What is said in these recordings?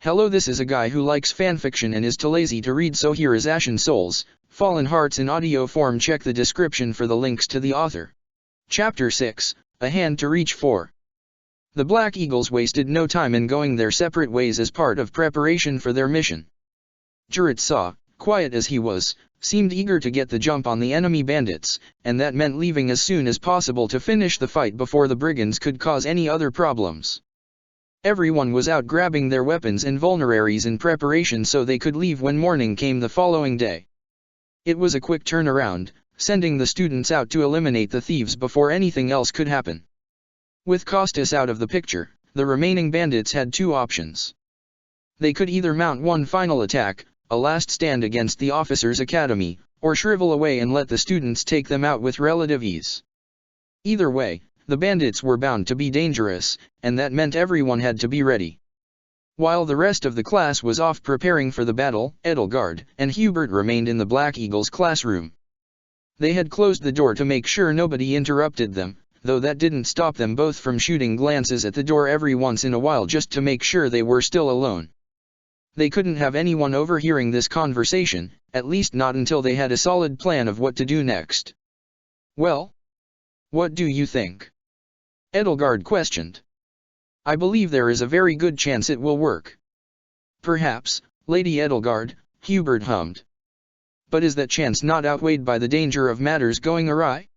Hello, this is a guy who likes fanfiction and is too lazy to read, so here is Ashen Souls, Fallen Hearts in audio form. Check the description for the links to the author. Chapter 6, A Hand to Reach For. The Black Eagles wasted no time in going their separate ways as part of preparation for their mission. Juritsa, quiet as he was, seemed eager to get the jump on the enemy bandits, and that meant leaving as soon as possible to finish the fight before the brigands could cause any other problems. Everyone was out grabbing their weapons and vulneraries in preparation so they could leave when morning came the following day. It was a quick turnaround, sending the students out to eliminate the thieves before anything else could happen. With Costas out of the picture, the remaining bandits had two options. They could either mount one final attack, a last stand against the officers' academy, or shrivel away and let the students take them out with relative ease. Either way, the bandits were bound to be dangerous, and that meant everyone had to be ready. While the rest of the class was off preparing for the battle, Edelgard and Hubert remained in the Black Eagles classroom. They had closed the door to make sure nobody interrupted them, though that didn't stop them both from shooting glances at the door every once in a while just to make sure they were still alone. They couldn't have anyone overhearing this conversation, at least not until they had a solid plan of what to do next. "Well, what do you think?" Edelgard questioned. "I believe there is a very good chance it will work." "Perhaps, Lady Edelgard," Hubert hummed. "But is that chance not outweighed by the danger of matters going awry?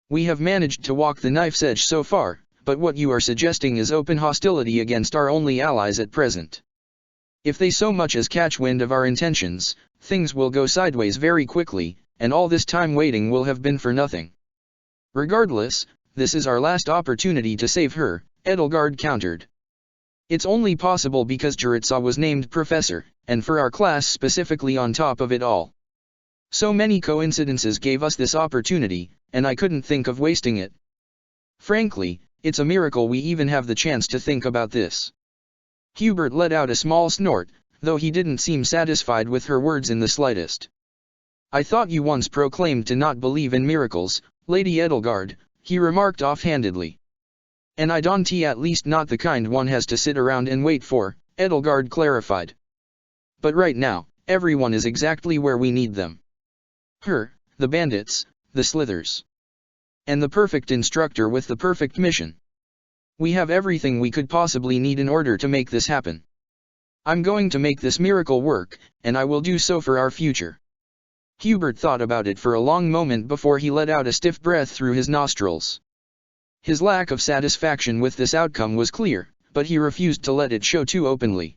We have managed to walk the knife's edge so far, but what you are suggesting is open hostility against our only allies at present. If they so much as catch wind of our intentions, things will go sideways very quickly, and all this time waiting will have been for nothing." "Regardless, this is our last opportunity to save her," Edelgard countered. "It's only possible because Juritsa was named professor, and for our class specifically on top of it all. So many coincidences gave us this opportunity, and I couldn't think of wasting it. Frankly, it's a miracle we even have the chance to think about this." Hubert let out a small snort, though he didn't seem satisfied with her words in the slightest. "I thought you once proclaimed to not believe in miracles, Lady Edelgard," he remarked offhandedly. "And I don't, at least not the kind one has to sit around and wait for," Edelgard clarified. "But right now, everyone is exactly where we need them. Her, the bandits, the slithers. And the perfect instructor with the perfect mission. We have everything we could possibly need in order to make this happen. I'm going to make this miracle work, and I will do so for our future." Hubert thought about it for a long moment before he let out a stiff breath through his nostrils. His lack of satisfaction with this outcome was clear, but he refused to let it show too openly.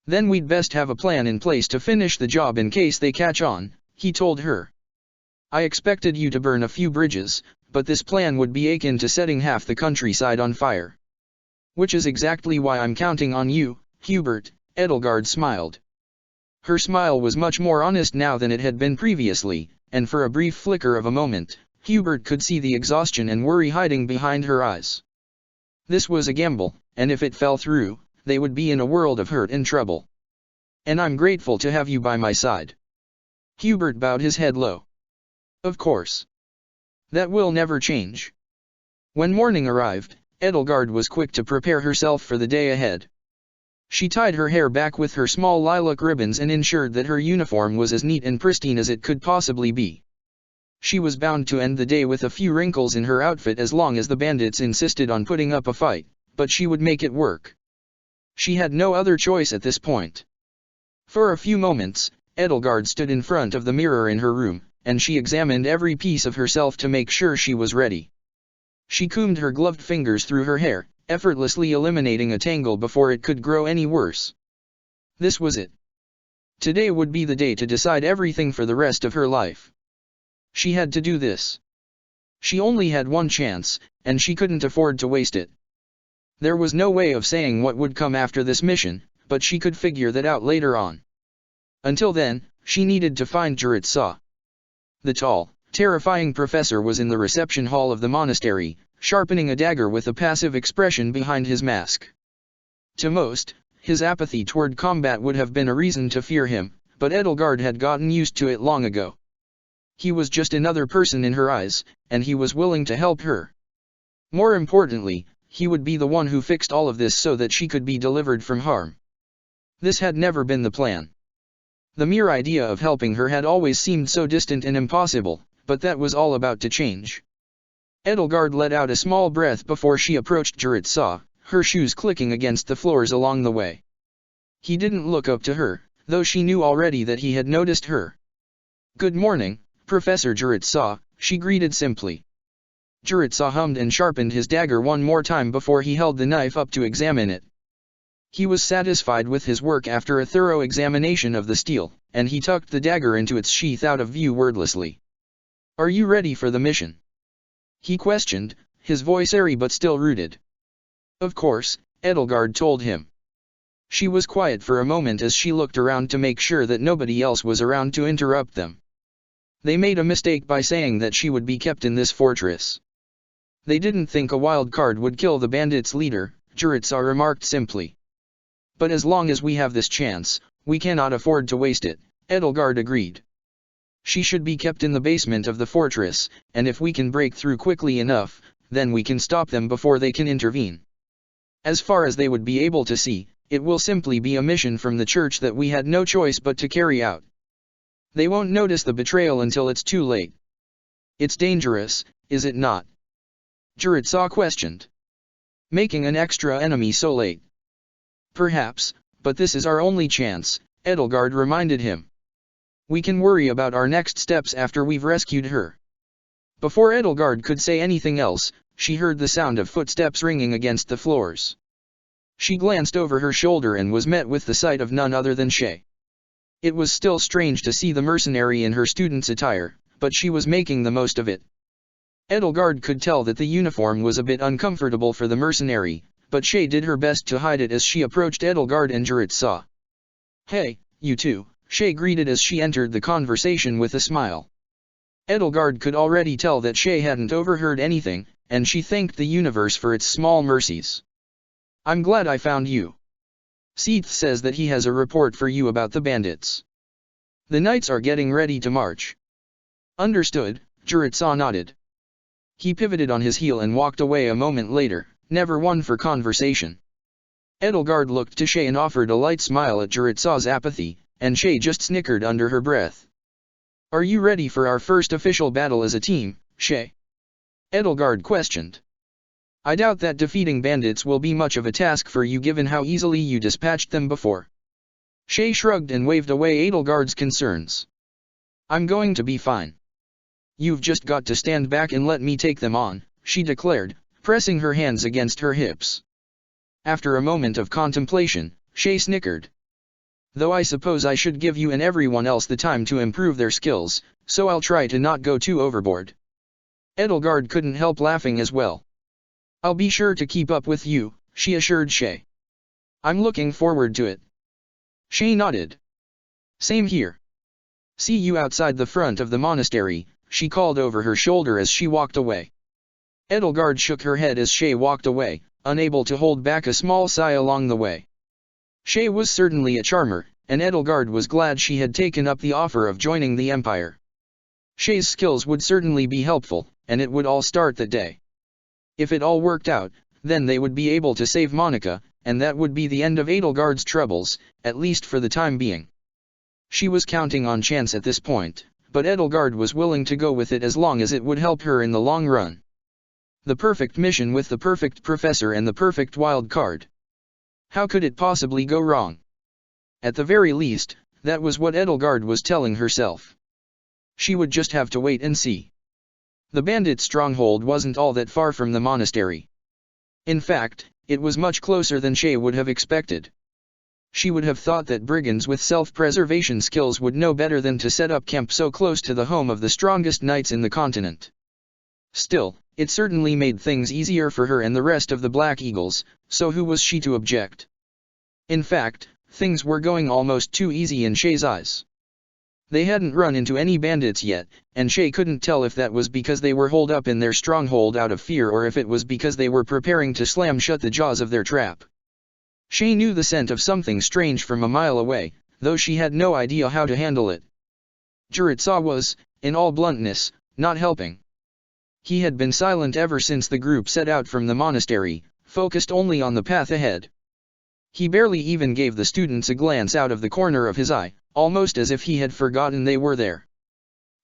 "Then we'd best have a plan in place to finish the job in case they catch on," he told her. "I expected you to burn a few bridges, but this plan would be akin to setting half the countryside on fire. Which is exactly why I'm counting on you, Hubert," Edelgard smiled. Her smile was much more honest now than it had been previously, and for a brief flicker of a moment, Hubert could see the exhaustion and worry hiding behind her eyes. This was a gamble, and if it fell through, they would be in a world of hurt and trouble. "And I'm grateful to have you by my side." Hubert bowed his head low. "Of course. That will never change." When morning arrived, Edelgard was quick to prepare herself for the day ahead. She tied her hair back with her small lilac ribbons and ensured that her uniform was as neat and pristine as it could possibly be. She was bound to end the day with a few wrinkles in her outfit as long as the bandits insisted on putting up a fight, but she would make it work. She had no other choice at this point. For a few moments, Edelgard stood in front of the mirror in her room, and she examined every piece of herself to make sure she was ready. She combed her gloved fingers through her hair, effortlessly eliminating a tangle before it could grow any worse. This was it. Today would be the day to decide everything for the rest of her life. She had to do this. She only had one chance, and she couldn't afford to waste it. There was no way of saying what would come after this mission, but she could figure that out later on. Until then, she needed to find Juritsa. The tall, terrifying professor was in the reception hall of the monastery, sharpening a dagger with a passive expression behind his mask. To most, his apathy toward combat would have been a reason to fear him, but Edelgard had gotten used to it long ago. He was just another person in her eyes, and he was willing to help her. More importantly, he would be the one who fixed all of this so that she could be delivered from harm. This had never been the plan. The mere idea of helping her had always seemed so distant and impossible, but that was all about to change. Edelgard let out a small breath before she approached Juritsa, her shoes clicking against the floors along the way. He didn't look up to her, though she knew already that he had noticed her. "Good morning, Professor Juritsa," she greeted simply. Juritsa hummed and sharpened his dagger one more time before he held the knife up to examine it. He was satisfied with his work after a thorough examination of the steel, and he tucked the dagger into its sheath out of view wordlessly. "Are you ready for the mission?" he questioned, his voice airy but still rooted. "Of course," Edelgard told him. She was quiet for a moment as she looked around to make sure that nobody else was around to interrupt them. They made a mistake by saying that she would be kept in this fortress. They didn't think a wild card would kill the bandits' leader, Juritsa remarked simply. "But as long as we have this chance, we cannot afford to waste it," Edelgard agreed. "She should be kept in the basement of the fortress, and if we can break through quickly enough, then we can stop them before they can intervene. As far as they would be able to see, it will simply be a mission from the church that we had no choice but to carry out. They won't notice the betrayal until it's too late." "It's dangerous, is it not?" Juritsa questioned. "Making an extra enemy so late?" "Perhaps, but this is our only chance," Edelgard reminded him. "We can worry about our next steps after we've rescued her." Before Edelgard could say anything else, she heard the sound of footsteps ringing against the floors. She glanced over her shoulder and was met with the sight of none other than Shay. It was still strange to see the mercenary in her student's attire, but she was making the most of it. Edelgard could tell that the uniform was a bit uncomfortable for the mercenary, but Shay did her best to hide it as she approached Edelgard and Juritsa. "Hey, you two," Shay greeted as she entered the conversation with a smile. Edelgard could already tell that Shay hadn't overheard anything, and she thanked the universe for its small mercies. "I'm glad I found you. Seath says that he has a report for you about the bandits. The knights are getting ready to march." "Understood," Juritsa nodded. He pivoted on his heel and walked away a moment later, never one for conversation. Edelgard looked to Shay and offered a light smile at Juritsa's apathy, and Shay just snickered under her breath. "Are you ready for our first official battle as a team, Shay?" Edelgard questioned. "I doubt that defeating bandits will be much of a task for you given how easily you dispatched them before." Shay shrugged and waved away Edelgard's concerns. "I'm going to be fine. You've just got to stand back and let me take them on," she declared, pressing her hands against her hips. After a moment of contemplation, Shay snickered. "Though I suppose I should give you and everyone else the time to improve their skills, so I'll try to not go too overboard." Edelgard couldn't help laughing as well. "I'll be sure to keep up with you," she assured Shay. "I'm looking forward to it." Shay nodded. "Same here. See you outside the front of the monastery," she called over her shoulder as she walked away. Edelgard shook her head as Shay walked away, unable to hold back a small sigh along the way. Shay was certainly a charmer, and Edelgard was glad she had taken up the offer of joining the Empire. Shay's skills would certainly be helpful, and it would all start that day. If it all worked out, then they would be able to save Monica, and that would be the end of Edelgard's troubles, at least for the time being. She was counting on chance at this point, but Edelgard was willing to go with it as long as it would help her in the long run. The perfect mission with the perfect professor and the perfect wild card. How could it possibly go wrong? At the very least, that was what Edelgard was telling herself. She would just have to wait and see. The bandit stronghold wasn't all that far from the monastery. In fact, it was much closer than Shay would have expected. She would have thought that brigands with self-preservation skills would know better than to set up camp so close to the home of the strongest knights in the continent. Still, it certainly made things easier for her and the rest of the Black Eagles, so who was she to object? In fact, things were going almost too easy in Shay's eyes. They hadn't run into any bandits yet, and Shay couldn't tell if that was because they were holed up in their stronghold out of fear or if it was because they were preparing to slam shut the jaws of their trap. Shay knew the scent of something strange from a mile away, though she had no idea how to handle it. Juritsa was, in all bluntness, not helping. He had been silent ever since the group set out from the monastery, focused only on the path ahead. He barely even gave the students a glance out of the corner of his eye, almost as if he had forgotten they were there.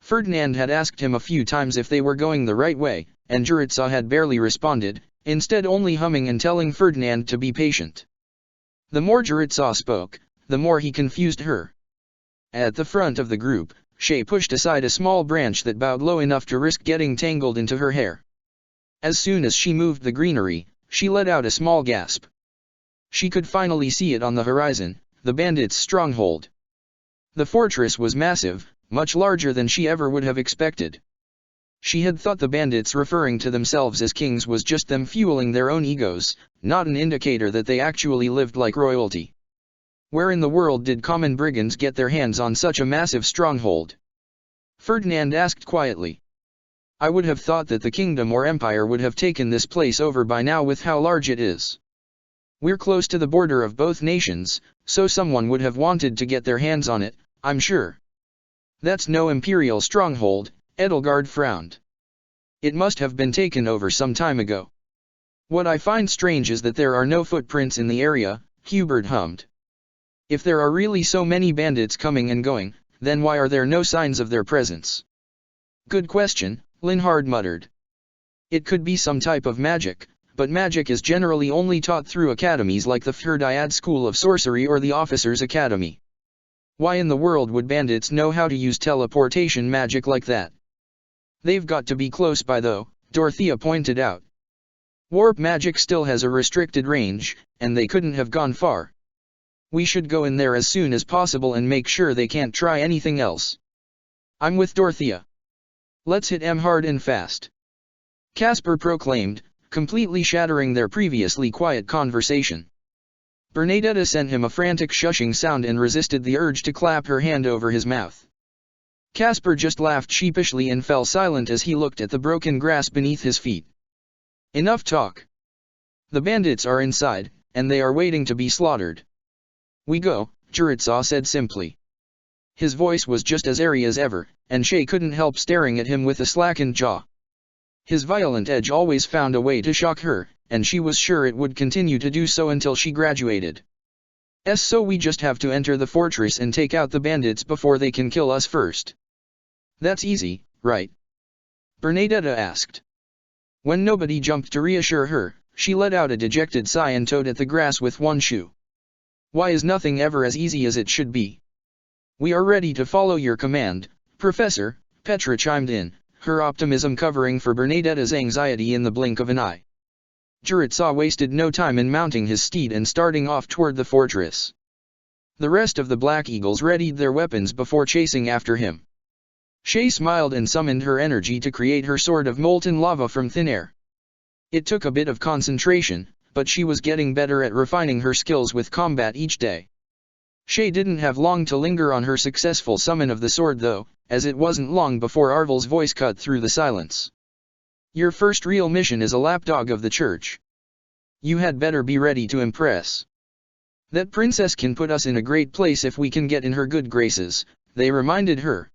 Ferdinand had asked him a few times if they were going the right way, and Jurica had barely responded, instead only humming and telling Ferdinand to be patient. The more Jurica spoke, the more he confused her. At the front of the group, Shay pushed aside a small branch that bowed low enough to risk getting tangled into her hair. As soon as she moved the greenery, she let out a small gasp. She could finally see it on the horizon, the bandits' stronghold. The fortress was massive, much larger than she ever would have expected. She had thought the bandits referring to themselves as kings was just them fueling their own egos, not an indicator that they actually lived like royalty. Where in the world did common brigands get their hands on such a massive stronghold? Ferdinand asked quietly. I would have thought that the kingdom or empire would have taken this place over by now with how large it is. We're close to the border of both nations, so someone would have wanted to get their hands on it, I'm sure. That's no imperial stronghold, Edelgard frowned. It must have been taken over some time ago. What I find strange is that there are no footprints in the area, Hubert hummed. If there are really so many bandits coming and going, then why are there no signs of their presence? Good question, Linhard muttered. It could be some type of magic, but magic is generally only taught through academies like the Fhirdiad School of Sorcery or the Officers' Academy. Why in the world would bandits know how to use teleportation magic like that? They've got to be close by though, Dorothea pointed out. Warp magic still has a restricted range, and they couldn't have gone far. We should go in there as soon as possible and make sure they can't try anything else. I'm with Dorothea. Let's hit 'em hard and fast. Caspar proclaimed, completely shattering their previously quiet conversation. Bernadetta sent him a frantic shushing sound and resisted the urge to clap her hand over his mouth. Caspar just laughed sheepishly and fell silent as he looked at the broken grass beneath his feet. Enough talk. The bandits are inside, and they are waiting to be slaughtered. We go, Jurica said simply. His voice was just as airy as ever, and Shay couldn't help staring at him with a slackened jaw. His violent edge always found a way to shock her, and she was sure it would continue to do so until she graduated. So we just have to enter the fortress and take out the bandits before they can kill us first. That's easy, right? Bernadetta asked. When nobody jumped to reassure her, she let out a dejected sigh and toed at the grass with one shoe. Why is nothing ever as easy as it should be? We are ready to follow your command, Professor, Petra chimed in, her optimism covering for Bernadetta's anxiety in the blink of an eye. Jurica wasted no time in mounting his steed and starting off toward the fortress. The rest of the Black Eagles readied their weapons before chasing after him. Shay smiled and summoned her energy to create her sword of molten lava from thin air. It took a bit of concentration, but she was getting better at refining her skills with combat each day. Shay didn't have long to linger on her successful summon of the sword though, as it wasn't long before Arvel's voice cut through the silence. Your first real mission is a lapdog of the church. You had better be ready to impress. That princess can put us in a great place if we can get in her good graces, they reminded her.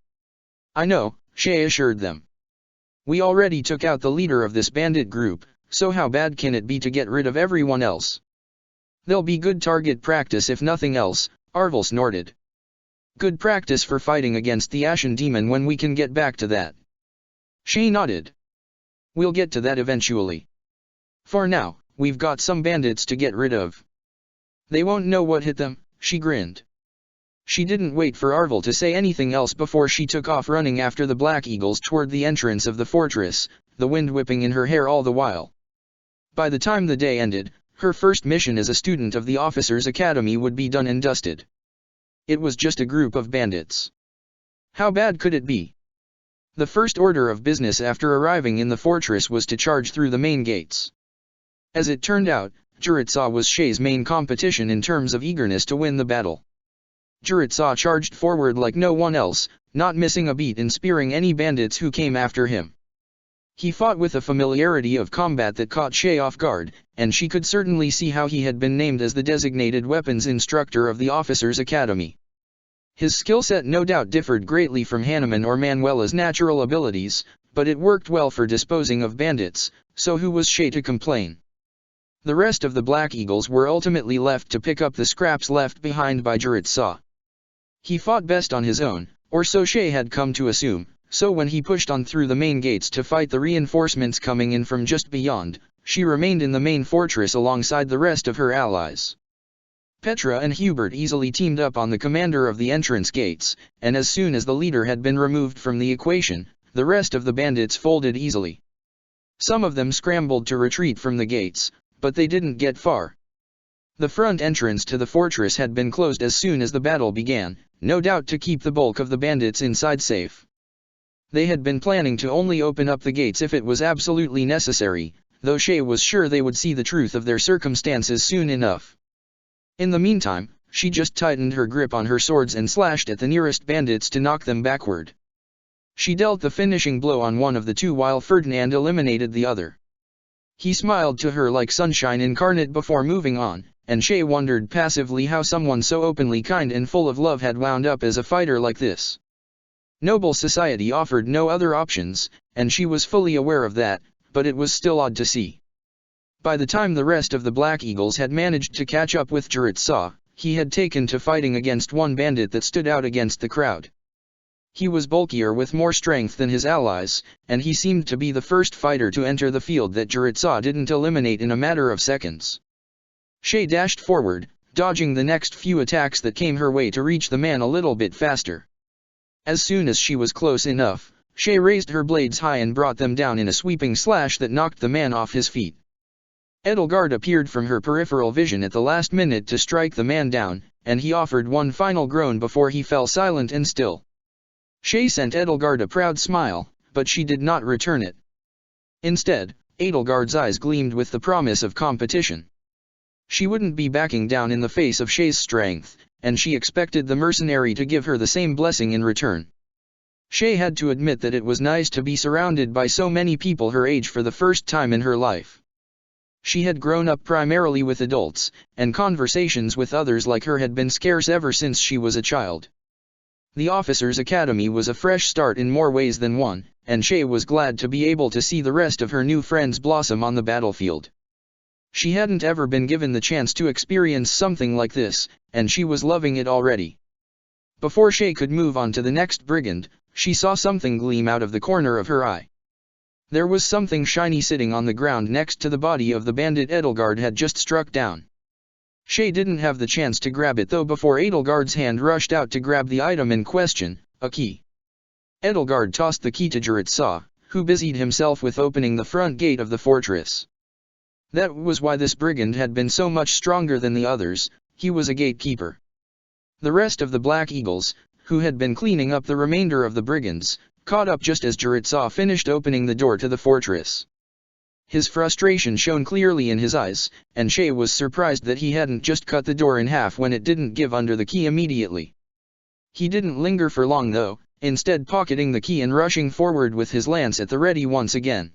I know, Shay assured them. We already took out the leader of this bandit group, so how bad can it be to get rid of everyone else? There'll be good target practice if nothing else, Arvel snorted. Good practice for fighting against the Ashen demon when we can get back to that. Shay nodded. We'll get to that eventually. For now, we've got some bandits to get rid of. They won't know what hit them, she grinned. She didn't wait for Arvel to say anything else before she took off running after the Black Eagles toward the entrance of the fortress, the wind whipping in her hair all the while. By the time the day ended, her first mission as a student of the Officers' Academy would be done and dusted. It was just a group of bandits. How bad could it be? The first order of business after arriving in the fortress was to charge through the main gates. As it turned out, Jurica was Shay's main competition in terms of eagerness to win the battle. Jurica charged forward like no one else, not missing a beat in spearing any bandits who came after him. He fought with a familiarity of combat that caught Shay off guard, and she could certainly see how he had been named as the designated weapons instructor of the Officers' Academy. His skill set no doubt differed greatly from Hanuman or Manuela's natural abilities, but it worked well for disposing of bandits, so who was Shay to complain? The rest of the Black Eagles were ultimately left to pick up the scraps left behind by Jurutsa. He fought best on his own, or so Shay had come to assume, so when he pushed on through the main gates to fight the reinforcements coming in from just beyond, she remained in the main fortress alongside the rest of her allies. Petra and Hubert easily teamed up on the commander of the entrance gates, and as soon as the leader had been removed from the equation, the rest of the bandits folded easily. Some of them scrambled to retreat from the gates, but they didn't get far. The front entrance to the fortress had been closed as soon as the battle began, no doubt to keep the bulk of the bandits inside safe. They had been planning to only open up the gates if it was absolutely necessary, though Shay was sure they would see the truth of their circumstances soon enough. In the meantime, she just tightened her grip on her swords and slashed at the nearest bandits to knock them backward. She dealt the finishing blow on one of the two while Ferdinand eliminated the other. He smiled to her like sunshine incarnate before moving on, and Shay wondered passively how someone so openly kind and full of love had wound up as a fighter like this. Noble society offered no other options, and she was fully aware of that, but it was still odd to see. By the time the rest of the Black Eagles had managed to catch up with Jurutsa, he had taken to fighting against one bandit that stood out against the crowd. He was bulkier with more strength than his allies, and he seemed to be the first fighter to enter the field that Jurutsa didn't eliminate in a matter of seconds. Shay dashed forward, dodging the next few attacks that came her way to reach the man a little bit faster. As soon as she was close enough, Shay raised her blades high and brought them down in a sweeping slash that knocked the man off his feet. Edelgard appeared from her peripheral vision at the last minute to strike the man down, and he offered one final groan before he fell silent and still. Shay sent Edelgard a proud smile, but she did not return it. Instead, Edelgard's eyes gleamed with the promise of competition. She wouldn't be backing down in the face of Shay's strength, and she expected the mercenary to give her the same blessing in return. Shay had to admit that it was nice to be surrounded by so many people her age for the first time in her life. She had grown up primarily with adults, and conversations with others like her had been scarce ever since she was a child. The officers' academy was a fresh start in more ways than one, and Shay was glad to be able to see the rest of her new friends blossom on the battlefield. She hadn't ever been given the chance to experience something like this, and she was loving it already. Before Shay could move on to the next brigand, she saw something gleam out of the corner of her eye. There was something shiny sitting on the ground next to the body of the bandit Edelgard had just struck down. Shay didn't have the chance to grab it though before Edelgard's hand rushed out to grab the item in question, a key. Edelgard tossed the key to Jurutsa, who busied himself with opening the front gate of the fortress. That was why this brigand had been so much stronger than the others, he was a gatekeeper. The rest of the Black Eagles, who had been cleaning up the remainder of the brigands, caught up just as Jurutsa finished opening the door to the fortress. His frustration shone clearly in his eyes, and Shay was surprised that he hadn't just cut the door in half when it didn't give under the key immediately. He didn't linger for long though, instead pocketing the key and rushing forward with his lance at the ready once again.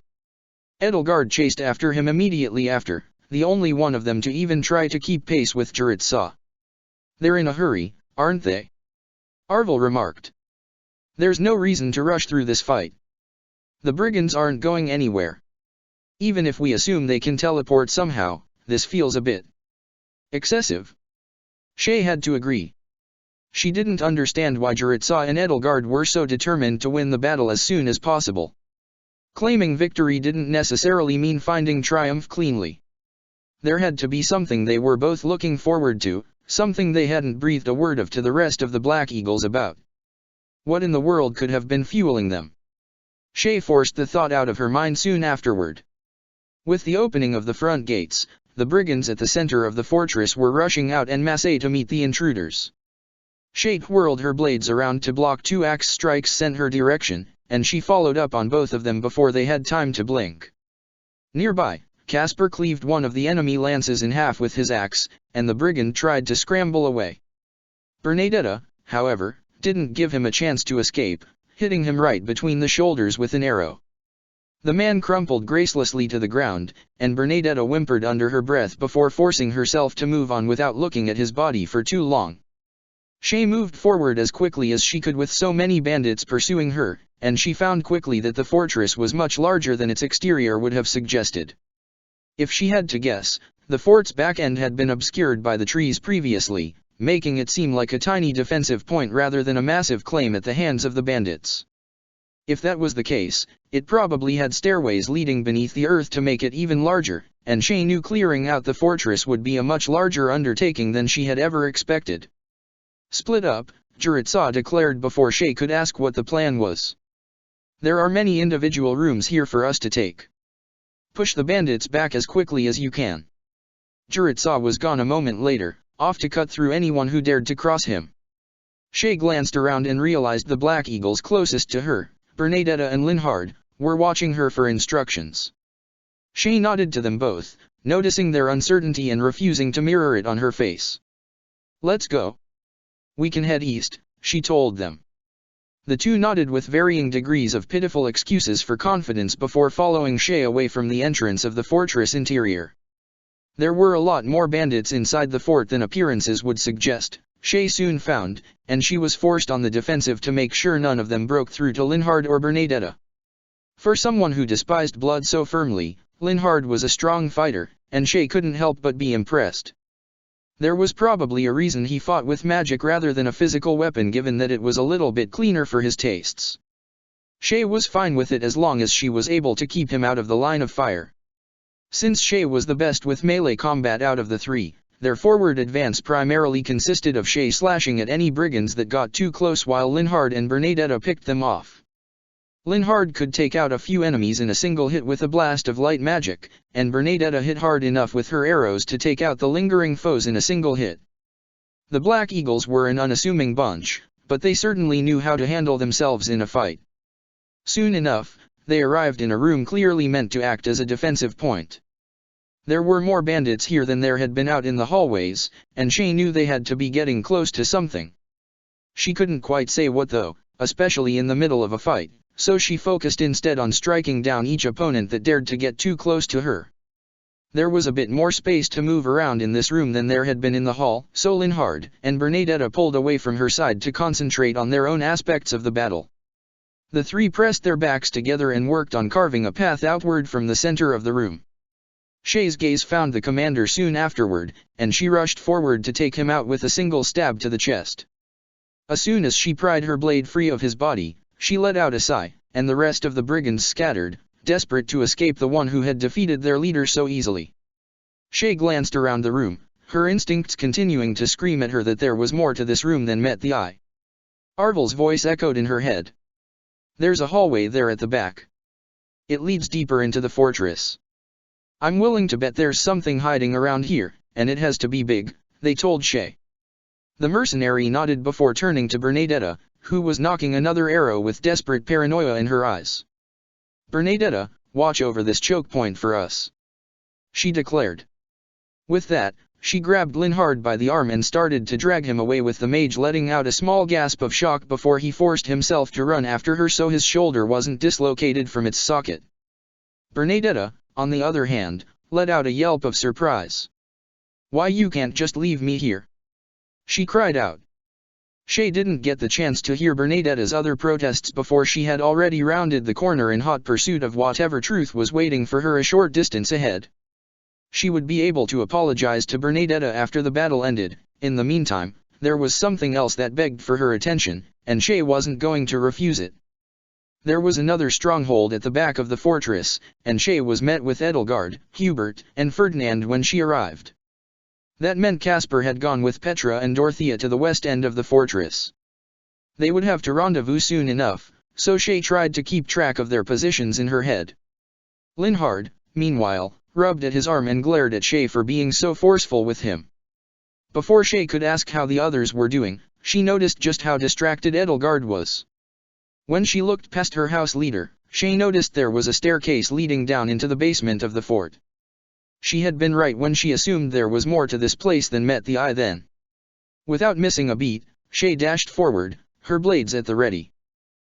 Edelgard chased after him immediately after, the only one of them to even try to keep pace with Jurutsa. "They're in a hurry, aren't they?" Arvel remarked. "There's no reason to rush through this fight. The brigands aren't going anywhere. Even if we assume they can teleport somehow, this feels a bit excessive." Shay had to agree. She didn't understand why Jurutsa and Edelgard were so determined to win the battle as soon as possible. Claiming victory didn't necessarily mean finding triumph cleanly. There had to be something they were both looking forward to, something they hadn't breathed a word of to the rest of the Black Eagles about. What in the world could have been fueling them? Shay forced the thought out of her mind soon afterward. With the opening of the front gates, the brigands at the center of the fortress were rushing out en masse to meet the intruders. Shay whirled her blades around to block two axe strikes sent her direction, and she followed up on both of them before they had time to blink. Nearby, Casper cleaved one of the enemy lances in half with his axe, and the brigand tried to scramble away. Bernadetta, however, didn't give him a chance to escape, hitting him right between the shoulders with an arrow. The man crumpled gracelessly to the ground, and Bernadetta whimpered under her breath before forcing herself to move on without looking at his body for too long. Shay moved forward as quickly as she could with so many bandits pursuing her, and she found quickly that the fortress was much larger than its exterior would have suggested. If she had to guess, The fort's back end had been obscured by the trees previously, making it seem like a tiny defensive point rather than a massive claim at the hands of the bandits. If that was the case, it probably had stairways leading beneath the earth to make it even larger, and Shay knew clearing out the fortress would be a much larger undertaking than she had ever expected. Split up, Jiritsa declared before Shay could ask what the plan was. There are many individual rooms here for us to take. Push the bandits back as quickly as you can. Jiritsa was gone a moment later, off to cut through anyone who dared to cross him. Shay glanced around and realized the Black Eagles closest to her, Bernadetta and Linhard, were watching her for instructions. Shay nodded to them both, noticing their uncertainty and refusing to mirror it on her face. "Let's go. We can head east," she told them. The two nodded with varying degrees of pitiful excuses for confidence before following Shay away from the entrance of the fortress interior. There were a lot more bandits inside the fort than appearances would suggest, Shay soon found, and she was forced on the defensive to make sure none of them broke through to Linhard or Bernadetta. For someone who despised blood so firmly, Linhard was a strong fighter, and Shay couldn't help but be impressed. There was probably a reason he fought with magic rather than a physical weapon, given that it was a little bit cleaner for his tastes. Shay was fine with it as long as she was able to keep him out of the line of fire. Since Shay was the best with melee combat out of the three, their forward advance primarily consisted of Shay slashing at any brigands that got too close while Linhard and Bernadetta picked them off. Linhard could take out a few enemies in a single hit with a blast of light magic, and Bernadetta hit hard enough with her arrows to take out the lingering foes in a single hit. The Black Eagles were an unassuming bunch, but they certainly knew how to handle themselves in a fight. Soon enough, they arrived in a room clearly meant to act as a defensive point. There were more bandits here than there had been out in the hallways, and Shay knew they had to be getting close to something. She couldn't quite say what though, especially in the middle of a fight, so she focused instead on striking down each opponent that dared to get too close to her. There was a bit more space to move around in this room than there had been in the hall, so Linhard and Bernadetta pulled away from her side to concentrate on their own aspects of the battle. The three pressed their backs together and worked on carving a path outward from the center of the room. Shay's gaze found the commander soon afterward, and she rushed forward to take him out with a single stab to the chest. As soon as she pried her blade free of his body, she let out a sigh, and the rest of the brigands scattered, desperate to escape the one who had defeated their leader so easily. Shay glanced around the room, her instincts continuing to scream at her that there was more to this room than met the eye. Arvel's voice echoed in her head. "There's a hallway there at the back. It leads deeper into the fortress. I'm willing to bet there's something hiding around here, and it has to be big," they told Shay. The mercenary nodded before turning to Bernadetta, who was knocking another arrow with desperate paranoia in her eyes. "Bernadetta, watch over this choke point for us," she declared. With that, she grabbed Linhard by the arm and started to drag him away, with the mage letting out a small gasp of shock before he forced himself to run after her so his shoulder wasn't dislocated from its socket. Bernadetta, on the other hand, let out a yelp of surprise. "Why, you can't just leave me here?" she cried out. Shay didn't get the chance to hear Bernadetta's other protests before she had already rounded the corner in hot pursuit of whatever truth was waiting for her a short distance ahead. She would be able to apologize to Bernadetta after the battle ended. In the meantime, there was something else that begged for her attention, and Shay wasn't going to refuse it. There was another stronghold at the back of the fortress, and Shay was met with Edelgard, Hubert, and Ferdinand when she arrived. That meant Caspar had gone with Petra and Dorothea to the west end of the fortress. They would have to rendezvous soon enough, so Shay tried to keep track of their positions in her head. Linhard, meanwhile, rubbed at his arm and glared at Shay for being so forceful with him. Before Shay could ask how the others were doing, she noticed just how distracted Edelgard was. When she looked past her house leader, Shay noticed there was a staircase leading down into the basement of the fort. She had been right when she assumed there was more to this place than met the eye then. Without missing a beat, Shay dashed forward, her blades at the ready.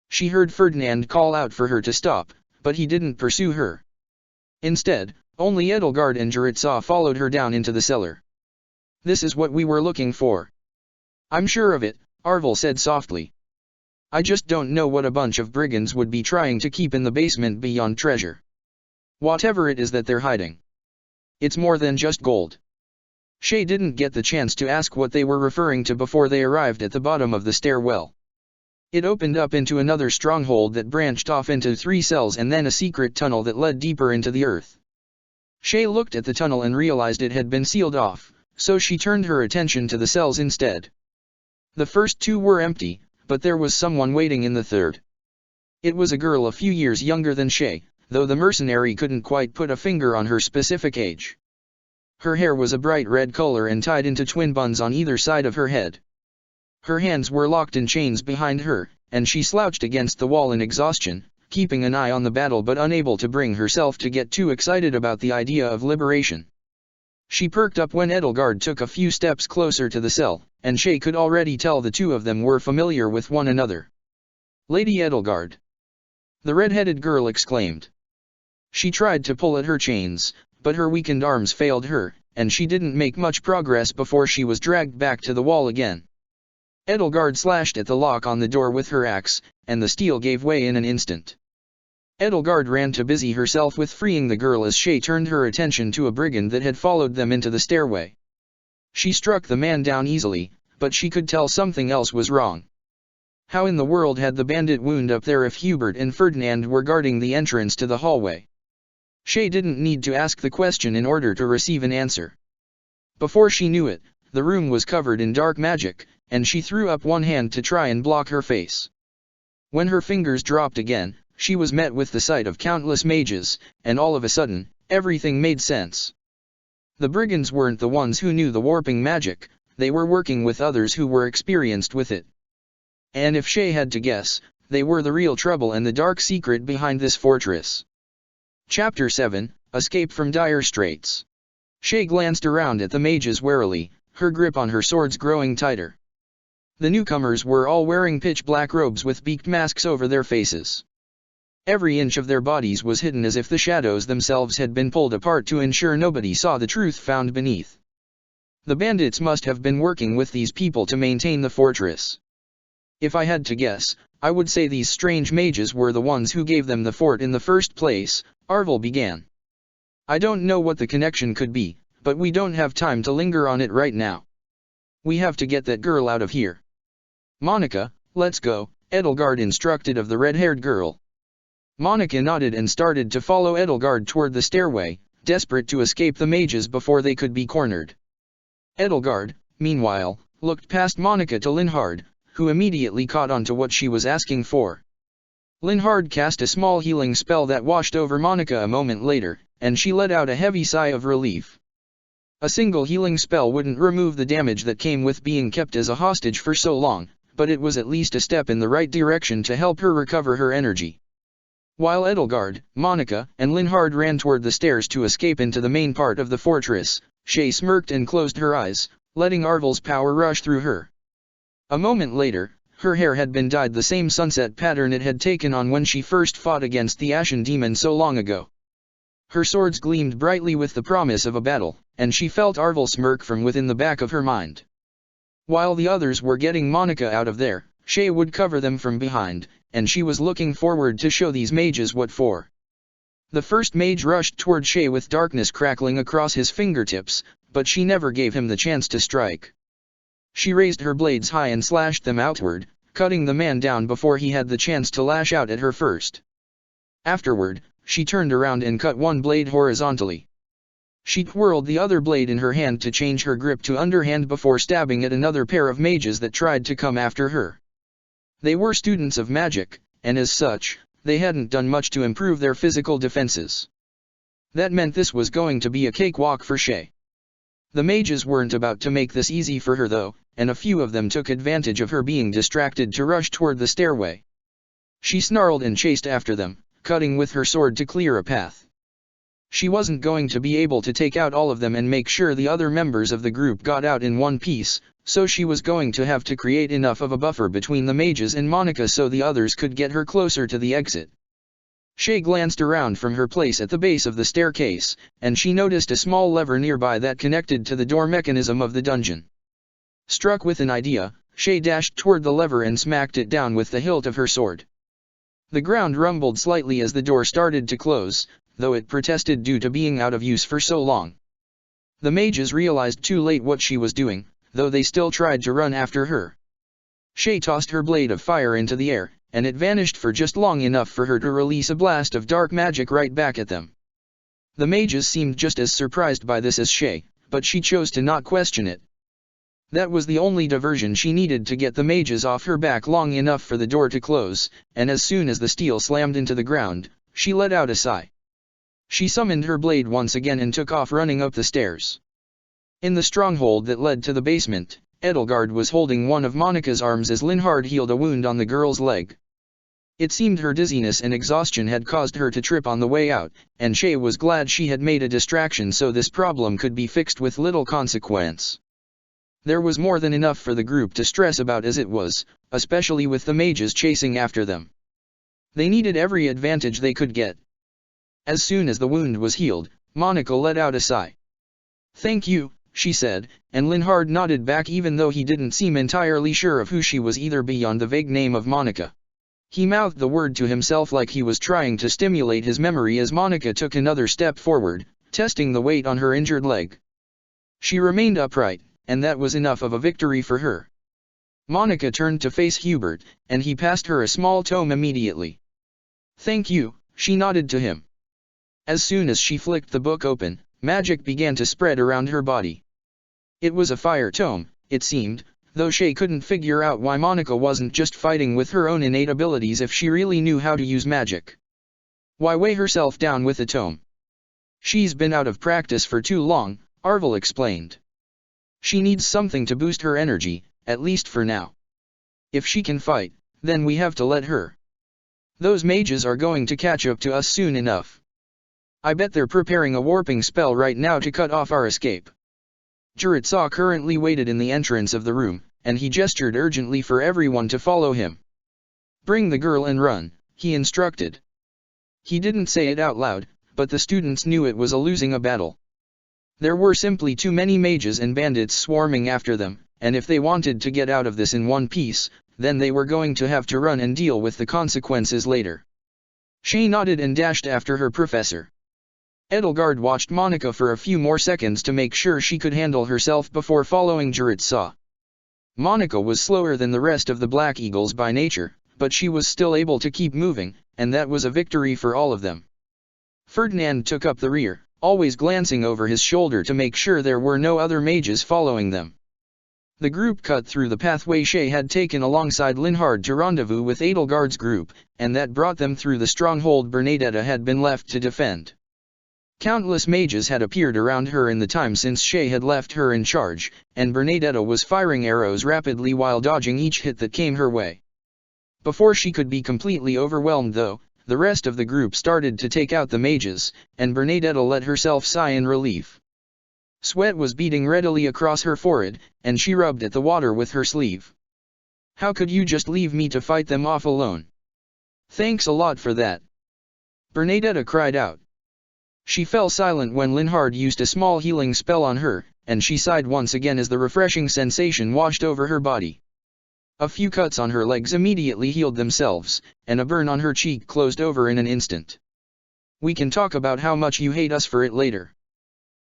She heard Ferdinand call out for her to stop, but he didn't pursue her. Instead, only Edelgard and Jiritsa followed her down into the cellar. "This is what we were looking for." "I'm sure of it," Arvel said softly. "I just don't know what a bunch of brigands would be trying to keep in the basement beyond treasure. Whatever it is that they're hiding. It's more than just gold. Shay didn't get the chance to ask what they were referring to before they arrived at the bottom of the stairwell. It opened up into another stronghold that branched off into 3 cells and then a secret tunnel that led deeper into the earth. Shay looked at the tunnel and realized it had been sealed off, so she turned her attention to the cells instead. The first 2 were empty, but there was someone waiting in the third. It was a girl a few years younger than Shay, though the mercenary couldn't quite put a finger on her specific age. Her hair was a bright red color and tied into twin buns on either side of her head. Her hands were locked in chains behind her, and she slouched against the wall in exhaustion, keeping an eye on the battle but unable to bring herself to get too excited about the idea of liberation. She perked up when Edelgard took a few steps closer to the cell, and Shay could already tell the 2 of them were familiar with one another. "Lady Edelgard!" the red-headed girl exclaimed. She tried to pull at her chains, but her weakened arms failed her, and she didn't make much progress before she was dragged back to the wall again. Edelgard slashed at the lock on the door with her axe, and the steel gave way in an instant. Edelgard ran to busy herself with freeing the girl as Shay turned her attention to a brigand that had followed them into the stairway. She struck the man down easily, but she could tell something else was wrong. How in the world had the bandit wound up there if Hubert and Ferdinand were guarding the entrance to the hallway? Shay didn't need to ask the question in order to receive an answer. Before she knew it, the room was covered in dark magic, and she threw up one hand to try and block her face. When her fingers dropped again, she was met with the sight of countless mages, and all of a sudden, everything made sense. The brigands weren't the ones who knew the warping magic, they were working with others who were experienced with it. And if Shay had to guess, they were the real trouble and the dark secret behind this fortress. Chapter 7, Escape from Dire Straits. Shay glanced around at the mages warily, her grip on her swords growing tighter. The newcomers were all wearing pitch-black robes with beaked masks over their faces. Every inch of their bodies was hidden as if the shadows themselves had been pulled apart to ensure nobody saw the truth found beneath. The bandits must have been working with these people to maintain the fortress. If I had to guess, I would say these strange mages were the ones who gave them the fort in the first place, Arvel began. I don't know what the connection could be, but we don't have time to linger on it right now. We have to get that girl out of here. Monica, let's go, Edelgard instructed of the red-haired girl. Monica nodded and started to follow Edelgard toward the stairway, desperate to escape the mages before they could be cornered. Edelgard, meanwhile, looked past Monica to Linhard, who immediately caught on to what she was asking for. Linhard cast a small healing spell that washed over Monica a moment later, and she let out a heavy sigh of relief. A single healing spell wouldn't remove the damage that came with being kept as a hostage for so long, but it was at least a step in the right direction to help her recover her energy. While Edelgard, Monica, and Linhard ran toward the stairs to escape into the main part of the fortress, Shay smirked and closed her eyes, letting Arvel's power rush through her. A moment later, her hair had been dyed the same sunset pattern it had taken on when she first fought against the Ashen demon so long ago. Her swords gleamed brightly with the promise of a battle, and she felt Arvel smirk from within the back of her mind. While the others were getting Monica out of there, Shay would cover them from behind, and she was looking forward to show these mages what for. The first mage rushed toward Shay with darkness crackling across his fingertips, but she never gave him the chance to strike. She raised her blades high and slashed them outward, cutting the man down before he had the chance to lash out at her first. Afterward, she turned around and cut one blade horizontally. She twirled the other blade in her hand to change her grip to underhand before stabbing at another pair of mages that tried to come after her. They were students of magic, and as such, they hadn't done much to improve their physical defenses. That meant this was going to be a cakewalk for Shay. The mages weren't about to make this easy for her though, and a few of them took advantage of her being distracted to rush toward the stairway. She snarled and chased after them, cutting with her sword to clear a path. She wasn't going to be able to take out all of them and make sure the other members of the group got out in one piece, so she was going to have to create enough of a buffer between the mages and Monica so the others could get her closer to the exit. Shay glanced around from her place at the base of the staircase, and she noticed a small lever nearby that connected to the door mechanism of the dungeon. Struck with an idea, Shay dashed toward the lever and smacked it down with the hilt of her sword. The ground rumbled slightly as the door started to close, though it protested due to being out of use for so long. The mages realized too late what she was doing, though they still tried to run after her. Shay tossed her blade of fire into the air, and it vanished for just long enough for her to release a blast of dark magic right back at them. The mages seemed just as surprised by this as Shay, but she chose to not question it. That was the only diversion she needed to get the mages off her back long enough for the door to close, and as soon as the steel slammed into the ground, she let out a sigh. She summoned her blade once again and took off running up the stairs. In the stronghold that led to the basement, Edelgard was holding one of Monica's arms as Linhard healed a wound on the girl's leg. It seemed her dizziness and exhaustion had caused her to trip on the way out, and Shay was glad she had made a distraction so this problem could be fixed with little consequence. There was more than enough for the group to stress about as it was, especially with the mages chasing after them. They needed every advantage they could get. As soon as the wound was healed, Monica let out a sigh. "Thank you," she said, and Linhard nodded back even though he didn't seem entirely sure of who she was either beyond the vague name of Monica. He mouthed the word to himself like he was trying to stimulate his memory as Monica took another step forward, testing the weight on her injured leg. She remained upright, and that was enough of a victory for her. Monica turned to face Hubert, and he passed her a small tome immediately. "Thank you," she nodded to him. As soon as she flicked the book open, magic began to spread around her body. It was a fire tome, it seemed, though Shay couldn't figure out why Monica wasn't just fighting with her own innate abilities if she really knew how to use magic. Why weigh herself down with a tome? She's been out of practice for too long, Arvel explained. She needs something to boost her energy, at least for now. If she can fight, then we have to let her. Those mages are going to catch up to us soon enough. I bet they're preparing a warping spell right now to cut off our escape. Juritsa currently waited in the entrance of the room, and he gestured urgently for everyone to follow him. "Bring the girl and run," he instructed. He didn't say it out loud, but the students knew it was a losing a battle. There were simply too many mages and bandits swarming after them, and if they wanted to get out of this in one piece, then they were going to have to run and deal with the consequences later. She nodded and dashed after her professor. Edelgard watched Monica for a few more seconds to make sure she could handle herself before following Juritsa. Monica was slower than the rest of the Black Eagles by nature, but she was still able to keep moving, and that was a victory for all of them. Ferdinand took up the rear, always glancing over his shoulder to make sure there were no other mages following them. The group cut through the pathway Shay had taken alongside Linhard to rendezvous with Edelgard's group, and that brought them through the stronghold Bernadetta had been left to defend. Countless mages had appeared around her in the time since Shay had left her in charge, and Bernadetta was firing arrows rapidly while dodging each hit that came her way. Before she could be completely overwhelmed though, the rest of the group started to take out the mages, and Bernadetta let herself sigh in relief. Sweat was beading readily across her forehead, and she rubbed at the water with her sleeve. "How could you just leave me to fight them off alone? Thanks a lot for that," Bernadetta cried out. She fell silent when Linhard used a small healing spell on her, and she sighed once again as the refreshing sensation washed over her body. A few cuts on her legs immediately healed themselves, and a burn on her cheek closed over in an instant. "We can talk about how much you hate us for it later,"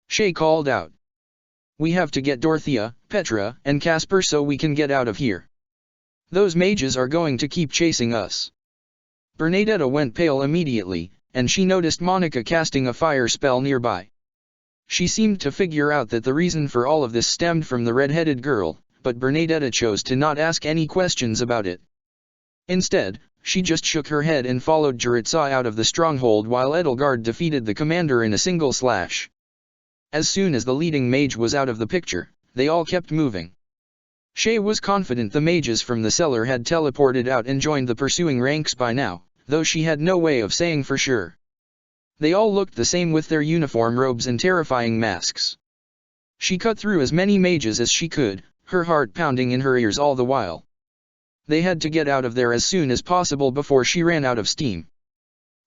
Shay called out. "We have to get Dorothea, Petra, and Casper so we can get out of here. Those mages are going to keep chasing us." Bernadetta went pale immediately, and she noticed Monica casting a fire spell nearby. She seemed to figure out that the reason for all of this stemmed from the red-headed girl, but Bernadetta chose to not ask any questions about it. Instead, she just shook her head and followed Juritsa out of the stronghold while Edelgard defeated the commander in a single slash. As soon as the leading mage was out of the picture, they all kept moving. Shay was confident the mages from the cellar had teleported out and joined the pursuing ranks by now, though she had no way of saying for sure. They all looked the same with their uniform robes and terrifying masks. She cut through as many mages as she could, her heart pounding in her ears all the while. They had to get out of there as soon as possible before she ran out of steam.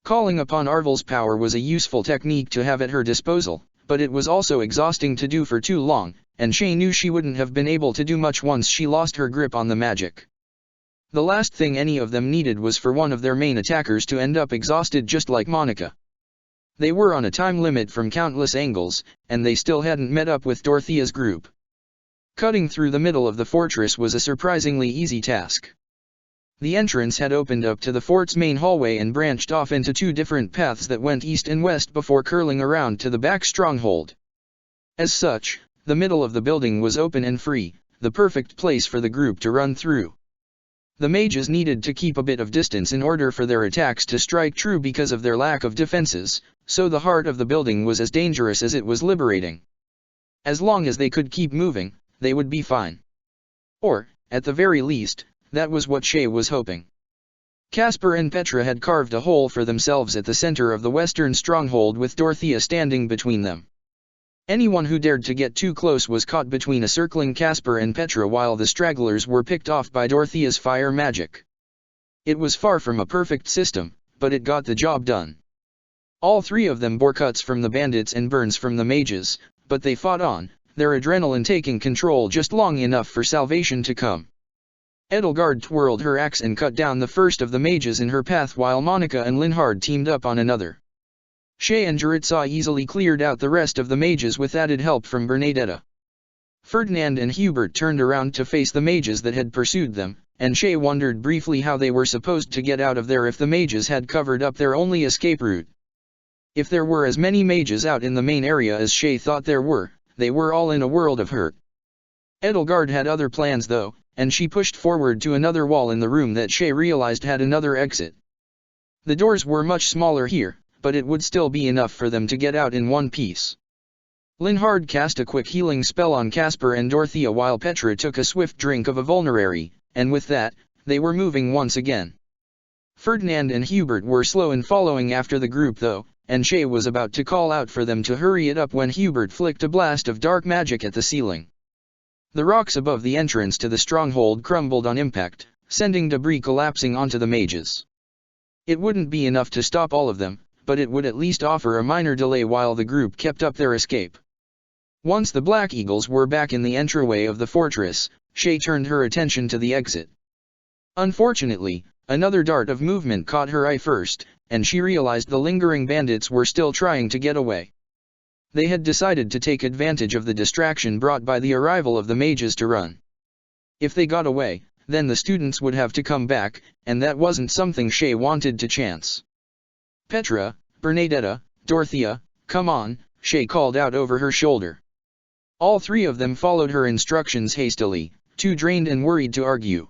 Calling upon Arvel's power was a useful technique to have at her disposal, but it was also exhausting to do for too long, and Shay knew she wouldn't have been able to do much once she lost her grip on the magic. The last thing any of them needed was for one of their main attackers to end up exhausted just like Monica. They were on a time limit from countless angles, and they still hadn't met up with Dorothea's group. Cutting through the middle of the fortress was a surprisingly easy task. The entrance had opened up to the fort's main hallway and branched off into two different paths that went east and west before curling around to the back stronghold. As such, the middle of the building was open and free, the perfect place for the group to run through. The mages needed to keep a bit of distance in order for their attacks to strike true because of their lack of defenses, so the heart of the building was as dangerous as it was liberating. As long as they could keep moving, they would be fine. Or, at the very least, that was what Shay was hoping. Caspar and Petra had carved a hole for themselves at the center of the western stronghold with Dorothea standing between them. Anyone who dared to get too close was caught between a circling Caspar and Petra while the stragglers were picked off by Dorothea's fire magic. It was far from a perfect system, but it got the job done. All three of them bore cuts from the bandits and burns from the mages, but they fought on, their adrenaline taking control just long enough for salvation to come. Edelgard twirled her axe and cut down the first of the mages in her path while Monica and Linhard teamed up on another. Shay and Jaritza easily cleared out the rest of the mages with added help from Bernadetta. Ferdinand and Hubert turned around to face the mages that had pursued them, and Shay wondered briefly how they were supposed to get out of there if the mages had covered up their only escape route. If there were as many mages out in the main area as Shay thought there were, they were all in a world of hurt. Edelgard had other plans though, and she pushed forward to another wall in the room that Shay realized had another exit. The doors were much smaller here, but it would still be enough for them to get out in one piece. Linhard cast a quick healing spell on Caspar and Dorothea while Petra took a swift drink of a vulnerary, and with that, they were moving once again. Ferdinand and Hubert were slow in following after the group though, and Shay was about to call out for them to hurry it up when Hubert flicked a blast of dark magic at the ceiling. The rocks above the entrance to the stronghold crumbled on impact, sending debris collapsing onto the mages. It wouldn't be enough to stop all of them, but it would at least offer a minor delay while the group kept up their escape. Once the Black Eagles were back in the entryway of the fortress, Shay turned her attention to the exit. Unfortunately, another dart of movement caught her eye first, and she realized the lingering bandits were still trying to get away. They had decided to take advantage of the distraction brought by the arrival of the mages to run. If they got away, then the students would have to come back, and that wasn't something Shay wanted to chance. Petra, Bernadetta, Dorothea, come on, Shay called out over her shoulder. All three of them followed her instructions hastily, too drained and worried to argue.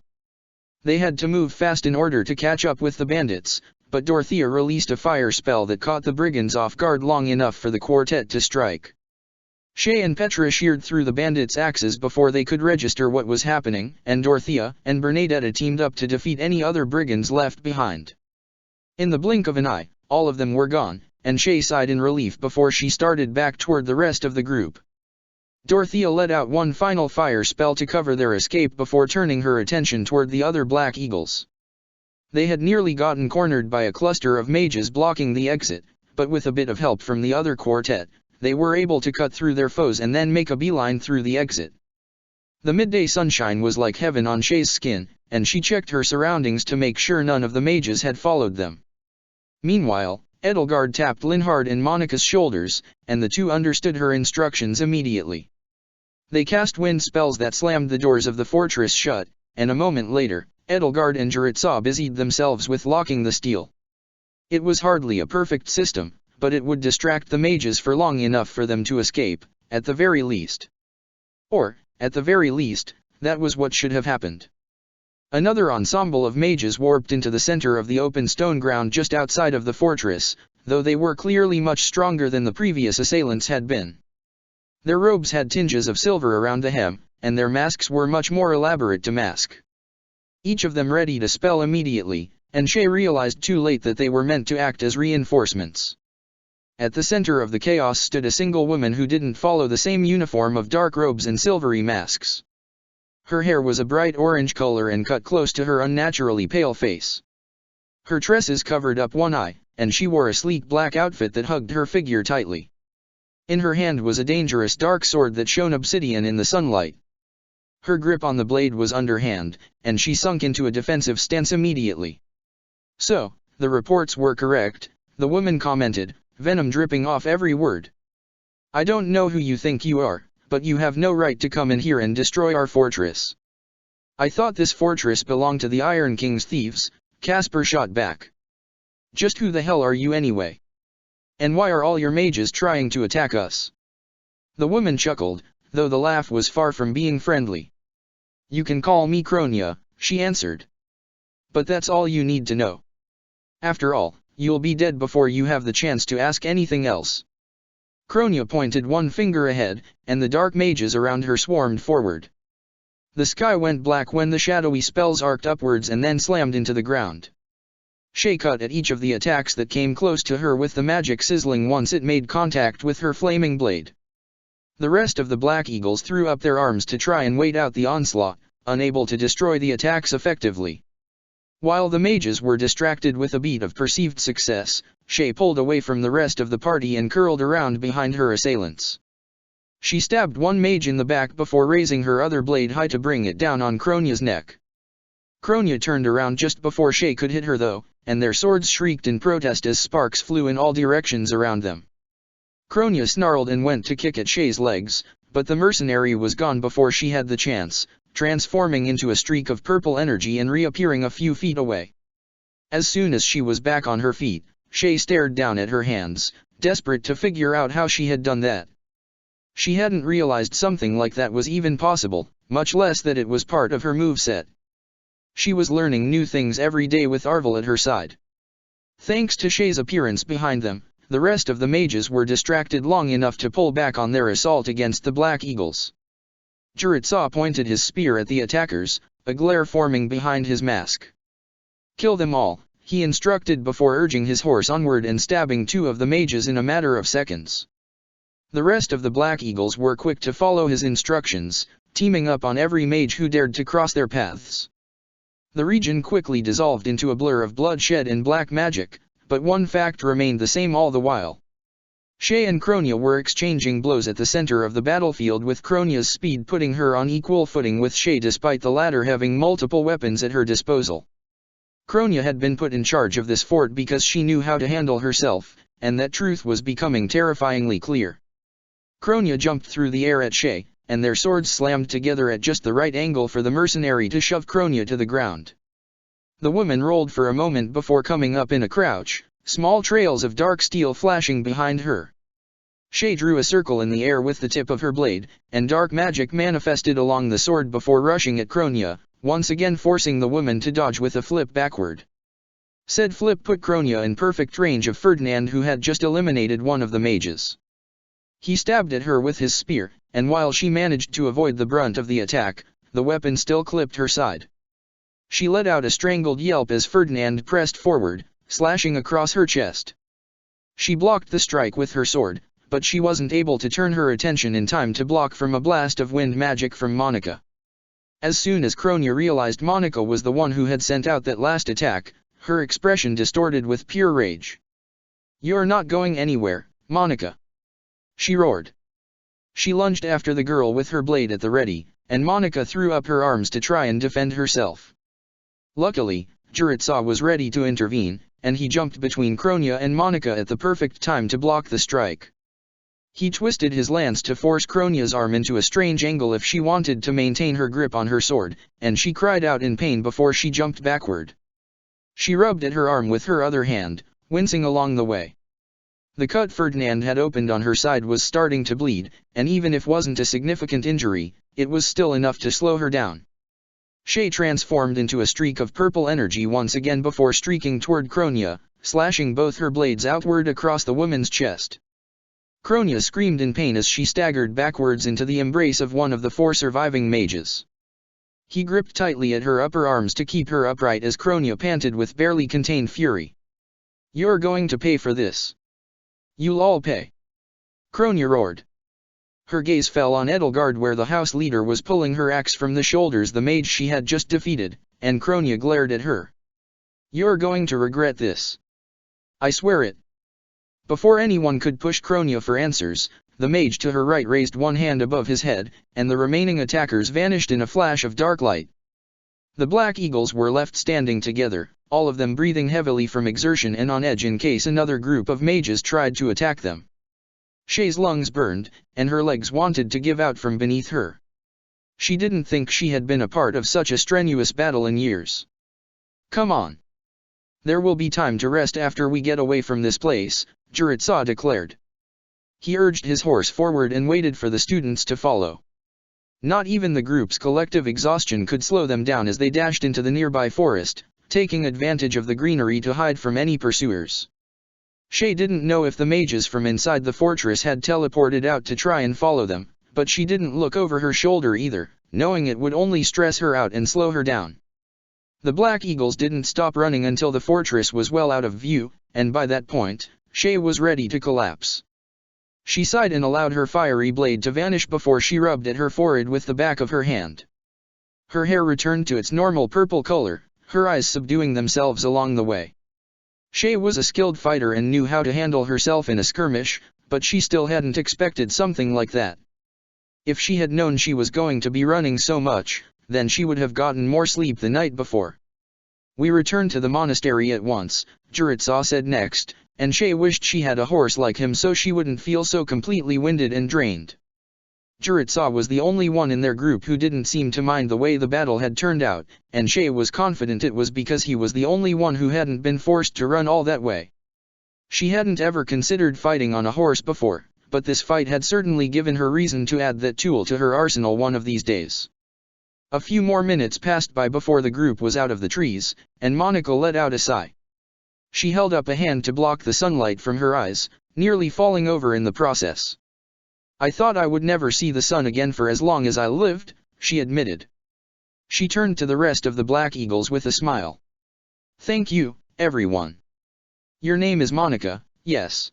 They had to move fast in order to catch up with the bandits, but Dorothea released a fire spell that caught the brigands off guard long enough for the quartet to strike. Shay and Petra sheared through the bandits' axes before they could register what was happening, and Dorothea and Bernadetta teamed up to defeat any other brigands left behind. In the blink of an eye, all of them were gone, and Shay sighed in relief before she started back toward the rest of the group. Dorothea let out one final fire spell to cover their escape before turning her attention toward the other Black Eagles. They had nearly gotten cornered by a cluster of mages blocking the exit, but with a bit of help from the other quartet, they were able to cut through their foes and then make a beeline through the exit. The midday sunshine was like heaven on Shay's skin, and she checked her surroundings to make sure none of the mages had followed them. Meanwhile, Edelgard tapped Linhard in Monica's shoulders, and the two understood her instructions immediately. They cast wind spells that slammed the doors of the fortress shut, and a moment later, Edelgard and Jaritza busied themselves with locking the steel. It was hardly a perfect system, but it would distract the mages for long enough for them to escape, at the very least. Or, at the very least, that was what should have happened. Another ensemble of mages warped into the center of the open stone ground just outside of the fortress, though they were clearly much stronger than the previous assailants had been. Their robes had tinges of silver around the hem, and their masks were much more elaborate to mask. Each of them ready to spell immediately, and Shay realized too late that they were meant to act as reinforcements. At the center of the chaos stood a single woman who didn't follow the same uniform of dark robes and silvery masks. Her hair was a bright orange color and cut close to her unnaturally pale face. Her tresses covered up one eye, and she wore a sleek black outfit that hugged her figure tightly. In her hand was a dangerous dark sword that shone obsidian in the sunlight. Her grip on the blade was underhand, and she sunk into a defensive stance immediately. So, the reports were correct, the woman commented, venom dripping off every word. "I don't know who you think you are, but you have no right to come in here and destroy our fortress." "I thought this fortress belonged to the Iron King's thieves," Casper shot back. "Just who the hell are you anyway? And why are all your mages trying to attack us?" The woman chuckled, though the laugh was far from being friendly. "You can call me Kronia," she answered. "But that's all you need to know. After all, you'll be dead before you have the chance to ask anything else." Kronia pointed one finger ahead, and the dark mages around her swarmed forward. The sky went black when the shadowy spells arced upwards and then slammed into the ground. Shay cut at each of the attacks that came close to her with the magic sizzling once it made contact with her flaming blade. The rest of the Black Eagles threw up their arms to try and wait out the onslaught, unable to destroy the attacks effectively. While the mages were distracted with a beat of perceived success, Shay pulled away from the rest of the party and curled around behind her assailants. She stabbed one mage in the back before raising her other blade high to bring it down on Kronia's neck. Kronia turned around just before Shay could hit her though, and their swords shrieked in protest as sparks flew in all directions around them. Kronia snarled and went to kick at Shay's legs, but the mercenary was gone before she had the chance, transforming into a streak of purple energy and reappearing a few feet away. As soon as she was back on her feet, Shay stared down at her hands, desperate to figure out how she had done that. She hadn't realized something like that was even possible, much less that it was part of her moveset. She was learning new things every day with Arvel at her side. Thanks to Shay's appearance behind them, the rest of the mages were distracted long enough to pull back on their assault against the Black Eagles. Juritsa pointed his spear at the attackers, a glare forming behind his mask. "Kill them all," he instructed before urging his horse onward and stabbing two of the mages in a matter of seconds. The rest of the Black Eagles were quick to follow his instructions, teaming up on every mage who dared to cross their paths. The region quickly dissolved into a blur of bloodshed and black magic, but one fact remained the same all the while. Shay and Kronia were exchanging blows at the center of the battlefield, with Kronia's speed putting her on equal footing with Shay despite the latter having multiple weapons at her disposal. Kronia had been put in charge of this fort because she knew how to handle herself, and that truth was becoming terrifyingly clear. Kronia jumped through the air at Shay, and their swords slammed together at just the right angle for the mercenary to shove Kronia to the ground. The woman rolled for a moment before coming up in a crouch, small trails of dark steel flashing behind her. Shay drew a circle in the air with the tip of her blade, and dark magic manifested along the sword before rushing at Kronia, once again forcing the woman to dodge with a flip backward. Said flip put Kronia in perfect range of Ferdinand, who had just eliminated one of the mages. He stabbed at her with his spear, and while she managed to avoid the brunt of the attack, the weapon still clipped her side. She let out a strangled yelp as Ferdinand pressed forward, slashing across her chest. She blocked the strike with her sword, but she wasn't able to turn her attention in time to block from a blast of wind magic from Monica. As soon as Kronia realized Monica was the one who had sent out that last attack, her expression distorted with pure rage. "You're not going anywhere, Monica!" she roared. She lunged after the girl with her blade at the ready, and Monica threw up her arms to try and defend herself. Luckily, Juritsa was ready to intervene, and he jumped between Kronia and Monica at the perfect time to block the strike. He twisted his lance to force Kronia's arm into a strange angle if she wanted to maintain her grip on her sword, and she cried out in pain before she jumped backward. She rubbed at her arm with her other hand, wincing along the way. The cut Ferdinand had opened on her side was starting to bleed, and even if wasn't a significant injury, it was still enough to slow her down. Shay transformed into a streak of purple energy once again before streaking toward Kronia, slashing both her blades outward across the woman's chest. Kronia screamed in pain as she staggered backwards into the embrace of one of the four surviving mages. He gripped tightly at her upper arms to keep her upright as Kronia panted with barely contained fury. "You're going to pay for this. You'll all pay!" Kronia roared. Her gaze fell on Edelgard, where the house leader was pulling her axe from the shoulders the mage she had just defeated, and Kronia glared at her. "You're going to regret this. I swear it." Before anyone could push Kronia for answers, the mage to her right raised one hand above his head, and the remaining attackers vanished in a flash of dark light. The Black Eagles were left standing together, all of them breathing heavily from exertion and on edge in case another group of mages tried to attack them. Shay's lungs burned, and her legs wanted to give out from beneath her. She didn't think she had been a part of such a strenuous battle in years. "Come on. There will be time to rest after we get away from this place," Juritsa declared. He urged his horse forward and waited for the students to follow. Not even the group's collective exhaustion could slow them down as they dashed into the nearby forest, taking advantage of the greenery to hide from any pursuers. Shay didn't know if the mages from inside the fortress had teleported out to try and follow them, but she didn't look over her shoulder either, knowing it would only stress her out and slow her down. The Black Eagles didn't stop running until the fortress was well out of view, and by that point, Shay was ready to collapse. She sighed and allowed her fiery blade to vanish before she rubbed at her forehead with the back of her hand. Her hair returned to its normal purple color, her eyes subduing themselves along the way. Shay was a skilled fighter and knew how to handle herself in a skirmish, but she still hadn't expected something like that. If she had known she was going to be running so much, then she would have gotten more sleep the night before. "We return to the monastery at once," Juritsa said next, and Shay wished she had a horse like him so she wouldn't feel so completely winded and drained. Juritsa was the only one in their group who didn't seem to mind the way the battle had turned out, and Shay was confident it was because he was the only one who hadn't been forced to run all that way. She hadn't ever considered fighting on a horse before, but this fight had certainly given her reason to add that tool to her arsenal one of these days. A few more minutes passed by before the group was out of the trees, and Monica let out a sigh. She held up a hand to block the sunlight from her eyes, nearly falling over in the process. "I thought I would never see the sun again for as long as I lived," she admitted. She turned to the rest of the Black Eagles with a smile. "Thank you, everyone." "Your name is Monica, yes?"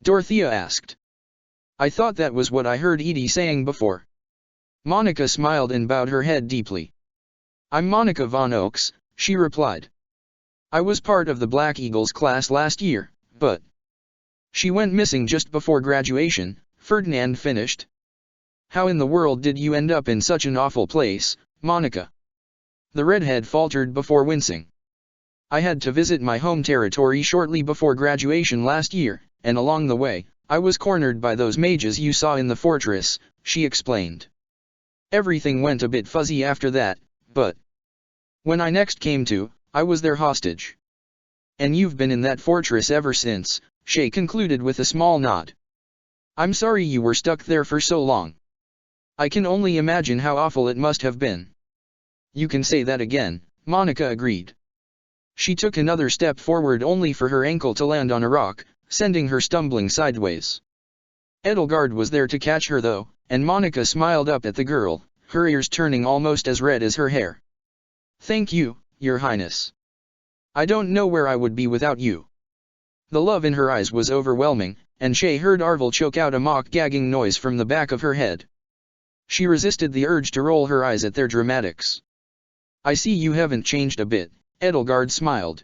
Dorothea asked. "I thought that was what I heard Edie saying before." Monica smiled and bowed her head deeply. "I'm Monica von Oaks," she replied. "I was part of the Black Eagles class last year, but she went missing just before graduation," Ferdinand finished. "How in the world did you end up in such an awful place, Monica?" The redhead faltered before wincing. "I had to visit my home territory shortly before graduation last year, and along the way, I was cornered by those mages you saw in the fortress," she explained. "Everything went a bit fuzzy after that, but when I next came to, I was their hostage." "And you've been in that fortress ever since," Shay concluded with a small nod. "I'm sorry you were stuck there for so long. I can only imagine how awful it must have been." "You can say that again," Monica agreed. She took another step forward only for her ankle to land on a rock, sending her stumbling sideways. Edelgard was there to catch her though, and Monica smiled up at the girl, her ears turning almost as red as her hair. "Thank you, Your Highness. I don't know where I would be without you." The love in her eyes was overwhelming, and Shay heard Arvel choke out a mock gagging noise from the back of her head. She resisted the urge to roll her eyes at their dramatics. "I see you haven't changed a bit," Edelgard smiled.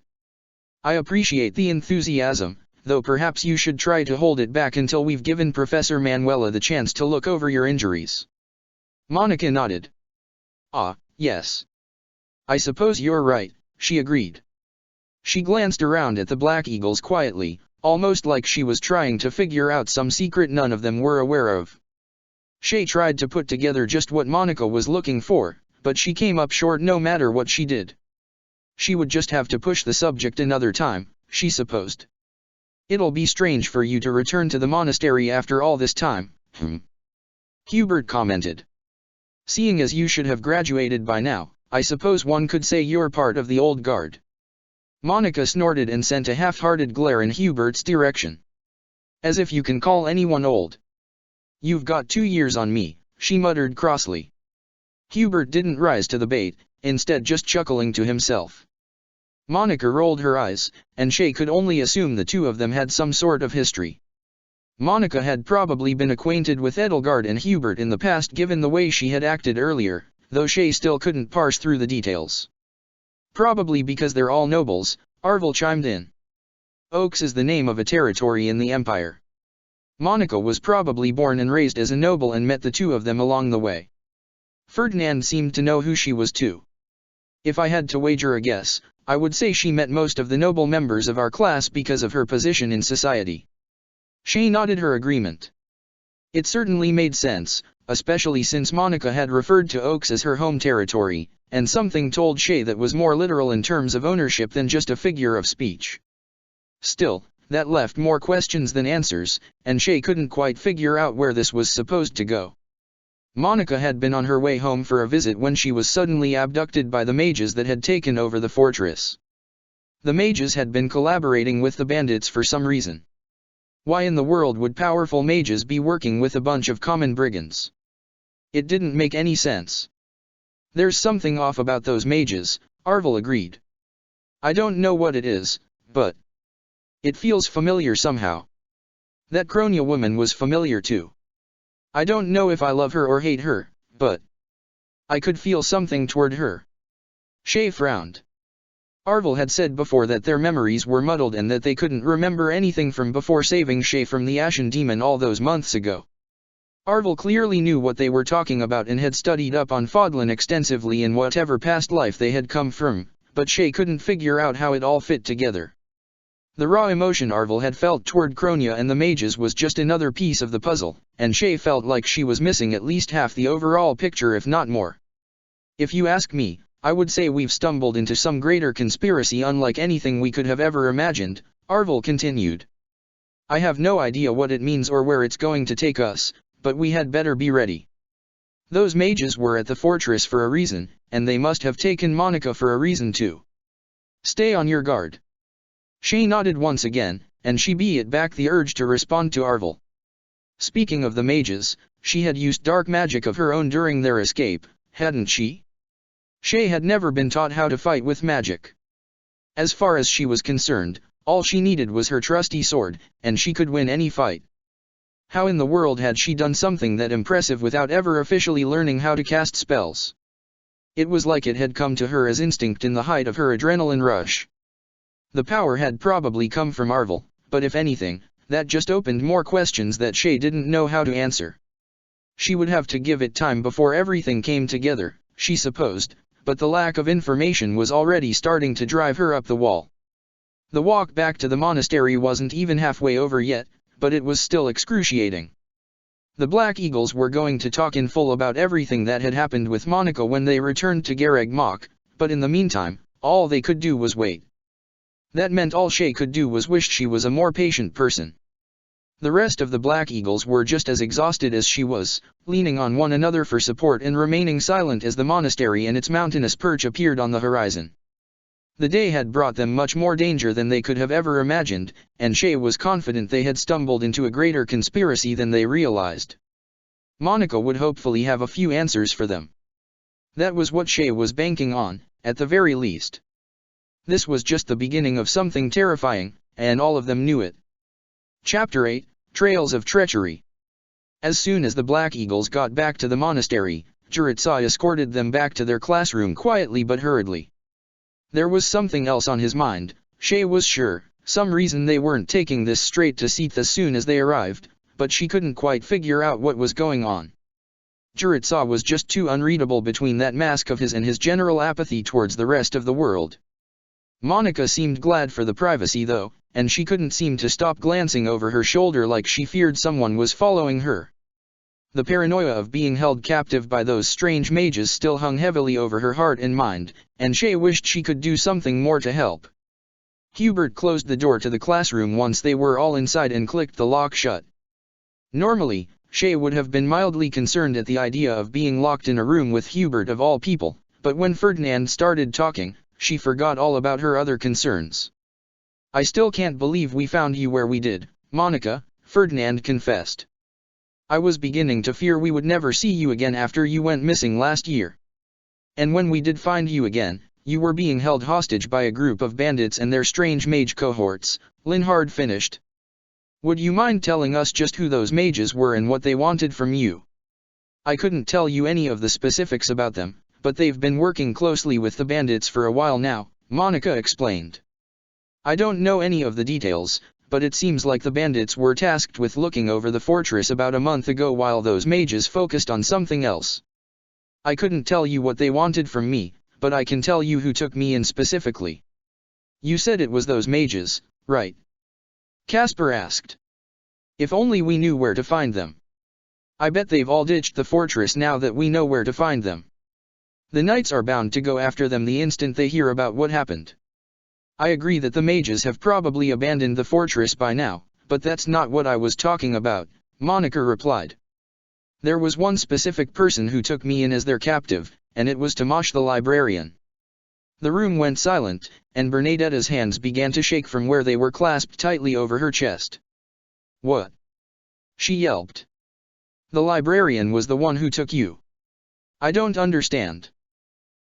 "I appreciate the enthusiasm, though perhaps you should try to hold it back until we've given Professor Manuela the chance to look over your injuries." Monica nodded. "Ah, yes. I suppose you're right," she agreed. She glanced around at the Black Eagles quietly, almost like she was trying to figure out some secret none of them were aware of. Shay tried to put together just what Monica was looking for, but she came up short no matter what she did. She would just have to push the subject another time, she supposed. "It'll be strange for you to return to the monastery after all this time, Hubert commented. "Seeing as you should have graduated by now, I suppose one could say you're part of the old guard." Monica snorted and sent a half-hearted glare in Hubert's direction. "As if you can call anyone old." "You've got 2 years on me," she muttered crossly. Hubert didn't rise to the bait, instead just chuckling to himself. Monica rolled her eyes, and Shay could only assume the two of them had some sort of history. Monica had probably been acquainted with Edelgard and Hubert in the past given the way she had acted earlier, though Shay still couldn't parse through the details. "Probably because they're all nobles," Arvel chimed in. "Oaks is the name of a territory in the Empire." Monica was probably born and raised as a noble and met the two of them along the way. Ferdinand seemed to know who she was too. "If I had to wager a guess, I would say she met most of the noble members of our class because of her position in society. Shay nodded her agreement. It certainly made sense, especially since Monica had referred to Oaks as her home territory, and something told Shay that was more literal in terms of ownership than just a figure of speech. Still, that left more questions than answers, and Shay couldn't quite figure out where this was supposed to go. Monica had been on her way home for a visit when she was suddenly abducted by the mages that had taken over the fortress. The mages had been collaborating with the bandits for some reason. Why in the world would powerful mages be working with a bunch of common brigands? It didn't make any sense. There's something off about those mages, Arvel agreed. I don't know what it is, but it feels familiar somehow. That Kronia woman was familiar too. I don't know if I love her or hate her, but I could feel something toward her. Shay frowned. Arvel had said before that their memories were muddled and that they couldn't remember anything from before saving Shay from the Ashen demon all those months ago. Arvel clearly knew what they were talking about and had studied up on Fodlan extensively in whatever past life they had come from, but Shay couldn't figure out how it all fit together. The raw emotion Arvel had felt toward Kronia and the mages was just another piece of the puzzle, and Shay felt like she was missing at least half the overall picture if not more. If you ask me, I would say we've stumbled into some greater conspiracy unlike anything we could have ever imagined, Arvel continued. I have no idea what it means or where it's going to take us, but we had better be ready. Those mages were at the fortress for a reason, and they must have taken Monica for a reason too. Stay on your guard. Shay nodded once again, and she beat back the urge to respond to Arvel. Speaking of the mages, she had used dark magic of her own during their escape, hadn't she? Shay had never been taught how to fight with magic. As far as she was concerned, all she needed was her trusty sword, and she could win any fight. How in the world had she done something that impressive without ever officially learning how to cast spells? It was like it had come to her as instinct in the height of her adrenaline rush. The power had probably come from Arvel, but if anything, that just opened more questions that Shay didn't know how to answer. She would have to give it time before everything came together, she supposed, but the lack of information was already starting to drive her up the wall. The walk back to the monastery wasn't even halfway over yet, but it was still excruciating. The Black Eagles were going to talk in full about everything that had happened with Monica when they returned to Garreg Mach, but in the meantime, all they could do was wait. That meant all Shay could do was wish she was a more patient person. The rest of the Black Eagles were just as exhausted as she was, leaning on one another for support and remaining silent as the monastery and its mountainous perch appeared on the horizon. The day had brought them much more danger than they could have ever imagined, and Shay was confident they had stumbled into a greater conspiracy than they realized. Monica would hopefully have a few answers for them. That was what Shay was banking on, at the very least. This was just the beginning of something terrifying, and all of them knew it. Chapter 8, Trails of Treachery. As soon as the Black Eagles got back to the monastery, Juritsa escorted them back to their classroom quietly but hurriedly. There was something else on his mind, Shay was sure, some reason they weren't taking this straight to Seath as soon as they arrived, but she couldn't quite figure out what was going on. Juritsa was just too unreadable between that mask of his and his general apathy towards the rest of the world. Monica seemed glad for the privacy though, and she couldn't seem to stop glancing over her shoulder like she feared someone was following her. The paranoia of being held captive by those strange mages still hung heavily over her heart and mind, and Shay wished she could do something more to help. Hubert closed the door to the classroom once they were all inside and clicked the lock shut. Normally, Shay would have been mildly concerned at the idea of being locked in a room with Hubert of all people, but when Ferdinand started talking, she forgot all about her other concerns. I still can't believe we found you where we did, Monica, Ferdinand confessed. I was beginning to fear we would never see you again after you went missing last year. And when we did find you again, you were being held hostage by a group of bandits and their strange mage cohorts, Linhard finished. Would you mind telling us just who those mages were and what they wanted from you? I couldn't tell you any of the specifics about them, but they've been working closely with the bandits for a while now, Monica explained. I don't know any of the details, but it seems like the bandits were tasked with looking over the fortress about a month ago while those mages focused on something else. I couldn't tell you what they wanted from me, but I can tell you who took me in specifically. You said it was those mages, right? Casper asked. If only we knew where to find them. I bet they've all ditched the fortress now that we know where to find them. The knights are bound to go after them the instant they hear about what happened. I agree that the mages have probably abandoned the fortress by now, but that's not what I was talking about, Monica replied. There was one specific person who took me in as their captive, and it was Tomasz the librarian. The room went silent, and Bernadetta's hands began to shake from where they were clasped tightly over her chest. What? She yelped. The librarian was the one who took you. I don't understand.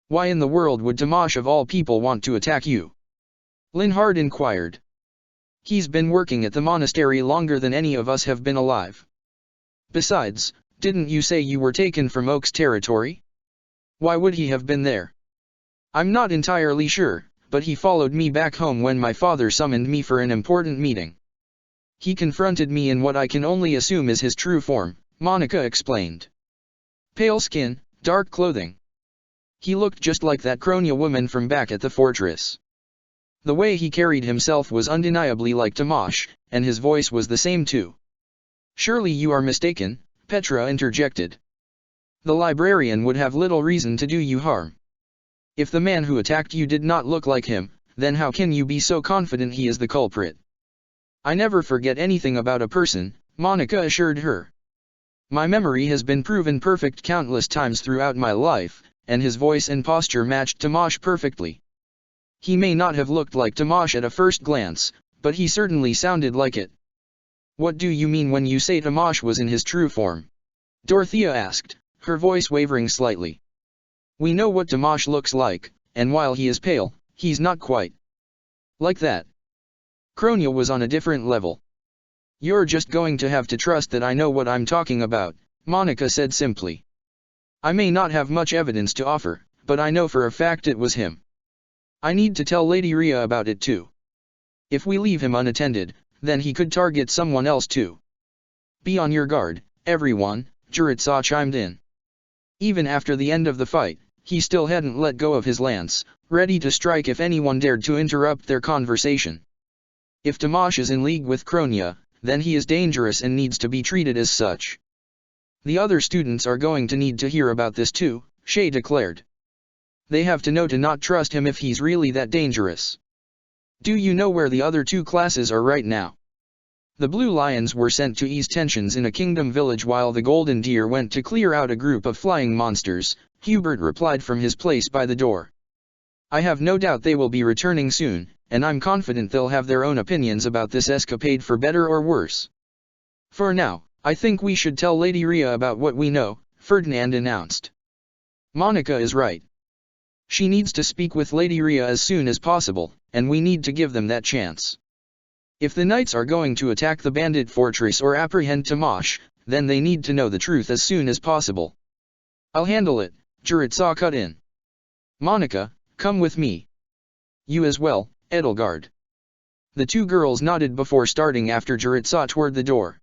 Why in the world would Tomasz of all people want to attack you? Linhard inquired. He's been working at the monastery longer than any of us have been alive. Besides, didn't you say you were taken from Oak's territory? Why would he have been there? I'm not entirely sure, but he followed me back home when my father summoned me for an important meeting. He confronted me in what I can only assume is his true form, Monica explained. Pale skin, dark clothing. He looked just like that Kronia woman from back at the fortress. The way he carried himself was undeniably like Tomasz, and his voice was the same too. Surely you are mistaken, Petra interjected. The librarian would have little reason to do you harm. If the man who attacked you did not look like him, then how can you be so confident he is the culprit? I never forget anything about a person, Monica assured her. My memory has been proven perfect countless times throughout my life, and his voice and posture matched Tomasz perfectly. He may not have looked like Tomasz at a first glance, but he certainly sounded like it. What do you mean when you say Tomasz was in his true form? Dorothea asked, her voice wavering slightly. We know what Tomasz looks like, and while he is pale, he's not quite like that. Kronia was on a different level. You're just going to have to trust that I know what I'm talking about, Monica said simply. I may not have much evidence to offer, but I know for a fact it was him. I need to tell Lady Rhea about it too. If we leave him unattended, then he could target someone else too. Be on your guard, everyone, Jurica chimed in. Even after the end of the fight, he still hadn't let go of his lance, ready to strike if anyone dared to interrupt their conversation. If Tomasz is in league with Kronia, then he is dangerous and needs to be treated as such. The other students are going to need to hear about this too, Shay declared. They have to know to not trust him if he's really that dangerous. Do you know where the other two classes are right now? The Blue Lions were sent to ease tensions in a kingdom village while the Golden Deer went to clear out a group of flying monsters, Hubert replied from his place by the door. I have no doubt they will be returning soon, and I'm confident they'll have their own opinions about this escapade for better or worse. For now, I think we should tell Lady Rhea about what we know, Ferdinand announced. Monica is right. She needs to speak with Lady Rhea as soon as possible, and we need to give them that chance. If the knights are going to attack the bandit fortress or apprehend Tomasz, then they need to know the truth as soon as possible. I'll handle it, Jurica cut in. Monica, come with me. You as well, Edelgard. The two girls nodded before starting after Jurica toward the door.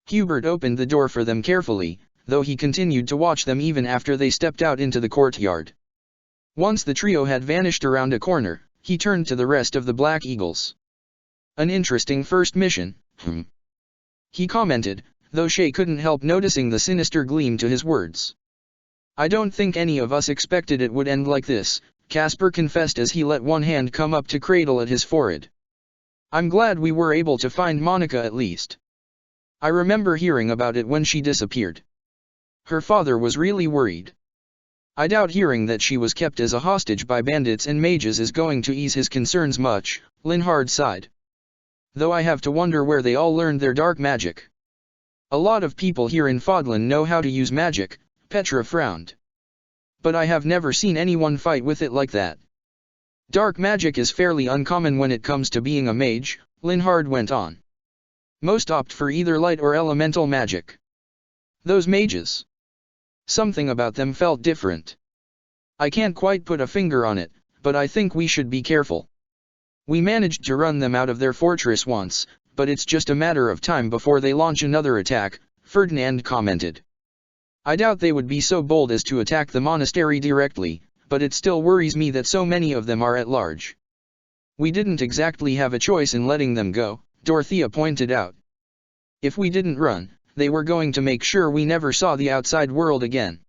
Hubert opened the door for them carefully, though he continued to watch them even after they stepped out into the courtyard. Once the trio had vanished around a corner, he turned to the rest of the Black Eagles. An interesting first mission, he commented, though Shay couldn't help noticing the sinister gleam to his words. I don't think any of us expected it would end like this, Casper confessed as he let one hand come up to cradle at his forehead. I'm glad we were able to find Monica at least. I remember hearing about it when she disappeared. Her father was really worried. I doubt hearing that she was kept as a hostage by bandits and mages is going to ease his concerns much, Linhard sighed. Though I have to wonder where they all learned their dark magic. A lot of people here in Fodlan know how to use magic, Petra frowned. But I have never seen anyone fight with it like that. Dark magic is fairly uncommon when it comes to being a mage, Linhard went on. Most opt for either light or elemental magic. Those mages. Something about them felt different. I can't quite put a finger on it, but I think we should be careful. We managed to run them out of their fortress once, but it's just a matter of time before they launch another attack, Ferdinand commented. I doubt they would be so bold as to attack the monastery directly, but it still worries me that so many of them are at large. We didn't exactly have a choice in letting them go, Dorothea pointed out. If we didn't run, they were going to make sure we never saw the outside world again.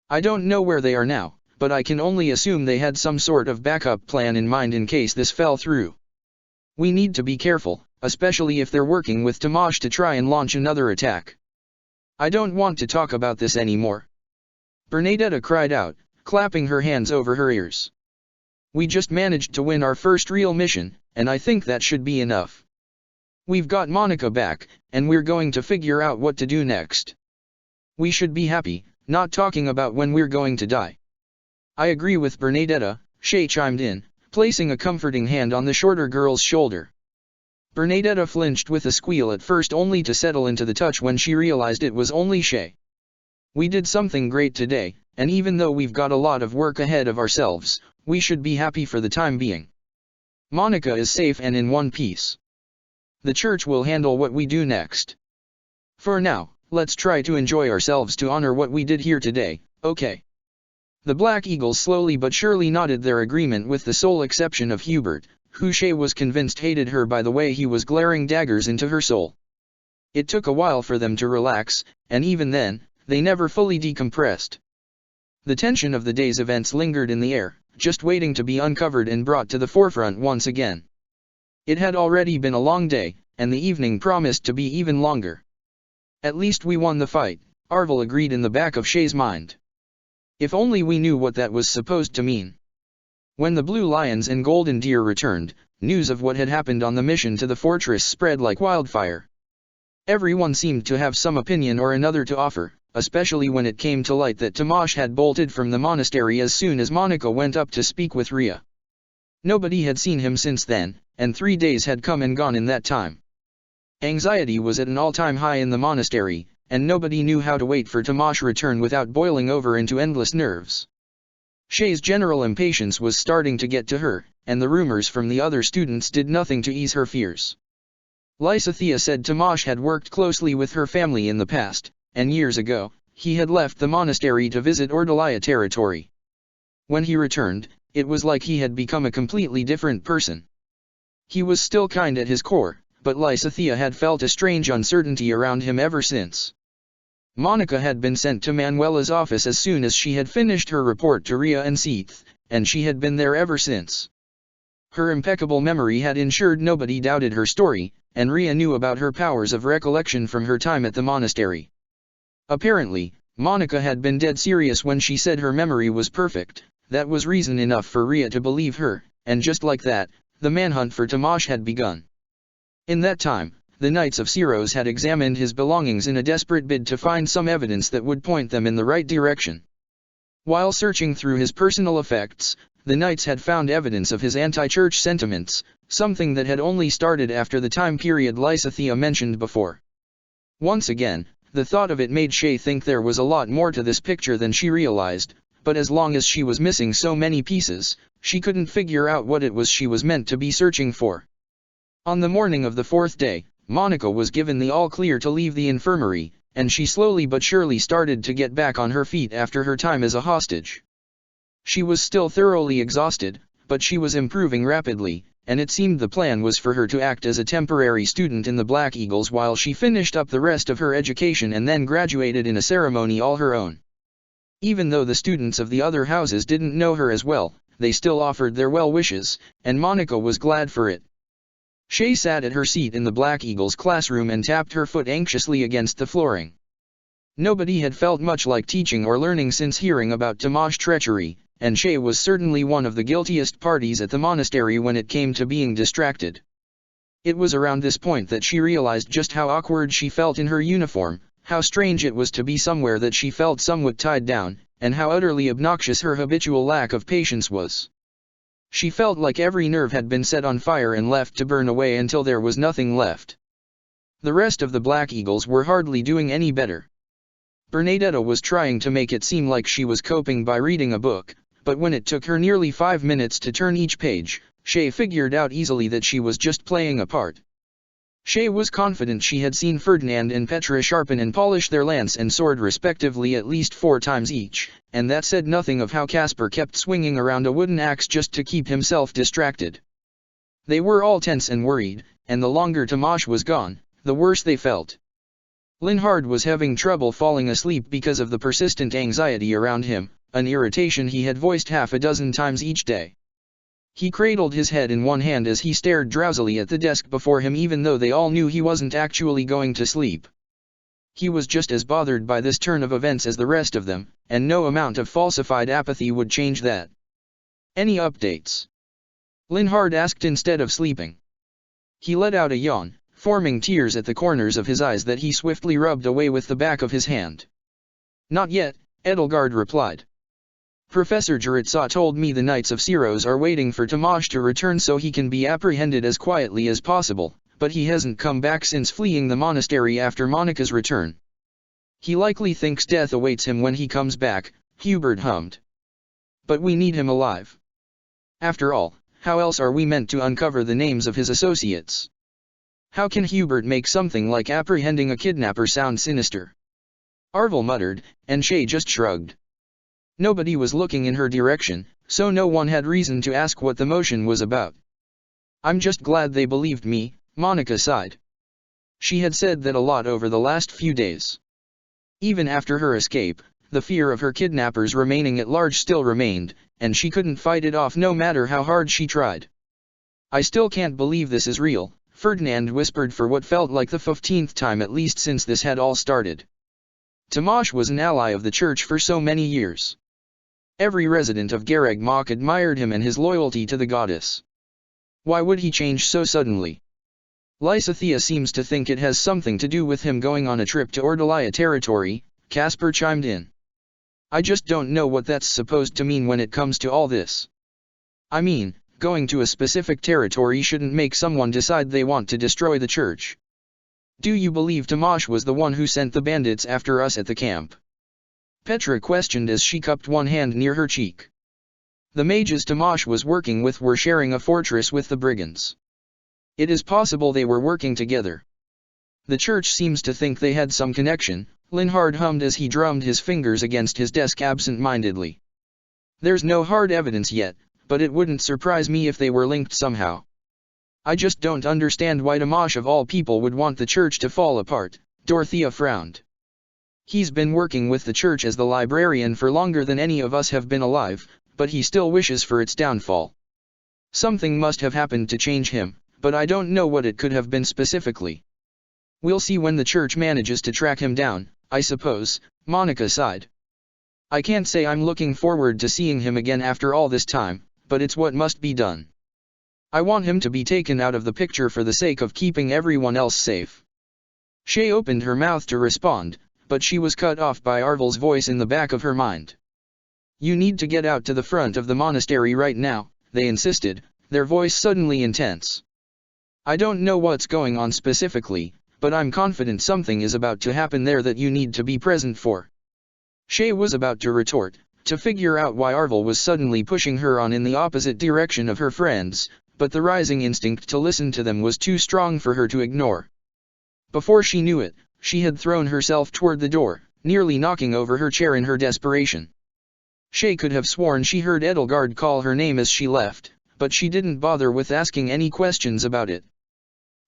I don't know where they are now, but I can only assume they had some sort of backup plan in mind in case this fell through. We need to be careful, especially if they're working with Tomasz to try and launch another attack. I don't want to talk about this anymore. Bernadetta cried out, clapping her hands over her ears. We just managed to win our first real mission, and I think that should be enough. We've got Monica back, and we're going to figure out what to do next. We should be happy, not talking about when we're going to die. I agree with Bernadetta, Shay chimed in, placing a comforting hand on the shorter girl's shoulder. Bernadetta flinched with a squeal at first, only to settle into the touch when she realized it was only Shay. We did something great today, and even though we've got a lot of work ahead of ourselves, we should be happy for the time being. Monica is safe and in one piece. The church will handle what we do next. For now, let's try to enjoy ourselves to honor what we did here today, okay? The Black Eagles slowly but surely nodded their agreement, with the sole exception of Hubert, who Shay was convinced hated her by the way he was glaring daggers into her soul. It took a while for them to relax, and even then, they never fully decompressed. The tension of the day's events lingered in the air, just waiting to be uncovered and brought to the forefront once again. It had already been a long day, and the evening promised to be even longer. At least we won the fight, Arvel agreed in the back of Shay's mind. If only we knew what that was supposed to mean. When the Blue Lions and Golden Deer returned, news of what had happened on the mission to the fortress spread like wildfire. Everyone seemed to have some opinion or another to offer, especially when it came to light that Tomasz had bolted from the monastery as soon as Monica went up to speak with Ria. Nobody had seen him since then, and 3 days had come and gone in that time. Anxiety was at an all-time high in the monastery, and nobody knew how to wait for Tomasz's return without boiling over into endless nerves. Shay's general impatience was starting to get to her, and the rumors from the other students did nothing to ease her fears. Lysithea said Tomasz had worked closely with her family in the past, and years ago, he had left the monastery to visit Ordalia territory. When he returned, it was like he had become a completely different person. He was still kind at his core, but Lysithea had felt a strange uncertainty around him ever since. Monica had been sent to Manuela's office as soon as she had finished her report to Ria and Seath, and she had been there ever since. Her impeccable memory had ensured nobody doubted her story, and Ria knew about her powers of recollection from her time at the monastery. Apparently, Monica had been dead serious when she said her memory was perfect. That was reason enough for Ria to believe her, and just like that, the manhunt for Tomasz had begun. In that time, the Knights of Syros had examined his belongings in a desperate bid to find some evidence that would point them in the right direction. While searching through his personal effects, the Knights had found evidence of his anti-church sentiments, something that had only started after the time period Lysithea mentioned before. Once again, the thought of it made Shay think there was a lot more to this picture than she realized, but as long as she was missing so many pieces, she couldn't figure out what it was she was meant to be searching for. On the morning of the 4th day, Monica was given the all-clear to leave the infirmary, and she slowly but surely started to get back on her feet after her time as a hostage. She was still thoroughly exhausted, but she was improving rapidly, and it seemed the plan was for her to act as a temporary student in the Black Eagles while she finished up the rest of her education and then graduated in a ceremony all her own. Even though the students of the other houses didn't know her as well, they still offered their well wishes, and Monica was glad for it. Shay sat at her seat in the Black Eagles classroom and tapped her foot anxiously against the flooring. Nobody had felt much like teaching or learning since hearing about Tomasz's treachery, and Shay was certainly one of the guiltiest parties at the monastery when it came to being distracted. It was around this point that she realized just how awkward she felt in her uniform, how strange it was to be somewhere that she felt somewhat tied down, and how utterly obnoxious her habitual lack of patience was. She felt like every nerve had been set on fire and left to burn away until there was nothing left. The rest of the Black Eagles were hardly doing any better. Bernadetta was trying to make it seem like she was coping by reading a book, but when it took her nearly 5 minutes to turn each page, Shay figured out easily that she was just playing a part. Shay was confident she had seen Ferdinand and Petra sharpen and polish their lance and sword respectively at least 4 times each, and that said nothing of how Caspar kept swinging around a wooden axe just to keep himself distracted. They were all tense and worried, and the longer Tomasz was gone, the worse they felt. Linhard was having trouble falling asleep because of the persistent anxiety around him, an irritation he had voiced half a dozen times each day. He cradled his head in one hand as he stared drowsily at the desk before him, even though they all knew he wasn't actually going to sleep. He was just as bothered by this turn of events as the rest of them, and no amount of falsified apathy would change that. "Any updates?" Linhard asked instead of sleeping. He let out a yawn, forming tears at the corners of his eyes that he swiftly rubbed away with the back of his hand. "Not yet," Edelgard replied. "Professor Jaritsa told me the Knights of Syros are waiting for Tomasz to return so he can be apprehended as quietly as possible, but he hasn't come back since fleeing the monastery after Monika's return. He likely thinks death awaits him when he comes back," Hubert hummed. "But we need him alive. After all, how else are we meant to uncover the names of his associates? How can Hubert make something like apprehending a kidnapper sound sinister?" Arvel muttered, and Shay just shrugged. Nobody was looking in her direction, so no one had reason to ask what the motion was about. "I'm just glad they believed me," Monika sighed. She had said that a lot over the last few days. Even after her escape, the fear of her kidnappers remaining at large still remained, and she couldn't fight it off no matter how hard she tried. "I still can't believe this is real," Ferdinand whispered for what felt like the 15th time at least since this had all started. Tomasz was an ally of the church for so many years. Every resident of Garagmach admired him and his loyalty to the goddess. Why would he change so suddenly? "Lysathea seems to think it has something to do with him going on a trip to Ordalia territory," Casper chimed in. "I just don't know what that's supposed to mean when it comes to all this. I mean, going to a specific territory shouldn't make someone decide they want to destroy the church. Do you believe Tomasz was the one who sent the bandits after us at the camp?" Petra questioned as she cupped one hand near her cheek. The mages Tomasz was working with were sharing a fortress with the brigands. It is possible they were working together. The church seems to think they had some connection, Linhard hummed as he drummed his fingers against his desk absent-mindedly. "There's no hard evidence yet, but it wouldn't surprise me if they were linked somehow. I just don't understand why Tomasz of all people would want the church to fall apart," Dorothea frowned. "He's been working with the church as the librarian for longer than any of us have been alive, but he still wishes for its downfall. Something must have happened to change him, but I don't know what it could have been specifically. We'll see when the church manages to track him down, I suppose," Monika sighed. "I can't say I'm looking forward to seeing him again after all this time, but it's what must be done. I want him to be taken out of the picture for the sake of keeping everyone else safe." Shay opened her mouth to respond, but she was cut off by Arvel's voice in the back of her mind. "You need to get out to the front of the monastery right now," they insisted, their voice suddenly intense. "I don't know what's going on specifically, but I'm confident something is about to happen there that you need to be present for." Shay was about to retort, to figure out why Arvel was suddenly pushing her on in the opposite direction of her friends, but the rising instinct to listen to them was too strong for her to ignore. Before she knew it, she had thrown herself toward the door, nearly knocking over her chair in her desperation. Shay could have sworn she heard Edelgard call her name as she left, but she didn't bother with asking any questions about it.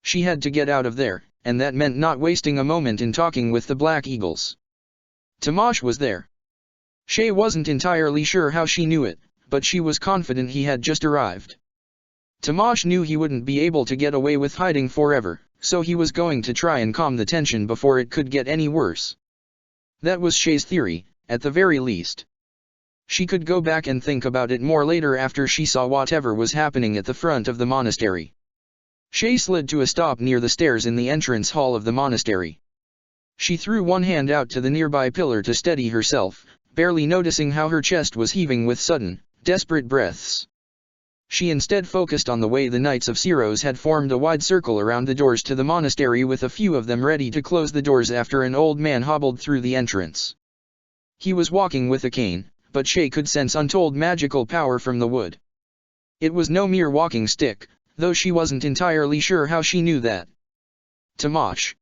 She had to get out of there, and that meant not wasting a moment in talking with the Black Eagles. Tomasz was there. Shay wasn't entirely sure how she knew it, but she was confident he had just arrived. Tomasz knew he wouldn't be able to get away with hiding forever, so he was going to try and calm the tension before it could get any worse. That was Shay's theory, at the very least. She could go back and think about it more later after she saw whatever was happening at the front of the monastery. Shay slid to a stop near the stairs in the entrance hall of the monastery. She threw one hand out to the nearby pillar to steady herself, barely noticing how her chest was heaving with sudden, desperate breaths. She instead focused on the way the Knights of Syros had formed a wide circle around the doors to the monastery, with a few of them ready to close the doors after an old man hobbled through the entrance. He was walking with a cane, but Shay could sense untold magical power from the wood. It was no mere walking stick, though she wasn't entirely sure how she knew that. "Tomasz,"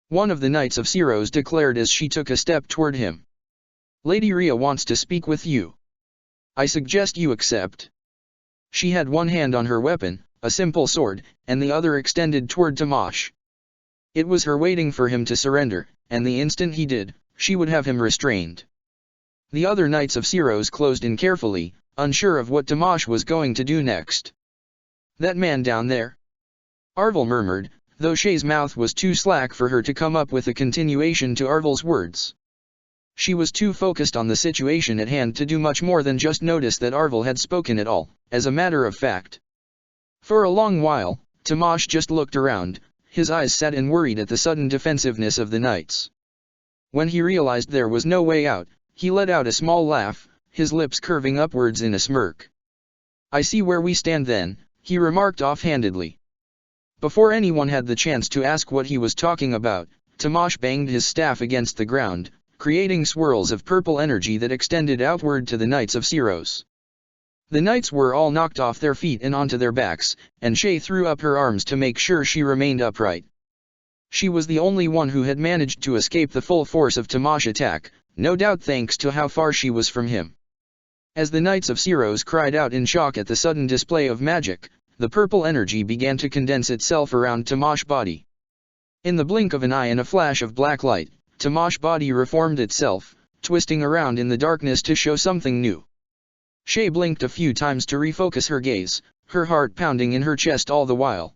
one of the Knights of Syros declared as she took a step toward him. "Lady Rhea wants to speak with you. I suggest you accept." She had one hand on her weapon, a simple sword, and the other extended toward Tamash. It was her waiting for him to surrender, and the instant he did, she would have him restrained. The other Knights of Syros closed in carefully, unsure of what Tamash was going to do next. "That man down there?" Arvel murmured, though Shay's mouth was too slack for her to come up with a continuation to Arvel's words. She was too focused on the situation at hand to do much more than just notice that Arvel had spoken at all, as a matter of fact. For a long while, Tamash just looked around, his eyes set and worried at the sudden defensiveness of the knights. When he realized there was no way out, he let out a small laugh, his lips curving upwards in a smirk. "I see where we stand then," he remarked offhandedly. Before anyone had the chance to ask what he was talking about, Tamash banged his staff against the ground, creating swirls of purple energy that extended outward to the Knights of Syros. The knights were all knocked off their feet and onto their backs, and Shay threw up her arms to make sure she remained upright. She was the only one who had managed to escape the full force of Tamash's attack, no doubt thanks to how far she was from him. As the Knights of Syros cried out in shock at the sudden display of magic, the purple energy began to condense itself around Tamash's body. In the blink of an eye and a flash of black light, Tamash's body reformed itself, twisting around in the darkness to show something new. Shay blinked a few times to refocus her gaze, her heart pounding in her chest all the while.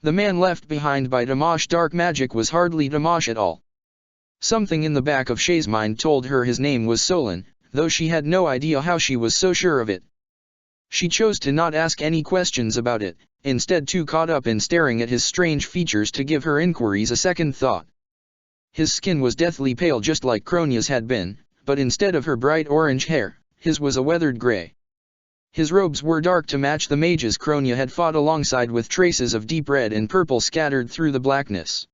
The man left behind by Tamash's dark magic was hardly Tamash at all. Something in the back of Shay's mind told her his name was Solon, though she had no idea how she was so sure of it. She chose to not ask any questions about it, instead too caught up in staring at his strange features to give her inquiries a second thought. His skin was deathly pale just like Kronya's had been, but instead of her bright orange hair, his was a weathered gray. His robes were dark to match the mages Kronya had fought alongside, with traces of deep red and purple scattered through the blackness.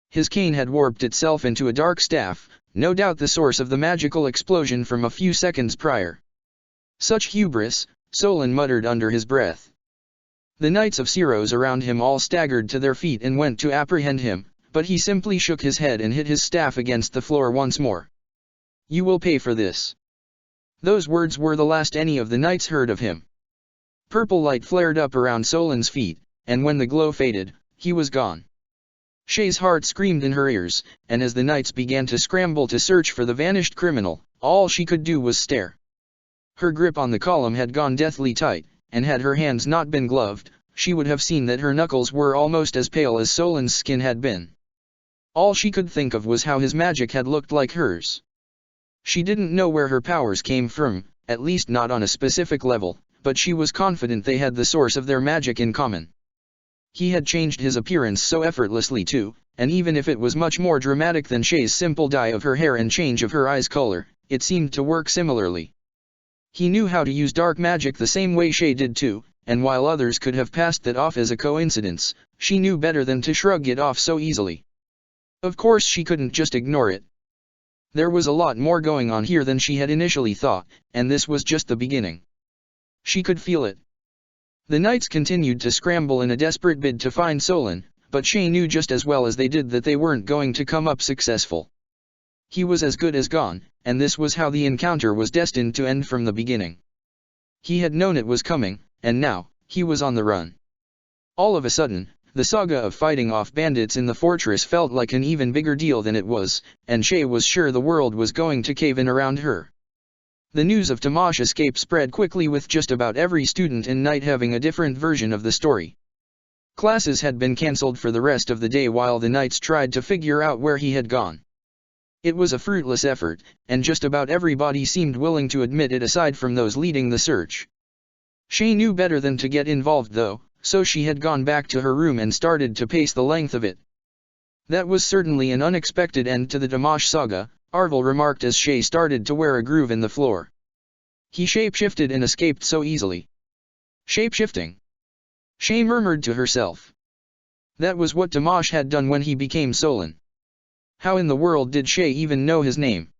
His cane had warped itself into a dark staff, no doubt the source of the magical explosion from a few seconds prior. "Such hubris," Solon muttered under his breath. The Knights of Syros around him all staggered to their feet and went to apprehend him, but he simply shook his head and hit his staff against the floor once more. "You will pay for this." Those words were the last any of the knights heard of him. Purple light flared up around Solon's feet, and when the glow faded, he was gone. Shay's heart screamed in her ears, and as the knights began to scramble to search for the vanished criminal, all she could do was stare. Her grip on the column had gone deathly tight, and had her hands not been gloved, she would have seen that her knuckles were almost as pale as Solon's skin had been. All she could think of was how his magic had looked like hers. She didn't know where her powers came from, at least not on a specific level, but she was confident they had the source of their magic in common. He had changed his appearance so effortlessly too, and even if it was much more dramatic than Shay's simple dye of her hair and change of her eyes' color, it seemed to work similarly. He knew how to use dark magic the same way Shay did too, and while others could have passed that off as a coincidence, she knew better than to shrug it off so easily. Of course she couldn't just ignore it. There was a lot more going on here than she had initially thought, and this was just the beginning. She could feel it. The knights continued to scramble in a desperate bid to find Solon, but Shay knew just as well as they did that they weren't going to come up successful. He was as good as gone, and this was how the encounter was destined to end from the beginning. He had known it was coming, and now, he was on the run. All of a sudden, the saga of fighting off bandits in the fortress felt like an even bigger deal than it was, and Shay was sure the world was going to cave in around her. The news of Tamash's escape spread quickly, with just about every student and knight having a different version of the story. Classes had been cancelled for the rest of the day while the knights tried to figure out where he had gone. It was a fruitless effort, and just about everybody seemed willing to admit it aside from those leading the search. Shay knew better than to get involved though, so she had gone back to her room and started to pace the length of it. "That was certainly an unexpected end to the Tamash saga," Arvel remarked as Shay started to wear a groove in the floor. "He shapeshifted and escaped so easily." "Shapeshifting?" Shay murmured to herself. That was what Tamash had done when he became Solon. How in the world did Shay even know his name?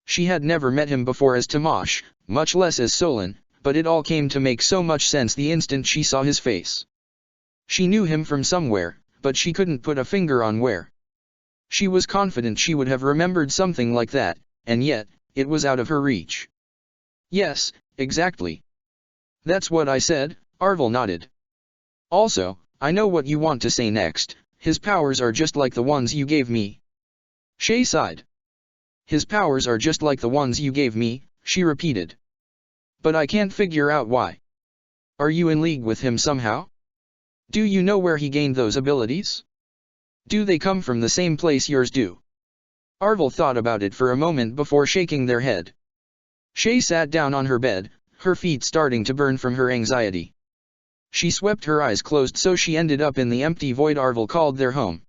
She had never met him before as Tamash, much less as Solon, but it all came to make so much sense the instant she saw his face. She knew him from somewhere, but she couldn't put a finger on where. She was confident she would have remembered something like that, and yet, it was out of her reach. "Yes, exactly. That's what I said," Arvel nodded. Also, I know what you want to say next, his powers are just like the ones you gave me. Shay sighed. His powers are just like the ones you gave me, she repeated. But I can't figure out why. Are you in league with him somehow? Do you know where he gained those abilities? Do they come from the same place yours do? Arvel thought about it for a moment before shaking their head. Shay sat down on her bed, her feet starting to burn from her anxiety. She swept her eyes closed so she ended up in the empty void Arvel called their home.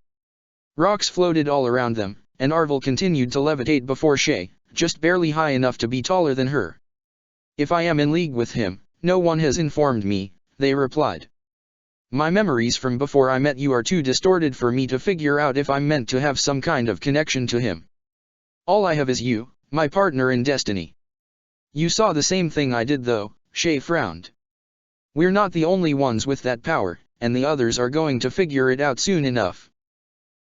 Rocks floated all around them, and Arvel continued to levitate before Shay, just barely high enough to be taller than her. If I am in league with him, no one has informed me, they replied. My memories from before I met you are too distorted for me to figure out if I'm meant to have some kind of connection to him. All I have is you, my partner in destiny. You saw the same thing I did though, Shay frowned. We're not the only ones with that power, and the others are going to figure it out soon enough.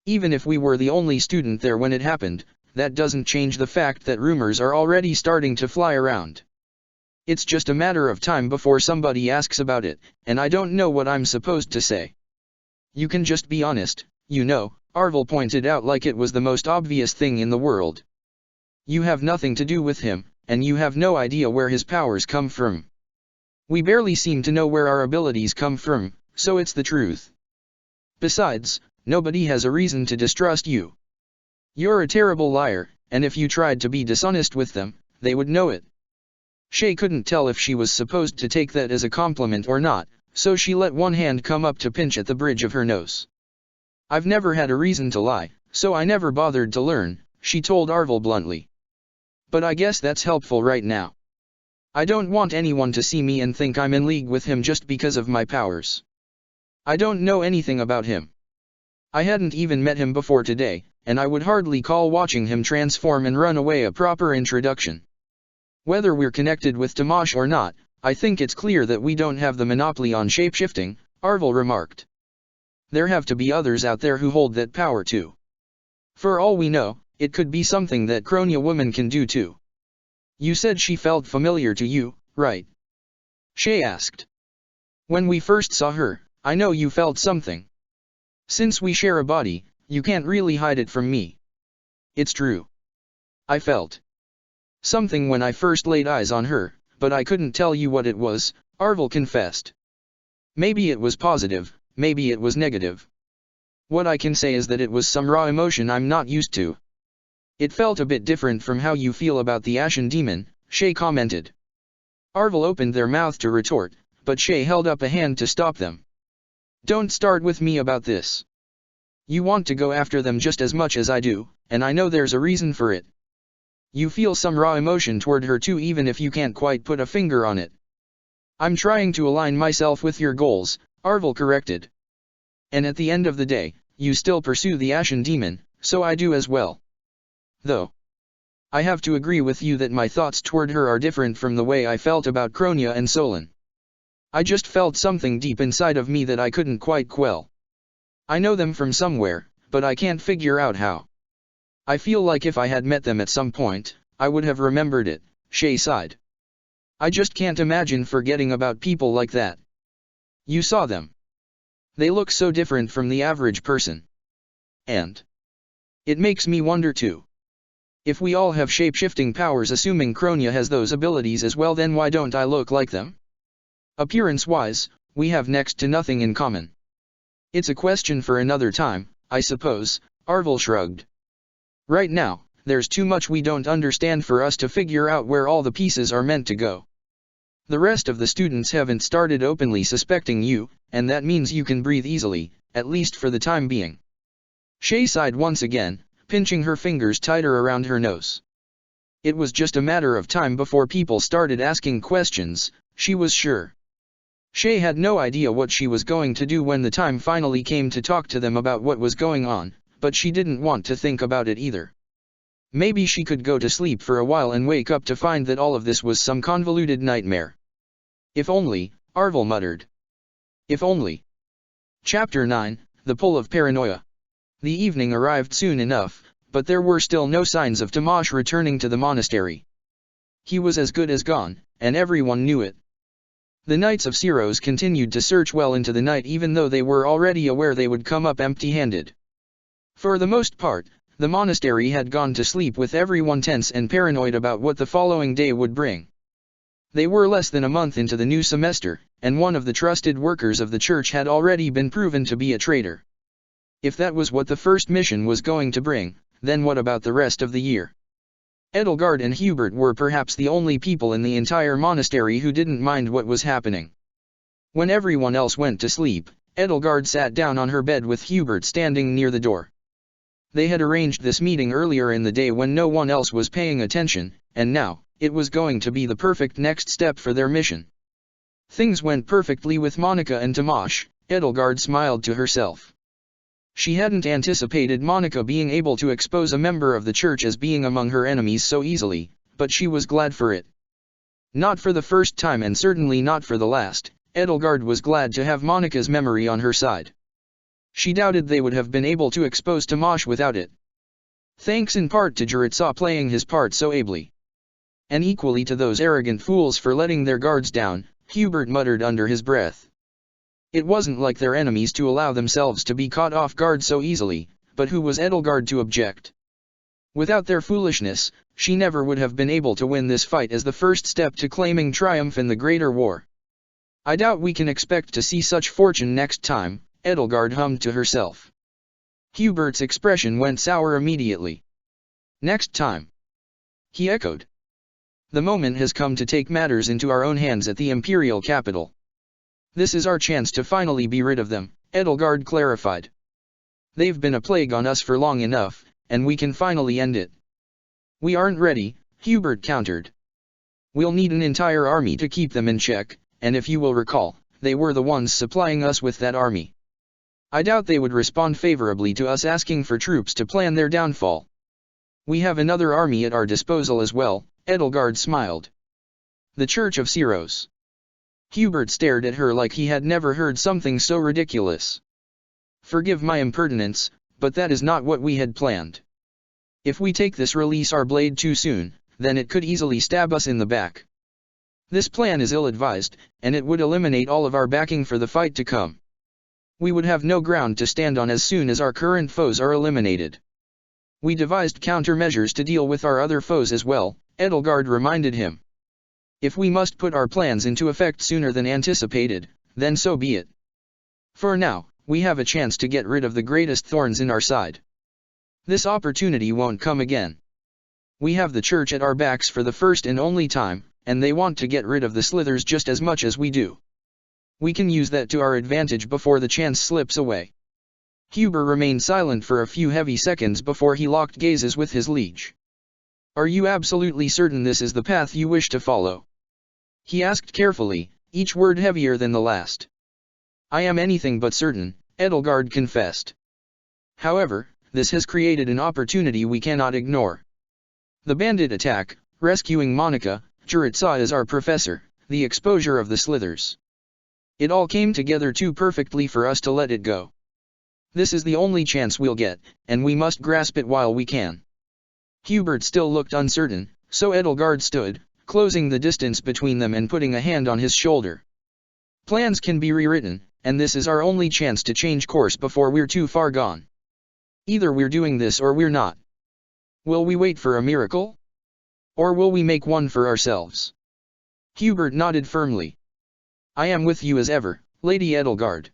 Even if we were the only student there when it happened, that doesn't change the fact that rumors are already starting to fly around. It's just a matter of time before somebody asks about it, and I don't know what I'm supposed to say. You can just be honest, you know, Arvel pointed out like it was the most obvious thing in the world. You have nothing to do with him, and you have no idea where his powers come from. We barely seem to know where our abilities come from, so it's the truth. Besides, nobody has a reason to distrust you. You're a terrible liar, and if you tried to be dishonest with them, they would know it. Shay couldn't tell if she was supposed to take that as a compliment or not, so she let one hand come up to pinch at the bridge of her nose. I've never had a reason to lie, so I never bothered to learn, she told Arvel bluntly. But I guess that's helpful right now. I don't want anyone to see me and think I'm in league with him just because of my powers. I don't know anything about him. I hadn't even met him before today, and I would hardly call watching him transform and run away a proper introduction. Whether we're connected with Tamash or not, I think it's clear that we don't have the monopoly on shapeshifting, Arvel remarked. There have to be others out there who hold that power too. For all we know, it could be something that Kronia woman can do too. You said she felt familiar to you, right? Shay asked. When we first saw her, I know you felt something. Since we share a body, you can't really hide it from me. It's true. I felt something when I first laid eyes on her, but I couldn't tell you what it was, Arvel confessed. Maybe it was positive, maybe it was negative. What I can say is that it was some raw emotion I'm not used to. It felt a bit different from how you feel about the Ashen demon, Shay commented. Arvel opened their mouth to retort, but Shay held up a hand to stop them. Don't start with me about this. You want to go after them just as much as I do, and I know there's a reason for it. You feel some raw emotion toward her too even if you can't quite put a finger on it. I'm trying to align myself with your goals, Arvel corrected. And at the end of the day, you still pursue the Ashen demon, so I do as well. Though I have to agree with you that my thoughts toward her are different from the way I felt about Kronia and Solon. I just felt something deep inside of me that I couldn't quite quell. I know them from somewhere, but I can't figure out how. I feel like if I had met them at some point, I would have remembered it, Shay sighed. I just can't imagine forgetting about people like that. You saw them. They look so different from the average person. And it makes me wonder too. If we all have shape-shifting powers assuming Kronia has those abilities as well, then why don't I look like them? Appearance-wise, we have next to nothing in common. It's a question for another time, I suppose, Arvel shrugged. Right now, there's too much we don't understand for us to figure out where all the pieces are meant to go. The rest of the students haven't started openly suspecting you, and that means you can breathe easily, at least for the time being. Shay sighed once again, pinching her fingers tighter around her nose. It was just a matter of time before people started asking questions, she was sure. Shay had no idea what she was going to do when the time finally came to talk to them about what was going on, but she didn't want to think about it either. Maybe she could go to sleep for a while and wake up to find that all of this was some convoluted nightmare. If only, Arvel muttered. If only. Chapter 9, The Pull of Paranoia. The evening arrived soon enough, but there were still no signs of Tamash returning to the monastery. He was as good as gone, and everyone knew it. The Knights of Syros continued to search well into the night even though they were already aware they would come up empty-handed. For the most part, the monastery had gone to sleep with everyone tense and paranoid about what the following day would bring. They were less than a month into the new semester, and one of the trusted workers of the church had already been proven to be a traitor. If that was what the first mission was going to bring, then what about the rest of the year? Edelgard and Hubert were perhaps the only people in the entire monastery who didn't mind what was happening. When everyone else went to sleep, Edelgard sat down on her bed with Hubert standing near the door. They had arranged this meeting earlier in the day when no one else was paying attention, and now, it was going to be the perfect next step for their mission. Things went perfectly with Monica and Tomasz, Edelgard smiled to herself. She hadn't anticipated Monica being able to expose a member of the church as being among her enemies so easily, but she was glad for it. Not for the first time and certainly not for the last, Edelgard was glad to have Monica's memory on her side. She doubted they would have been able to expose Tomasz without it. Thanks in part to Juritsá playing his part so ably. And equally to those arrogant fools for letting their guards down, Hubert muttered under his breath. It wasn't like their enemies to allow themselves to be caught off guard so easily, but who was Edelgard to object? Without their foolishness, she never would have been able to win this fight as the first step to claiming triumph in the greater war. I doubt we can expect to see such fortune next time, Edelgard hummed to herself. Hubert's expression went sour immediately. Next time? He echoed. The moment has come to take matters into our own hands at the imperial capital. This is our chance to finally be rid of them, Edelgard clarified. They've been a plague on us for long enough, and we can finally end it. We aren't ready, Hubert countered. We'll need an entire army to keep them in check, and if you will recall, they were the ones supplying us with that army. I doubt they would respond favorably to us asking for troops to plan their downfall. We have another army at our disposal as well, Edelgard smiled. The Church of Syros. Hubert stared at her like he had never heard something so ridiculous. Forgive my impertinence, but that is not what we had planned. If we take this release our blade too soon, then it could easily stab us in the back. This plan is ill-advised, and it would eliminate all of our backing for the fight to come. We would have no ground to stand on as soon as our current foes are eliminated. We devised countermeasures to deal with our other foes as well, Edelgard reminded him. If we must put our plans into effect sooner than anticipated, then so be it. For now, we have a chance to get rid of the greatest thorns in our side. This opportunity won't come again. We have the church at our backs for the first and only time, and they want to get rid of the slithers just as much as we do. We can use that to our advantage before the chance slips away. Hubert remained silent for a few heavy seconds before he locked gazes with his liege. Are you absolutely certain this is the path you wish to follow? He asked carefully, each word heavier than the last. I am anything but certain, Edelgard confessed. However, this has created an opportunity we cannot ignore. The bandit attack, rescuing Monica, Juritsá as our professor, the exposure of the slithers. It all came together too perfectly for us to let it go. This is the only chance we'll get, and we must grasp it while we can. Hubert still looked uncertain, so Edelgard stood, closing the distance between them and putting a hand on his shoulder. Plans can be rewritten, and this is our only chance to change course before we're too far gone. Either we're doing this or we're not. Will we wait for a miracle? Or will we make one for ourselves? Hubert nodded firmly. I am with you as ever, Lady Edelgard.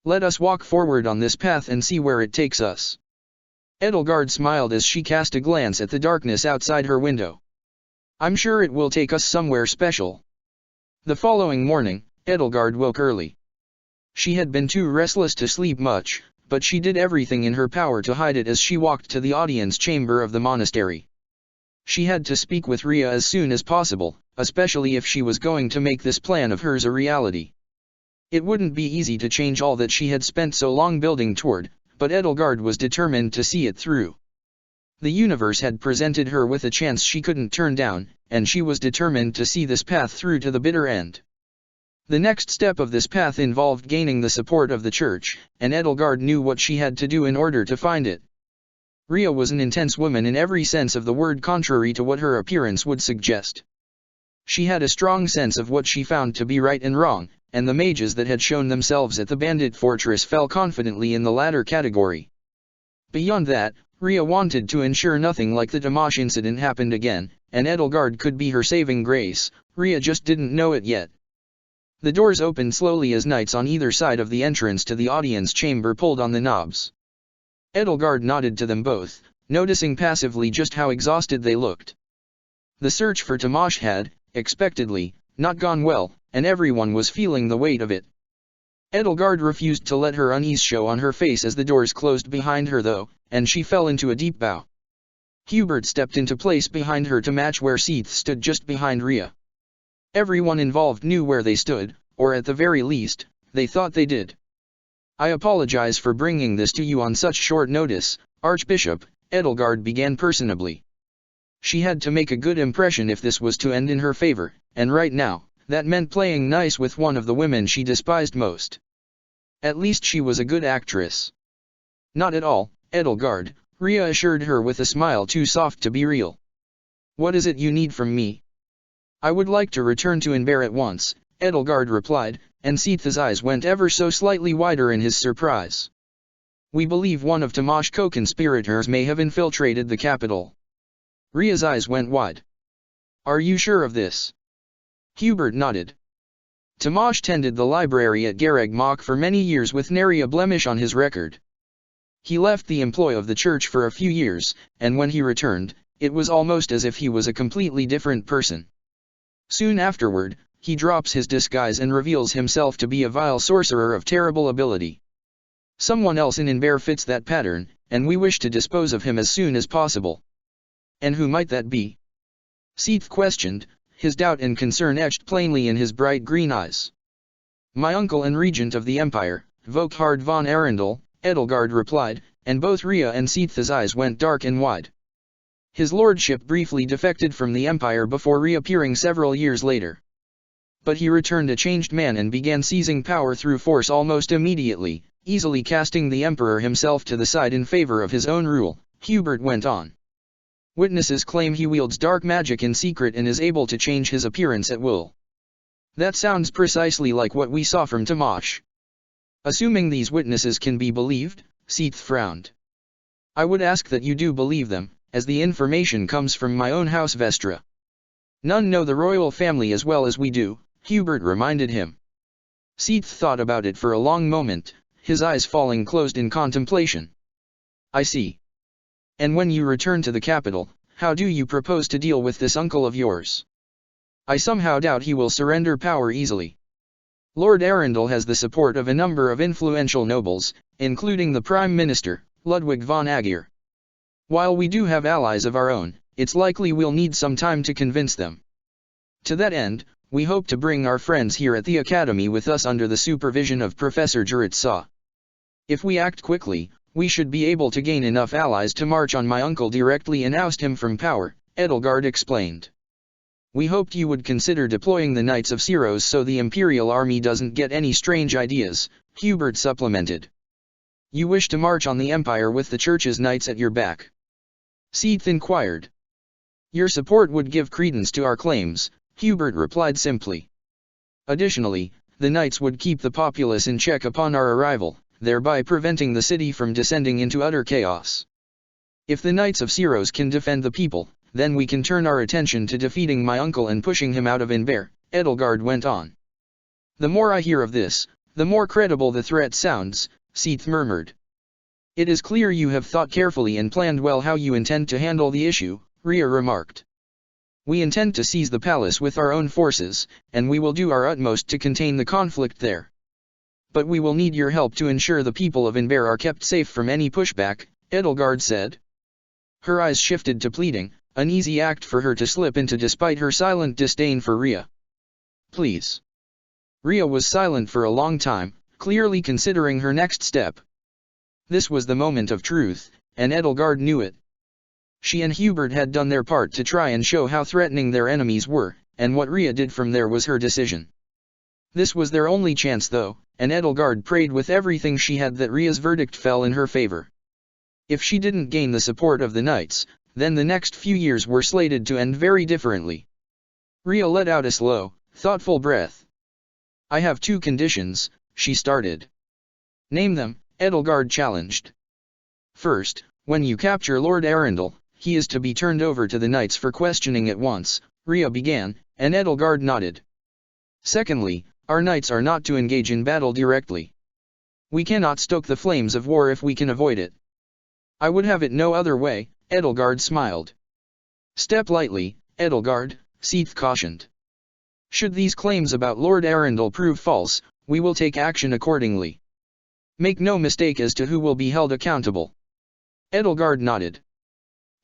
Let us walk forward on this path and see where it takes us. Edelgard smiled as she cast a glance at the darkness outside her window. I'm sure it will take us somewhere special. The following morning, Edelgard woke early. She had been too restless to sleep much, but she did everything in her power to hide it as she walked to the audience chamber of the monastery. She had to speak with Ria as soon as possible, especially if she was going to make this plan of hers a reality. It wouldn't be easy to change all that she had spent so long building toward, but Edelgard was determined to see it through. The universe had presented her with a chance she couldn't turn down, and she was determined to see this path through to the bitter end. The next step of this path involved gaining the support of the church, and Edelgard knew what she had to do in order to find it. Ria was an intense woman in every sense of the word, contrary to what her appearance would suggest. She had a strong sense of what she found to be right and wrong, and the mages that had shown themselves at the bandit fortress fell confidently in the latter category. Beyond that, Rhea wanted to ensure nothing like the Dimash incident happened again, and Edelgard could be her saving grace. Rhea just didn't know it yet. The doors opened slowly as knights on either side of the entrance to the audience chamber pulled on the knobs. Edelgard nodded to them both, noticing passively just how exhausted they looked. The search for Dimash had, expectedly, not gone well, and everyone was feeling the weight of it. Edelgard refused to let her unease show on her face as the doors closed behind her though, and she fell into a deep bow. Hubert stepped into place behind her to match where Seath stood just behind Rhea. Everyone involved knew where they stood, or at the very least, they thought they did. "I apologize for bringing this to you on such short notice, Archbishop," Edelgard began personably. She had to make a good impression if this was to end in her favor, and right now, that meant playing nice with one of the women she despised most. At least she was a good actress. "Not at all, Edelgard," Rhea assured her with a smile too soft to be real. "What is it you need from me?" "I would like to return to Inver at once," Edelgard replied, and Seath's eyes went ever so slightly wider in his surprise. "We believe one of Dimash co-conspirators may have infiltrated the capital." Rhea's eyes went wide. "Are you sure of this?" Hubert nodded. "Dimash tended the library at Gareg Mach for many years with nary a blemish on his record. He left the employ of the church for a few years, and when he returned, it was almost as if he was a completely different person. Soon afterward, he drops his disguise and reveals himself to be a vile sorcerer of terrible ability. Someone else in Inver fits that pattern, and we wish to dispose of him as soon as possible." "And who might that be?" Seath questioned, his doubt and concern etched plainly in his bright green eyes. "My uncle and regent of the empire, Vokhard von Arundel," Edelgard replied, and both Rhea and Seath's eyes went dark and wide. His lordship briefly defected from the empire before reappearing several years later. But he returned a changed man and began seizing power through force almost immediately, easily casting the emperor himself to the side in favor of his own rule, Hubert went on. "Witnesses claim he wields dark magic in secret and is able to change his appearance at will. That sounds precisely like what we saw from Dimash." "Assuming these witnesses can be believed," Seath frowned. "I would ask that you do believe them, as the information comes from my own house Vestra." "None know the royal family as well as we do," Hubert reminded him. Seath thought about it for a long moment, his eyes falling closed in contemplation. "I see. And when you return to the capital, how do you propose to deal with this uncle of yours?" "I somehow doubt he will surrender power easily. Lord Arundel has the support of a number of influential nobles, including the Prime Minister, Ludwig von Agir. While we do have allies of our own, it's likely we'll need some time to convince them. To that end, we hope to bring our friends here at the Academy with us under the supervision of Professor Juritsaw. If we act quickly, we should be able to gain enough allies to march on my uncle directly and oust him from power," Edelgard explained. "We hoped you would consider deploying the Knights of Syros so the Imperial Army doesn't get any strange ideas," Hubert supplemented. "You wish to march on the Empire with the Church's knights at your back?" Seath inquired. "Your support would give credence to our claims," Hubert replied simply. "Additionally, the knights would keep the populace in check upon our arrival, thereby preventing the city from descending into utter chaos. If the Knights of Syros can defend the people, then we can turn our attention to defeating my uncle and pushing him out of Inver," Edelgard went on. "The more I hear of this, the more credible the threat sounds," Seath murmured. "It is clear you have thought carefully and planned well how you intend to handle the issue," Rhea remarked. "We intend to seize the palace with our own forces, and we will do our utmost to contain the conflict there. But we will need your help to ensure the people of Inver are kept safe from any pushback," Edelgard said. Her eyes shifted to pleading, an easy act for her to slip into despite her silent disdain for Rhea. "Please." Rhea was silent for a long time, clearly considering her next step. This was the moment of truth, and Edelgard knew it. She and Hubert had done their part to try and show how threatening their enemies were, and what Rhea did from there was her decision. This was their only chance though, and Edelgard prayed with everything she had that Rhea's verdict fell in her favor. If she didn't gain the support of the knights, then the next few years were slated to end very differently. Rhea let out a slow, thoughtful breath. I have 2 conditions, she started. Name them, Edelgard challenged. First, when you capture Lord Arundel, he is to be turned over to the knights for questioning at once, Rhea began, and Edelgard nodded. Secondly, our knights are not to engage in battle directly. We cannot stoke the flames of war if we can avoid it. I would have it no other way, Edelgard smiled. Step lightly, Edelgard, Seath cautioned. Should these claims about Lord Arundel prove false, we will take action accordingly. Make no mistake as to who will be held accountable. Edelgard nodded.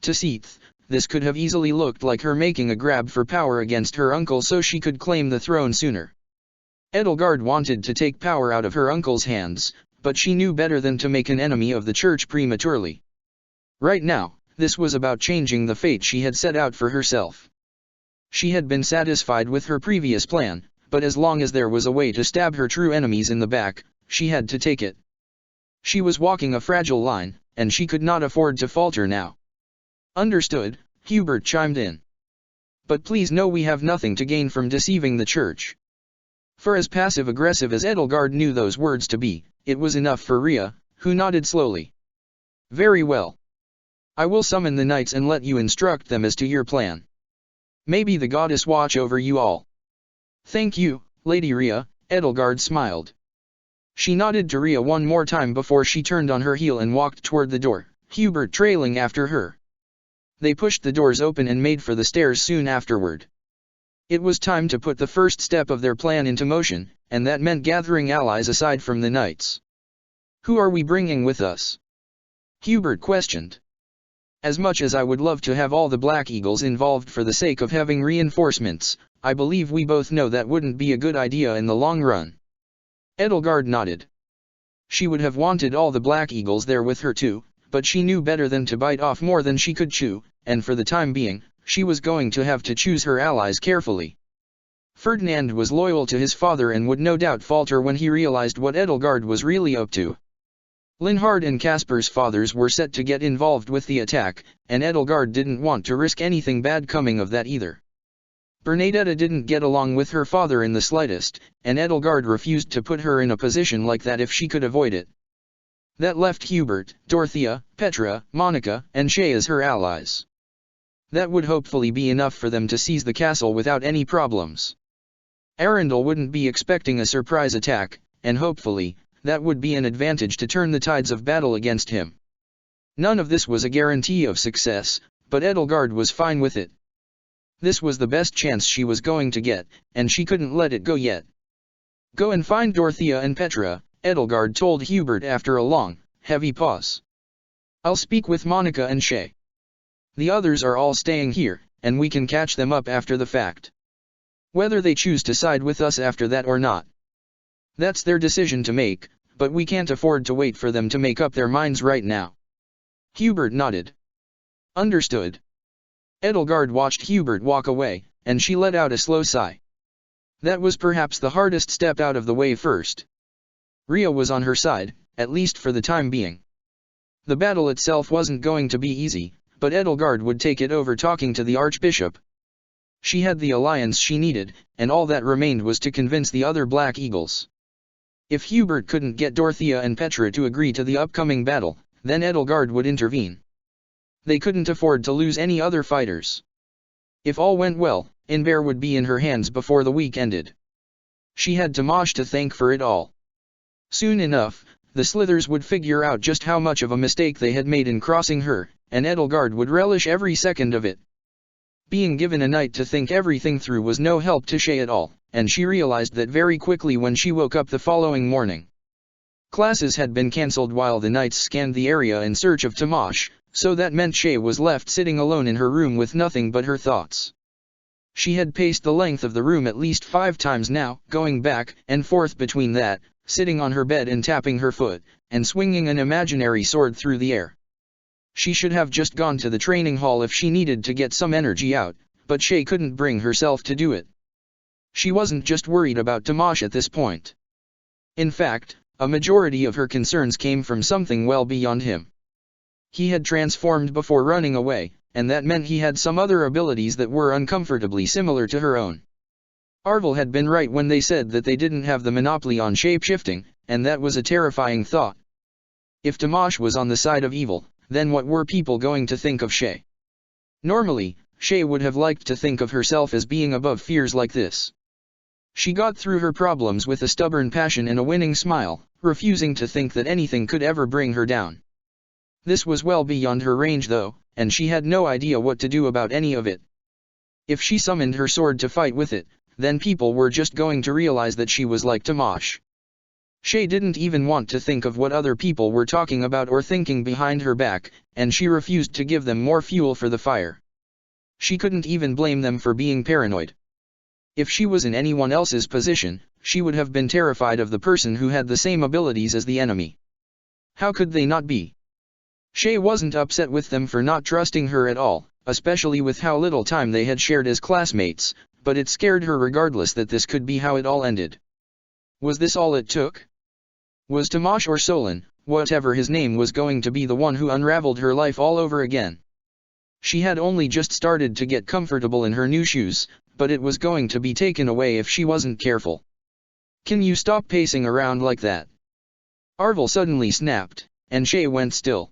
To Seath, this could have easily looked like her making a grab for power against her uncle so she could claim the throne sooner. Edelgard wanted to take power out of her uncle's hands, but she knew better than to make an enemy of the church prematurely. Right now, this was about changing the fate she had set out for herself. She had been satisfied with her previous plan, but as long as there was a way to stab her true enemies in the back, she had to take it. She was walking a fragile line, and she could not afford to falter now. Understood, Hubert chimed in. But please know we have nothing to gain from deceiving the church. For as passive-aggressive as Edelgard knew those words to be, it was enough for Rhea, who nodded slowly. Very well. I will summon the knights and let you instruct them as to your plan. Maybe the goddess watch over you all. Thank you, Lady Rhea, Edelgard smiled. She nodded to Rhea one more time before she turned on her heel and walked toward the door, Hubert trailing after her. They pushed the doors open and made for the stairs soon afterward. It was time to put the first step of their plan into motion, and that meant gathering allies aside from the knights. Who are we bringing with us? Hubert questioned. As much as I would love to have all the Black Eagles involved for the sake of having reinforcements, I believe we both know that wouldn't be a good idea in the long run. Edelgard nodded. She would have wanted all the Black Eagles there with her too, but she knew better than to bite off more than she could chew, and for the time being, she was going to have to choose her allies carefully. Ferdinand was loyal to his father and would no doubt falter when he realized what Edelgard was really up to. Linhard and Casper's fathers were set to get involved with the attack, and Edelgard didn't want to risk anything bad coming of that either. Bernadetta didn't get along with her father in the slightest, and Edelgard refused to put her in a position like that if she could avoid it. That left Hubert, Dorothea, Petra, Monica, and Shay as her allies. That would hopefully be enough for them to seize the castle without any problems. Arundel wouldn't be expecting a surprise attack, and hopefully, that would be an advantage to turn the tides of battle against him. None of this was a guarantee of success, but Edelgard was fine with it. This was the best chance she was going to get, and she couldn't let it go yet. Go and find Dorothea and Petra, Edelgard told Hubert after a long, heavy pause. I'll speak with Monica and Shay. The others are all staying here, and we can catch them up after the fact. Whether they choose to side with us after that or not. That's their decision to make, but we can't afford to wait for them to make up their minds right now. Hubert nodded. Understood. Edelgard watched Hubert walk away, and she let out a slow sigh. That was perhaps the hardest step out of the way first. Rhea was on her side, at least for the time being. The battle itself wasn't going to be easy, but Edelgard would take it over talking to the Archbishop. She had the alliance she needed, and all that remained was to convince the other Black Eagles. If Hubert couldn't get Dorothea and Petra to agree to the upcoming battle, then Edelgard would intervene. They couldn't afford to lose any other fighters. If all went well, Inver would be in her hands before the week ended. She had Tomash to thank for it all. Soon enough, the Slithers would figure out just how much of a mistake they had made in crossing her, and Edelgard would relish every second of it. Being given a night to think everything through was no help to Shay at all, and she realized that very quickly when she woke up the following morning. Classes had been cancelled while the knights scanned the area in search of Tomash, so that meant Shay was left sitting alone in her room with nothing but her thoughts. She had paced the length of the room at least 5 times now, going back and forth between that, sitting on her bed and tapping her foot, and swinging an imaginary sword through the air. She should have just gone to the training hall if she needed to get some energy out, but Shay couldn't bring herself to do it. She wasn't just worried about Tomash at this point. In fact, a majority of her concerns came from something well beyond him. He had transformed before running away, and that meant he had some other abilities that were uncomfortably similar to her own. Arvel had been right when they said that they didn't have the monopoly on shape-shifting, and that was a terrifying thought. If Tamash was on the side of evil, then what were people going to think of Shay? Normally, Shay would have liked to think of herself as being above fears like this. She got through her problems with a stubborn passion and a winning smile, refusing to think that anything could ever bring her down. This was well beyond her range though, and she had no idea what to do about any of it. If she summoned her sword to fight with it, then people were just going to realize that she was like Tamash. Shay didn't even want to think of what other people were talking about or thinking behind her back, and she refused to give them more fuel for the fire. She couldn't even blame them for being paranoid. If she was in anyone else's position, she would have been terrified of the person who had the same abilities as the enemy. How could they not be? Shay wasn't upset with them for not trusting her at all, especially with how little time they had shared as classmates, but it scared her regardless that this could be how it all ended. Was this all it took? Was Tamash or Solon, whatever his name was, going to be the one who unraveled her life all over again? She had only just started to get comfortable in her new shoes, but it was going to be taken away if she wasn't careful. Can you stop pacing around like that? Arvel suddenly snapped, and Shay went still.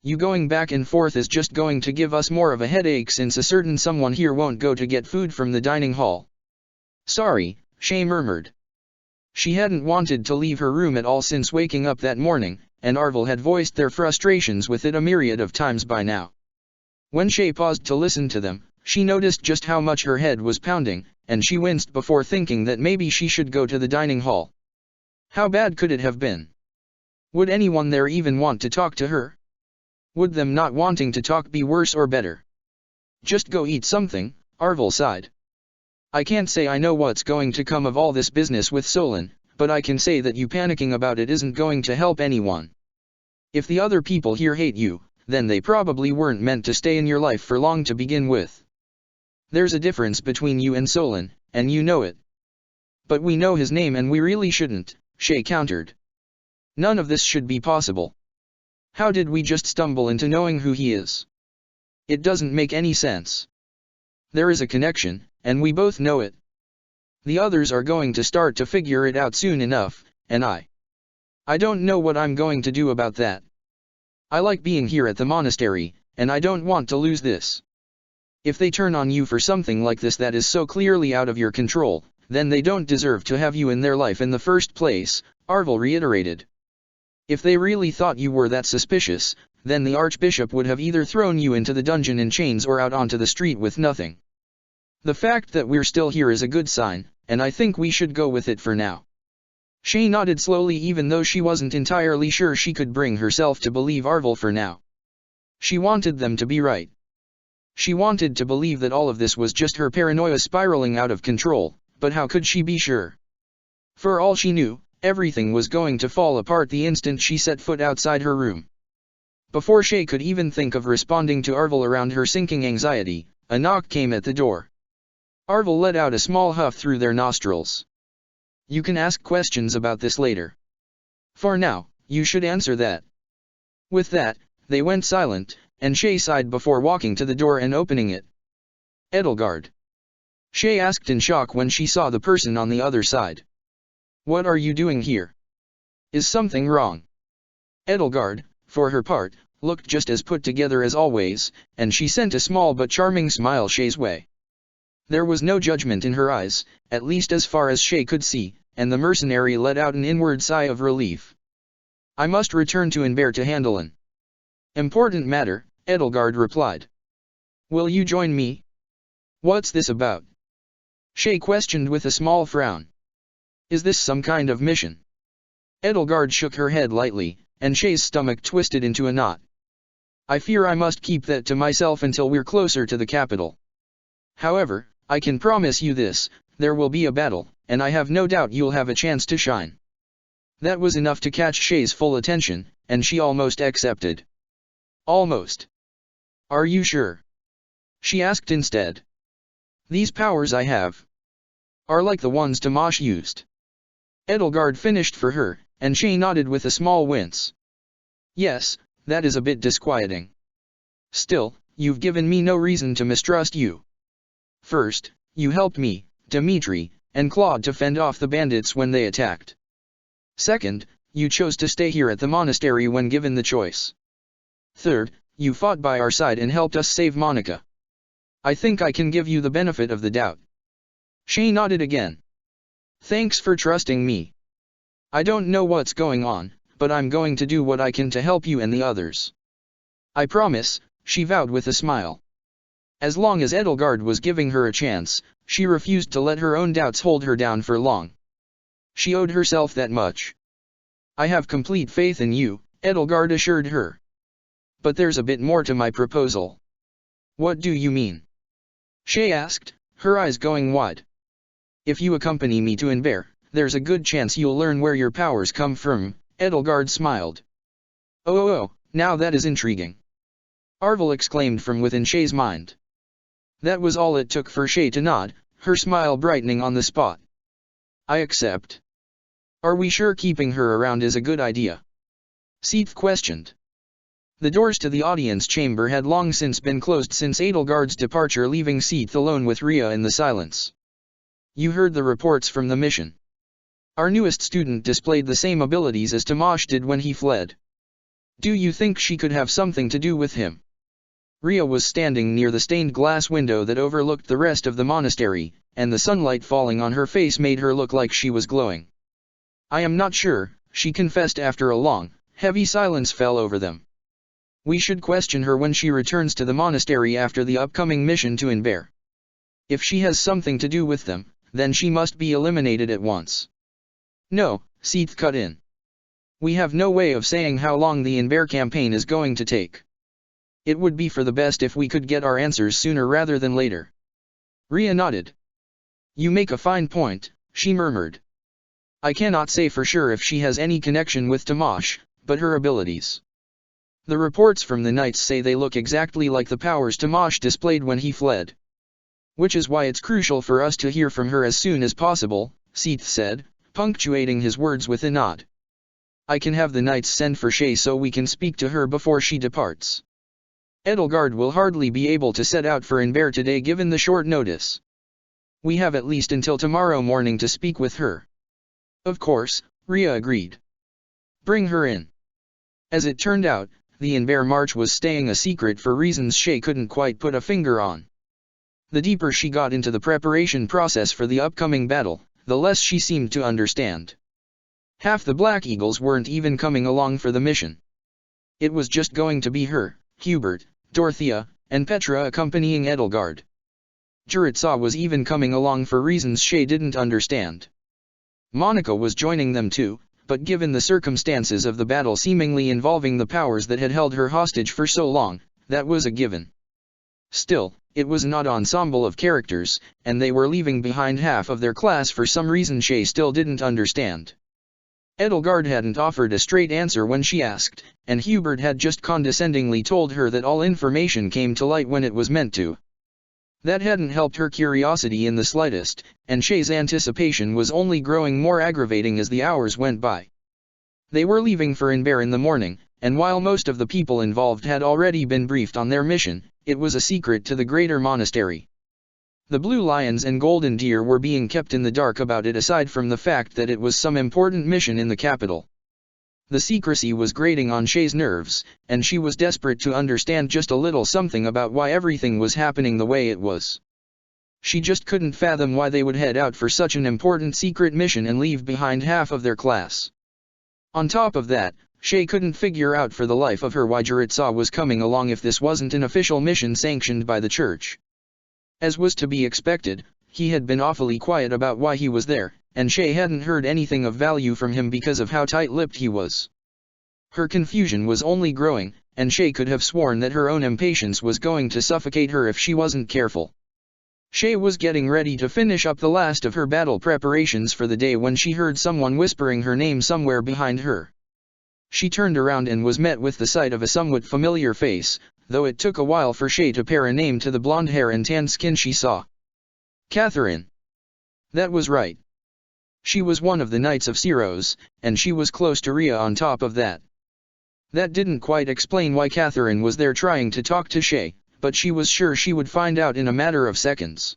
You going back and forth is just going to give us more of a headache since a certain someone here won't go to get food from the dining hall. Sorry, Shay murmured. She hadn't wanted to leave her room at all since waking up that morning, and Arvel had voiced their frustrations with it a myriad of times by now. When Shay paused to listen to them, she noticed just how much her head was pounding, and she winced before thinking that maybe she should go to the dining hall. How bad could it have been? Would anyone there even want to talk to her? Would them not wanting to talk be worse or better? Just go eat something, Arvel sighed. I can't say I know what's going to come of all this business with Solon, but I can say that you panicking about it isn't going to help anyone. If the other people here hate you, then they probably weren't meant to stay in your life for long to begin with. There's a difference between you and Solon, and you know it. But we know his name and we really shouldn't, Shay countered. None of this should be possible. How did we just stumble into knowing who he is? It doesn't make any sense. There is a connection, and we both know it. The others are going to start to figure it out soon enough, and I don't know what I'm going to do about that. I like being here at the monastery, and I don't want to lose this. If they turn on you for something like this that is so clearly out of your control, then they don't deserve to have you in their life in the first place, Arvel reiterated. If they really thought you were that suspicious, then the Archbishop would have either thrown you into the dungeon in chains or out onto the street with nothing. The fact that we're still here is a good sign, and I think we should go with it for now. Shay nodded slowly even though she wasn't entirely sure she could bring herself to believe Arvel for now. She wanted them to be right. She wanted to believe that all of this was just her paranoia spiraling out of control, but how could she be sure? For all she knew, everything was going to fall apart the instant she set foot outside her room. Before Shay could even think of responding to Arvel around her sinking anxiety, a knock came at the door. Arvel let out a small huff through their nostrils. You can ask questions about this later. For now, you should answer that. With that, they went silent, and Shay sighed before walking to the door and opening it. Edelgard. Shay asked in shock when she saw the person on the other side. What are you doing here? Is something wrong? Edelgard, for her part, looked just as put together as always, and she sent a small but charming smile Shay's way. There was no judgment in her eyes, at least as far as Shay could see, and the mercenary let out an inward sigh of relief. I must return to Inver to handle an important matter, Edelgard replied. Will you join me? What's this about? Shay questioned with a small frown. Is this some kind of mission? Edelgard shook her head lightly, and Shay's stomach twisted into a knot. I fear I must keep that to myself until we're closer to the capital. However, I can promise you this, there will be a battle, and I have no doubt you'll have a chance to shine. That was enough to catch Shay's full attention, and she almost accepted. Almost. Are you sure? She asked instead. These powers I have are like the ones Tamash used. Edelgard finished for her, and Shay nodded with a small wince. Yes, that is a bit disquieting. Still, you've given me no reason to mistrust you. First, you helped me, Dmitri, and Claude to fend off the bandits when they attacked. Second, you chose to stay here at the monastery when given the choice. Third, you fought by our side and helped us save Monica. I think I can give you the benefit of the doubt. Shay nodded again. Thanks for trusting me. I don't know what's going on, but I'm going to do what I can to help you and the others. I promise, she vowed with a smile. As long as Edelgard was giving her a chance, she refused to let her own doubts hold her down for long. She owed herself that much. I have complete faith in you, Edelgard assured her. But there's a bit more to my proposal. What do you mean? Shay asked, her eyes going wide. If you accompany me to Inver, there's a good chance you'll learn where your powers come from, Edelgard smiled. Oh, now that is intriguing. Arvel exclaimed from within Shay's mind. That was all it took for Shay to nod, her smile brightening on the spot. I accept. Are we sure keeping her around is a good idea? Seath questioned. The doors to the audience chamber had long since been closed since Edelgard's departure, leaving Seath alone with Rhea in the silence. You heard the reports from the mission. Our newest student displayed the same abilities as Tomasz did when he fled. Do you think she could have something to do with him? Rhea was standing near the stained glass window that overlooked the rest of the monastery, and the sunlight falling on her face made her look like she was glowing. I am not sure, she confessed after a long, heavy silence fell over them. We should question her when she returns to the monastery after the upcoming mission to Inver. If she has something to do with them, then she must be eliminated at once. No, Seath cut in. We have no way of saying how long the Inver campaign is going to take. It would be for the best if we could get our answers sooner rather than later. Rhea nodded. You make a fine point, she murmured. I cannot say for sure if she has any connection with Tomasz, but her abilities. The reports from the Knights say they look exactly like the powers Tomasz displayed when he fled. Which is why it's crucial for us to hear from her as soon as possible, Seath said, punctuating his words with a nod. I can have the Knights send for Shay so we can speak to her before she departs. Edelgard will hardly be able to set out for Inver today given the short notice. We have at least until tomorrow morning to speak with her. Of course, Rhea agreed. Bring her in. As it turned out, the Inver march was staying a secret for reasons Shay couldn't quite put a finger on. The deeper she got into the preparation process for the upcoming battle, the less she seemed to understand. Half the Black Eagles weren't even coming along for the mission. It was just going to be her, Hubert, Dorothea, and Petra accompanying Edelgard. Juritsa was even coming along for reasons Shay didn't understand. Monica was joining them too, but given the circumstances of the battle seemingly involving the powers that had held her hostage for so long, that was a given. Still, it was an odd ensemble of characters, and they were leaving behind half of their class for some reason Shay still didn't understand. Edelgard hadn't offered a straight answer when she asked, and Hubert had just condescendingly told her that all information came to light when it was meant to. That hadn't helped her curiosity in the slightest, and Shay's anticipation was only growing more aggravating as the hours went by. They were leaving for Inver in the morning, and while most of the people involved had already been briefed on their mission, it was a secret to the greater monastery. The Blue Lions and Golden Deer were being kept in the dark about it aside from the fact that it was some important mission in the capital. The secrecy was grating on Shay's nerves, and she was desperate to understand just a little something about why everything was happening the way it was. She just couldn't fathom why they would head out for such an important secret mission and leave behind half of their class. On top of that, Shay couldn't figure out for the life of her why Juritsa was coming along if this wasn't an official mission sanctioned by the church. As was to be expected, he had been awfully quiet about why he was there, and Shay hadn't heard anything of value from him because of how tight-lipped he was. Her confusion was only growing, and Shay could have sworn that her own impatience was going to suffocate her if she wasn't careful. Shay was getting ready to finish up the last of her battle preparations for the day when she heard someone whispering her name somewhere behind her. She turned around and was met with the sight of a somewhat familiar face, though it took a while for Shay to pair a name to the blonde hair and tan skin she saw. Catherine. That was right. She was one of the Knights of Syros, and she was close to Rhea on top of that. That didn't quite explain why Catherine was there trying to talk to Shay, but she was sure she would find out in a matter of seconds.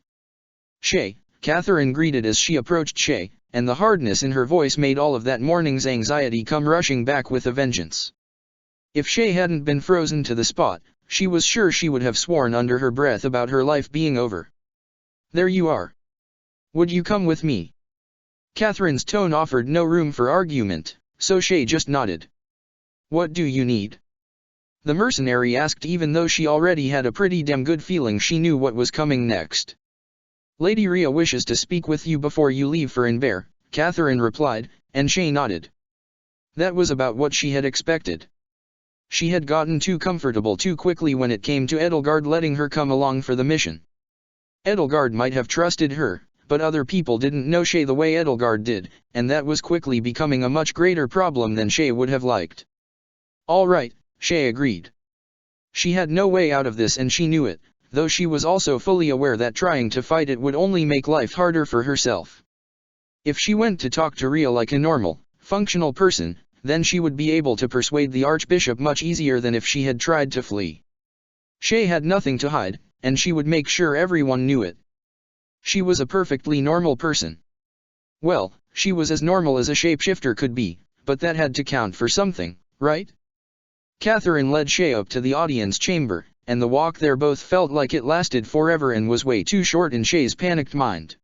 "Shay," Catherine greeted as she approached Shay, and the hardness in her voice made all of that morning's anxiety come rushing back with a vengeance. If Shay hadn't been frozen to the spot, she was sure she would have sworn under her breath about her life being over. "There you are. Would you come with me?" Catherine's tone offered no room for argument, so Shay just nodded. "What do you need?" the mercenary asked, even though she already had a pretty damn good feeling she knew what was coming next. "Lady Rhea wishes to speak with you before you leave for Inver," Catherine replied, and Shay nodded. That was about what she had expected. She had gotten too comfortable too quickly when it came to Edelgard letting her come along for the mission. Edelgard might have trusted her, but other people didn't know Shay the way Edelgard did, and that was quickly becoming a much greater problem than Shay would have liked. "All right," Shay agreed. She had no way out of this and she knew it, though she was also fully aware that trying to fight it would only make life harder for herself. If she went to talk to Rhea like a normal, functional person, then she would be able to persuade the Archbishop much easier than if she had tried to flee. Shay had nothing to hide, and she would make sure everyone knew it. She was a perfectly normal person. Well, she was as normal as a shapeshifter could be, but that had to count for something, right? Catherine led Shay up to the audience chamber, and the walk there both felt like it lasted forever and was way too short in Shay's panicked mind.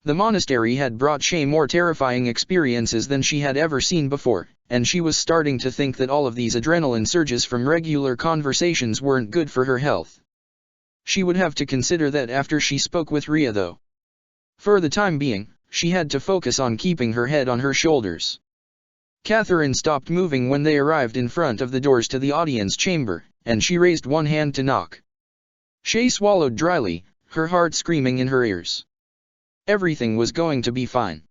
The monastery had brought Shay more terrifying experiences than she had ever seen before, and she was starting to think that all of these adrenaline surges from regular conversations weren't good for her health. She would have to consider that after she spoke with Rhea though. For the time being, she had to focus on keeping her head on her shoulders. Catherine stopped moving when they arrived in front of the doors to the audience chamber, and she raised one hand to knock. Shay swallowed dryly, her heart screaming in her ears. Everything was going to be fine.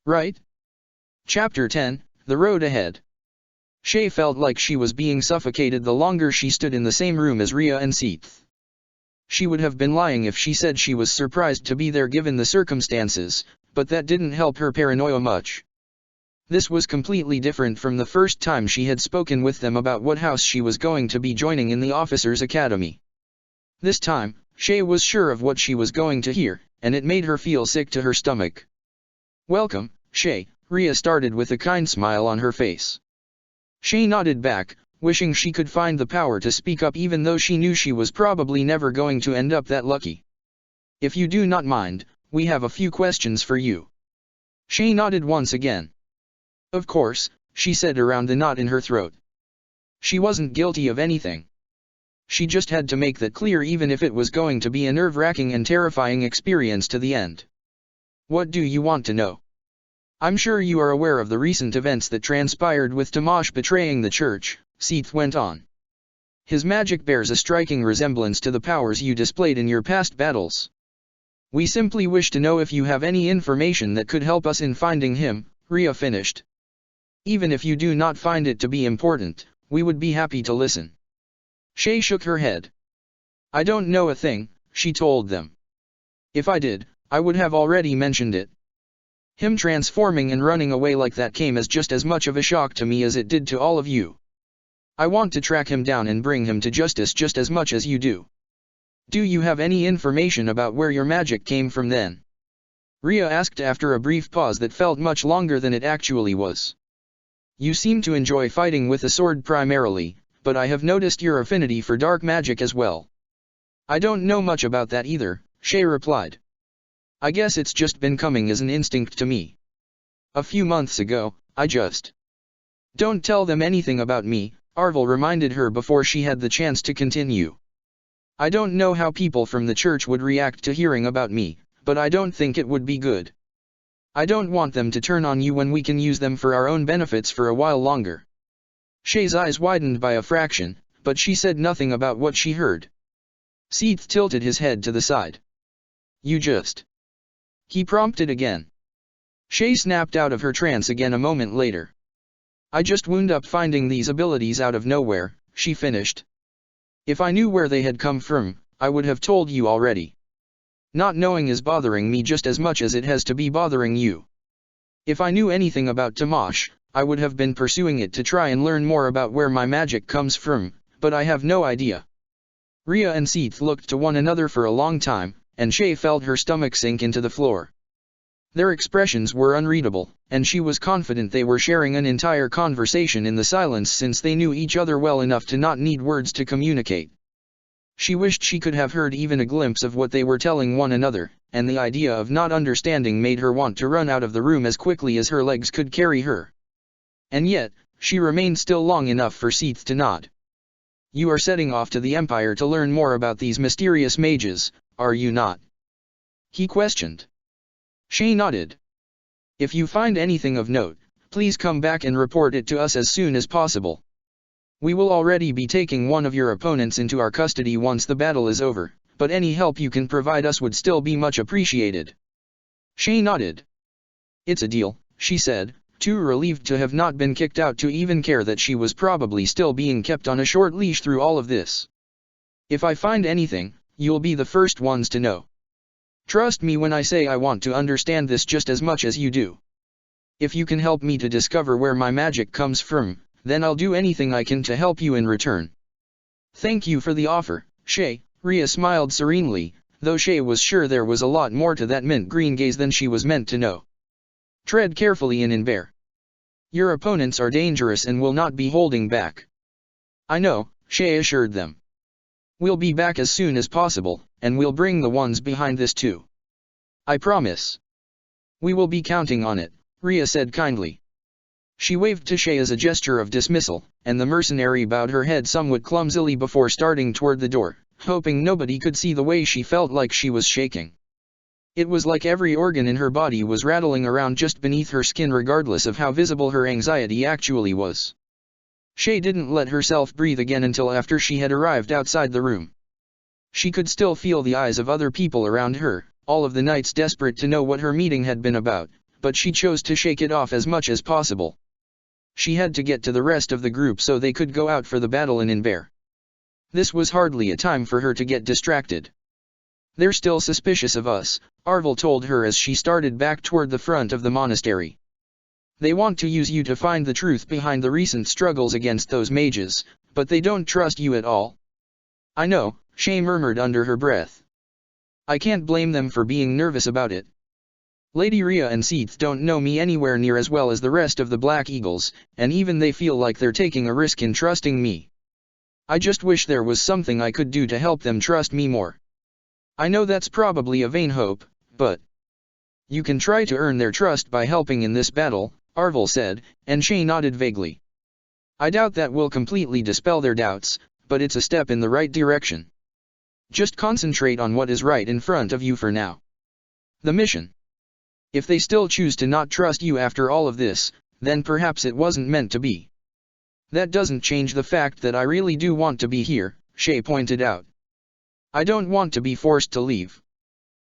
Right? Chapter 10, The Road Ahead. Shay felt like she was being suffocated the longer she stood in the same room as Rhea and Seath. She would have been lying if she said she was surprised to be there given the circumstances, but that didn't help her paranoia much. This was completely different from the first time she had spoken with them about what house she was going to be joining in the officers' academy. This time, Shay was sure of what she was going to hear, and it made her feel sick to her stomach. "Welcome, Shay," Rhea started with a kind smile on her face. Shay nodded back, wishing she could find the power to speak up even though she knew she was probably never going to end up that lucky. "If you do not mind, we have a few questions for you." Shay nodded once again. "Of course," she said around the knot in her throat. She wasn't guilty of anything. She just had to make that clear even if it was going to be a nerve-wracking and terrifying experience to the end. "What do you want to know?" "I'm sure you are aware of the recent events that transpired with Tomash betraying the church," Seath went on. "His magic bears a striking resemblance to the powers you displayed in your past battles. We simply wish to know if you have any information that could help us in finding him," Rhea finished. "Even if you do not find it to be important, we would be happy to listen." Shay shook her head. "I don't know a thing," she told them. "If I did, I would have already mentioned it. Him transforming and running away like that came as just as much of a shock to me as it did to all of you. I want to track him down and bring him to justice just as much as you do. Do you have any information about where your magic came from then?" Rhea asked after a brief pause that felt much longer than it actually was. "You seem to enjoy fighting with a sword primarily, but I have noticed your affinity for dark magic as well." "I don't know much about that either," Shay replied. "I guess it's just been coming as an instinct to me. A few months ago, I just..." "Don't tell them anything about me," Arvel reminded her before she had the chance to continue. "I don't know how people from the church would react to hearing about me, but I don't think it would be good. I don't want them to turn on you when we can use them for our own benefits for a while longer." Shay's eyes widened by a fraction, but she said nothing about what she heard. Seath tilted his head to the side. "You just..." he prompted again. Shay snapped out of her trance again a moment later. "I just wound up finding these abilities out of nowhere," she finished. "If I knew where they had come from, I would have told you already. Not knowing is bothering me just as much as it has to be bothering you. If I knew anything about Tomash, I would have been pursuing it to try and learn more about where my magic comes from, but I have no idea." Rhea and Seath looked to one another for a long time, and Shay felt her stomach sink into the floor. Their expressions were unreadable, and she was confident they were sharing an entire conversation in the silence since they knew each other well enough to not need words to communicate. She wished she could have heard even a glimpse of what they were telling one another, and the idea of not understanding made her want to run out of the room as quickly as her legs could carry her. And yet, she remained still long enough for Seath to nod. "You are setting off to the Empire to learn more about these mysterious mages, are you not?" he questioned. Shay nodded. "If you find anything of note, please come back and report it to us as soon as possible. We will already be taking one of your opponents into our custody once the battle is over, but any help you can provide us would still be much appreciated." Shay nodded. "It's a deal," she said, too relieved to have not been kicked out to even care that she was probably still being kept on a short leash through all of this. "If I find anything, you'll be the first ones to know. Trust me when I say I want to understand this just as much as you do. If you can help me to discover where my magic comes from, then I'll do anything I can to help you in return." "Thank you for the offer, Shay," Rhea smiled serenely, though Shay was sure there was a lot more to that mint green gaze than she was meant to know. "Tread carefully in Bear. Your opponents are dangerous and will not be holding back." "I know," Shay assured them. "We'll be back as soon as possible, and we'll bring the ones behind this too. I promise." "We will be counting on it," Rhea said kindly. She waved to Shay as a gesture of dismissal, and the mercenary bowed her head somewhat clumsily before starting toward the door, hoping nobody could see the way she felt like she was shaking. It was like every organ in her body was rattling around just beneath her skin regardless of how visible her anxiety actually was. Shay didn't let herself breathe again until after she had arrived outside the room. She could still feel the eyes of other people around her, all of the knights desperate to know what her meeting had been about, but she chose to shake it off as much as possible. She had to get to the rest of the group so they could go out for the battle in Bear. This was hardly a time for her to get distracted. "They're still suspicious of us," Arvel told her as she started back toward the front of the monastery. "They want to use you to find the truth behind the recent struggles against those mages, but they don't trust you at all." "I know," Shay murmured under her breath. "I can't blame them for being nervous about it. Lady Rhea and Seath don't know me anywhere near as well as the rest of the Black Eagles, and even they feel like they're taking a risk in trusting me. I just wish there was something I could do to help them trust me more. I know that's probably a vain hope, but you can try to earn their trust by helping in this battle," Arvel said, and Shay nodded vaguely. "I doubt that will completely dispel their doubts, but it's a step in the right direction. Just concentrate on what is right in front of you for now. The mission. If they still choose to not trust you after all of this, then perhaps it wasn't meant to be. That doesn't change the fact that I really do want to be here," Shay pointed out. "I don't want to be forced to leave.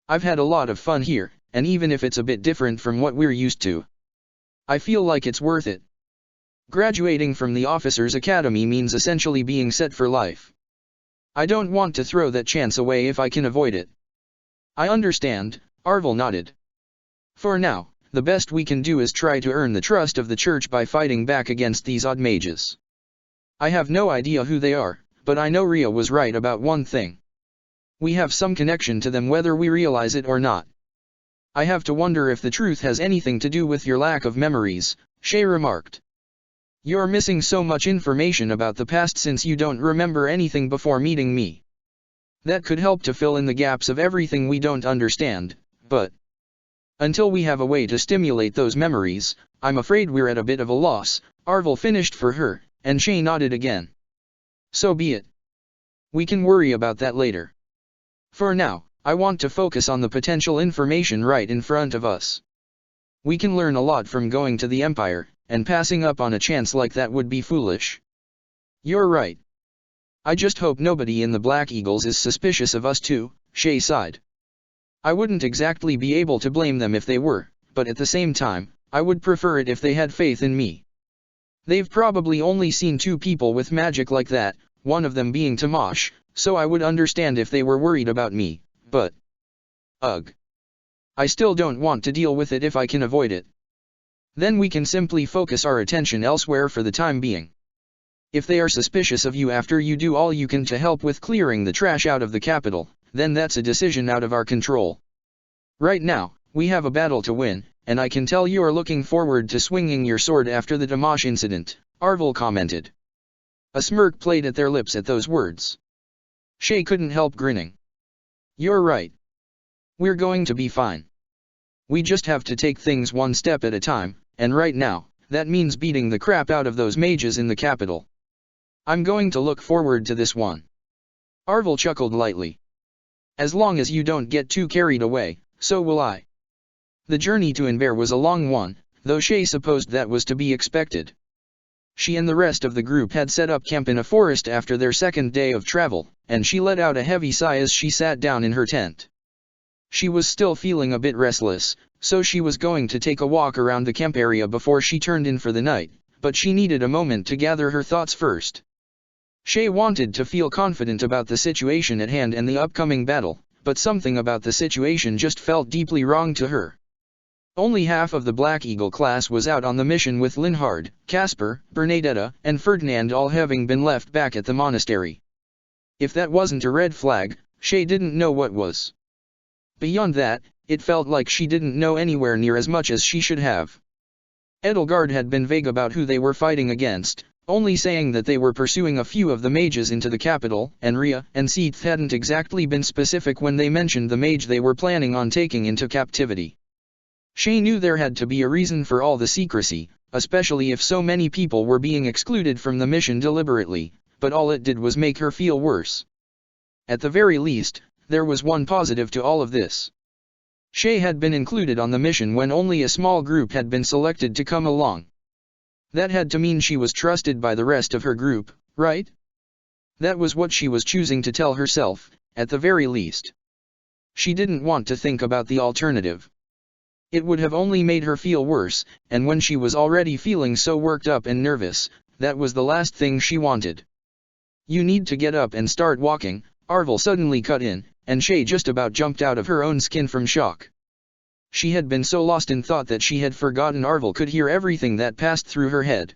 I've had a lot of fun here, and even if it's a bit different from what we're used to, I feel like it's worth it. Graduating from the Officers' Academy means essentially being set for life. I don't want to throw that chance away if I can avoid it." "I understand," Arvel nodded. "For now, the best we can do is try to earn the trust of the church by fighting back against these odd mages. I have no idea who they are, but I know Rhea was right about one thing. We have some connection to them whether we realize it or not." "I have to wonder if the truth has anything to do with your lack of memories," Shay remarked. "You're missing so much information about the past since you don't remember anything before meeting me. That could help to fill in the gaps of everything we don't understand, but until we have a way to stimulate those memories, I'm afraid we're at a bit of a loss," Arvel finished for her, and Shay nodded again. "So be it. We can worry about that later. For now, I want to focus on the potential information right in front of us. We can learn a lot from going to the Empire, and passing up on a chance like that would be foolish." "You're right. I just hope nobody in the Black Eagles is suspicious of us too," Shay sighed. "I wouldn't exactly be able to blame them if they were, but at the same time, I would prefer it if they had faith in me. They've probably only seen two people with magic like that, one of them being Tamash, so I would understand if they were worried about me, but ugh. I still don't want to deal with it if I can avoid it. Then we can simply focus our attention elsewhere for the time being." If they are suspicious of you after you do all you can to help with clearing the trash out of the capital, then that's a decision out of our control. Right now, we have a battle to win, and I can tell you are looking forward to swinging your sword after the Dimash incident, Arvel commented. A smirk played at their lips at those words. Shay couldn't help grinning. You're right. We're going to be fine. We just have to take things one step at a time, and right now, that means beating the crap out of those mages in the capital. I'm going to look forward to this one. Arvel chuckled lightly. As long as you don't get too carried away, so will I. The journey to Inver was a long one, though Shay supposed that was to be expected. She and the rest of the group had set up camp in a forest after their second day of travel, and she let out a heavy sigh as she sat down in her tent. She was still feeling a bit restless, so she was going to take a walk around the camp area before she turned in for the night, but she needed a moment to gather her thoughts first. Shay wanted to feel confident about the situation at hand and the upcoming battle, but something about the situation just felt deeply wrong to her. Only half of the Black Eagle class was out on the mission, with Linhard, Casper, Bernadetta, and Ferdinand all having been left back at the monastery. If that wasn't a red flag, Shay didn't know what was. Beyond that, it felt like she didn't know anywhere near as much as she should have. Edelgard had been vague about who they were fighting against, only saying that they were pursuing a few of the mages into the capital, and Rhea and Seath hadn't exactly been specific when they mentioned the mage they were planning on taking into captivity. Shay knew there had to be a reason for all the secrecy, especially if so many people were being excluded from the mission deliberately, but all it did was make her feel worse. At the very least, there was one positive to all of this. Shay had been included on the mission when only a small group had been selected to come along. That had to mean she was trusted by the rest of her group, right? That was what she was choosing to tell herself, at the very least. She didn't want to think about the alternative. It would have only made her feel worse, and when she was already feeling so worked up and nervous, that was the last thing she wanted. You need to get up and start walking, Arvel suddenly cut in, and Shay just about jumped out of her own skin from shock. She had been so lost in thought that she had forgotten Arvel could hear everything that passed through her head.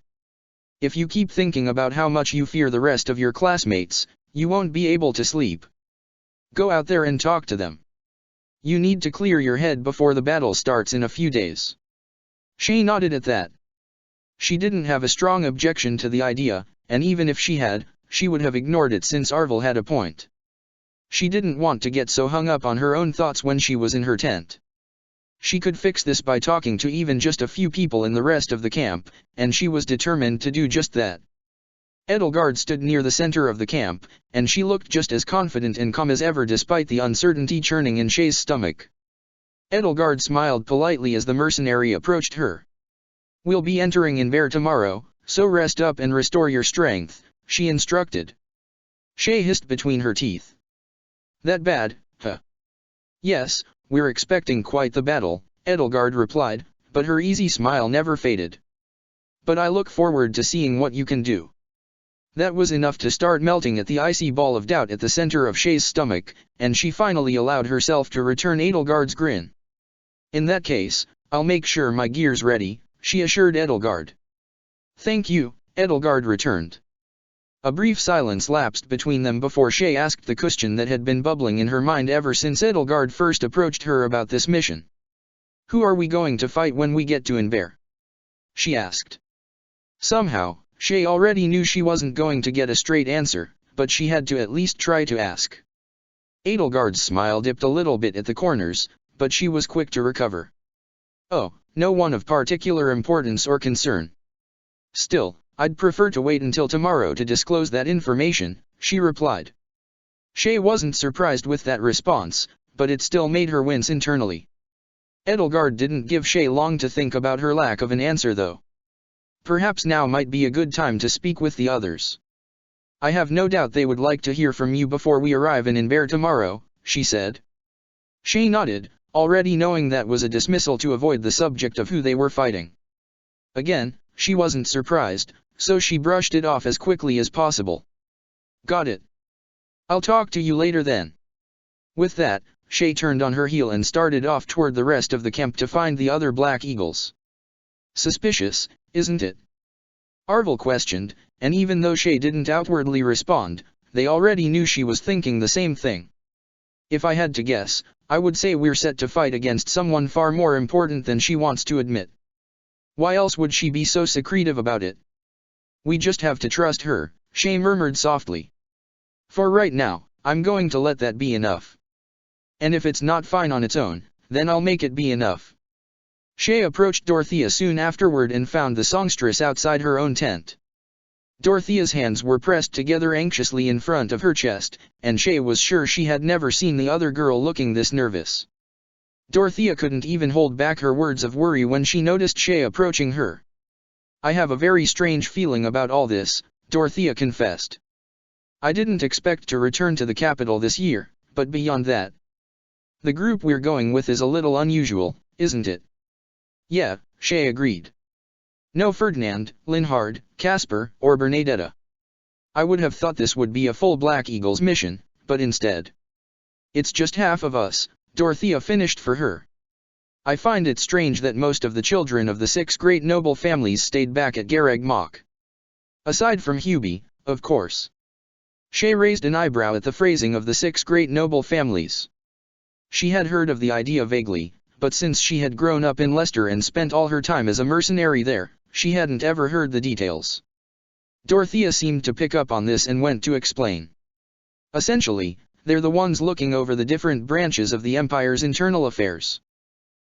If you keep thinking about how much you fear the rest of your classmates, you won't be able to sleep. Go out there and talk to them. You need to clear your head before the battle starts in a few days. Shay nodded at that. She didn't have a strong objection to the idea, and even if she had, she would have ignored it since Arvel had a point. She didn't want to get so hung up on her own thoughts when she was in her tent. She could fix this by talking to even just a few people in the rest of the camp, and she was determined to do just that. Edelgard stood near the center of the camp, and she looked just as confident and calm as ever despite the uncertainty churning in Shay's stomach. Edelgard smiled politely as the mercenary approached her. We'll be entering Inver tomorrow, so rest up and restore your strength, she instructed. Shay hissed between her teeth. That bad, huh? Yes, we're expecting quite the battle, Edelgard replied, but her easy smile never faded. But I look forward to seeing what you can do. That was enough to start melting at the icy ball of doubt at the center of Shay's stomach, and she finally allowed herself to return Edelgard's grin. In that case, I'll make sure my gear's ready, she assured Edelgard. Thank you, Edelgard returned. A brief silence lapsed between them before Shay asked the question that had been bubbling in her mind ever since Edelgard first approached her about this mission. Who are we going to fight when we get to Inver? She asked. Somehow, Shay already knew she wasn't going to get a straight answer, but she had to at least try to ask. Edelgard's smile dipped a little bit at the corners, but she was quick to recover. Oh, no one of particular importance or concern. Still, I'd prefer to wait until tomorrow to disclose that information, she replied. Shay wasn't surprised with that response, but it still made her wince internally. Edelgard didn't give Shay long to think about her lack of an answer though. Perhaps now might be a good time to speak with the others. I have no doubt they would like to hear from you before we arrive in Inver tomorrow, she said. Shay nodded, already knowing that was a dismissal to avoid the subject of who they were fighting. Again, she wasn't surprised, so she brushed it off as quickly as possible. Got it. I'll talk to you later then. With that, Shay turned on her heel and started off toward the rest of the camp to find the other Black Eagles. Suspicious, isn't it? Arvel questioned, and even though Shay didn't outwardly respond, they already knew she was thinking the same thing. If I had to guess, I would say we're set to fight against someone far more important than she wants to admit. Why else would she be so secretive about it? We just have to trust her, Shay murmured softly. For right now, I'm going to let that be enough. And if it's not fine on its own, then I'll make it be enough. Shay approached Dorothea soon afterward and found the songstress outside her own tent. Dorothea's hands were pressed together anxiously in front of her chest, and Shay was sure she had never seen the other girl looking this nervous. Dorothea couldn't even hold back her words of worry when she noticed Shay approaching her. I have a very strange feeling about all this, Dorothea confessed. I didn't expect to return to the capital this year, but beyond that, the group we're going with is a little unusual, isn't it? Yeah, Shay agreed. No Ferdinand, Linhard, Casper, or Bernadetta. I would have thought this would be a full Black Eagles mission, but instead, it's just half of us, Dorothea finished for her. I find it strange that most of the children of the 6 great noble families stayed back at Garreg Mach. Aside from Hubie, of course. Shay raised an eyebrow at the phrasing of the 6 great noble families. She had heard of the idea vaguely, but since she had grown up in Leicester and spent all her time as a mercenary there, she hadn't ever heard the details. Dorothea seemed to pick up on this and went to explain. Essentially, they're the ones looking over the different branches of the Empire's internal affairs.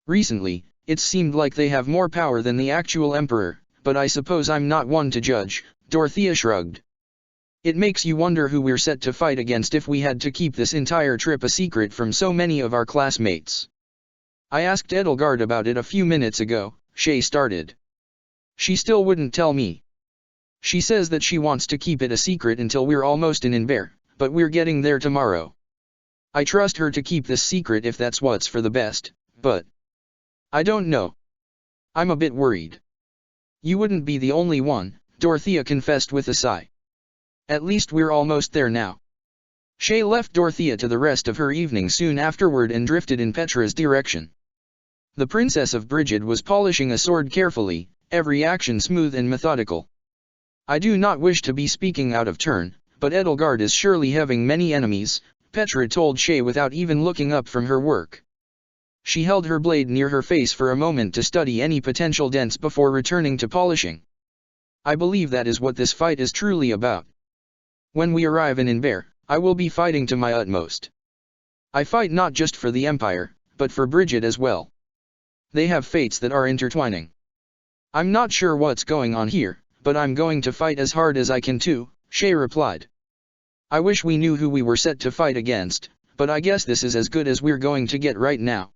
Recently, it's seemed like they have more power than the actual Emperor, but I suppose I'm not one to judge, Dorothea shrugged. It makes you wonder who we're set to fight against if we had to keep this entire trip a secret from so many of our classmates. I asked Edelgard about it a few minutes ago, Shay started. She still wouldn't tell me. She says that she wants to keep it a secret until we're almost in Inver, but we're getting there tomorrow. I trust her to keep this secret if that's what's for the best, but I don't know. I'm a bit worried. You wouldn't be the only one, Dorothea confessed with a sigh. At least we're almost there now. Shay left Dorothea to the rest of her evening soon afterward and drifted in Petra's direction. The Princess of Brigid was polishing a sword carefully, every action smooth and methodical. I do not wish to be speaking out of turn, but Edelgard is surely having many enemies, Petra told Shay without even looking up from her work. She held her blade near her face for a moment to study any potential dents before returning to polishing. I believe that is what this fight is truly about. When we arrive in Inver, I will be fighting to my utmost. I fight not just for the Empire, but for Brigid as well. They have fates that are intertwining. I'm not sure what's going on here, but I'm going to fight as hard as I can too, Shay replied. I wish we knew who we were set to fight against, but I guess this is as good as we're going to get right now.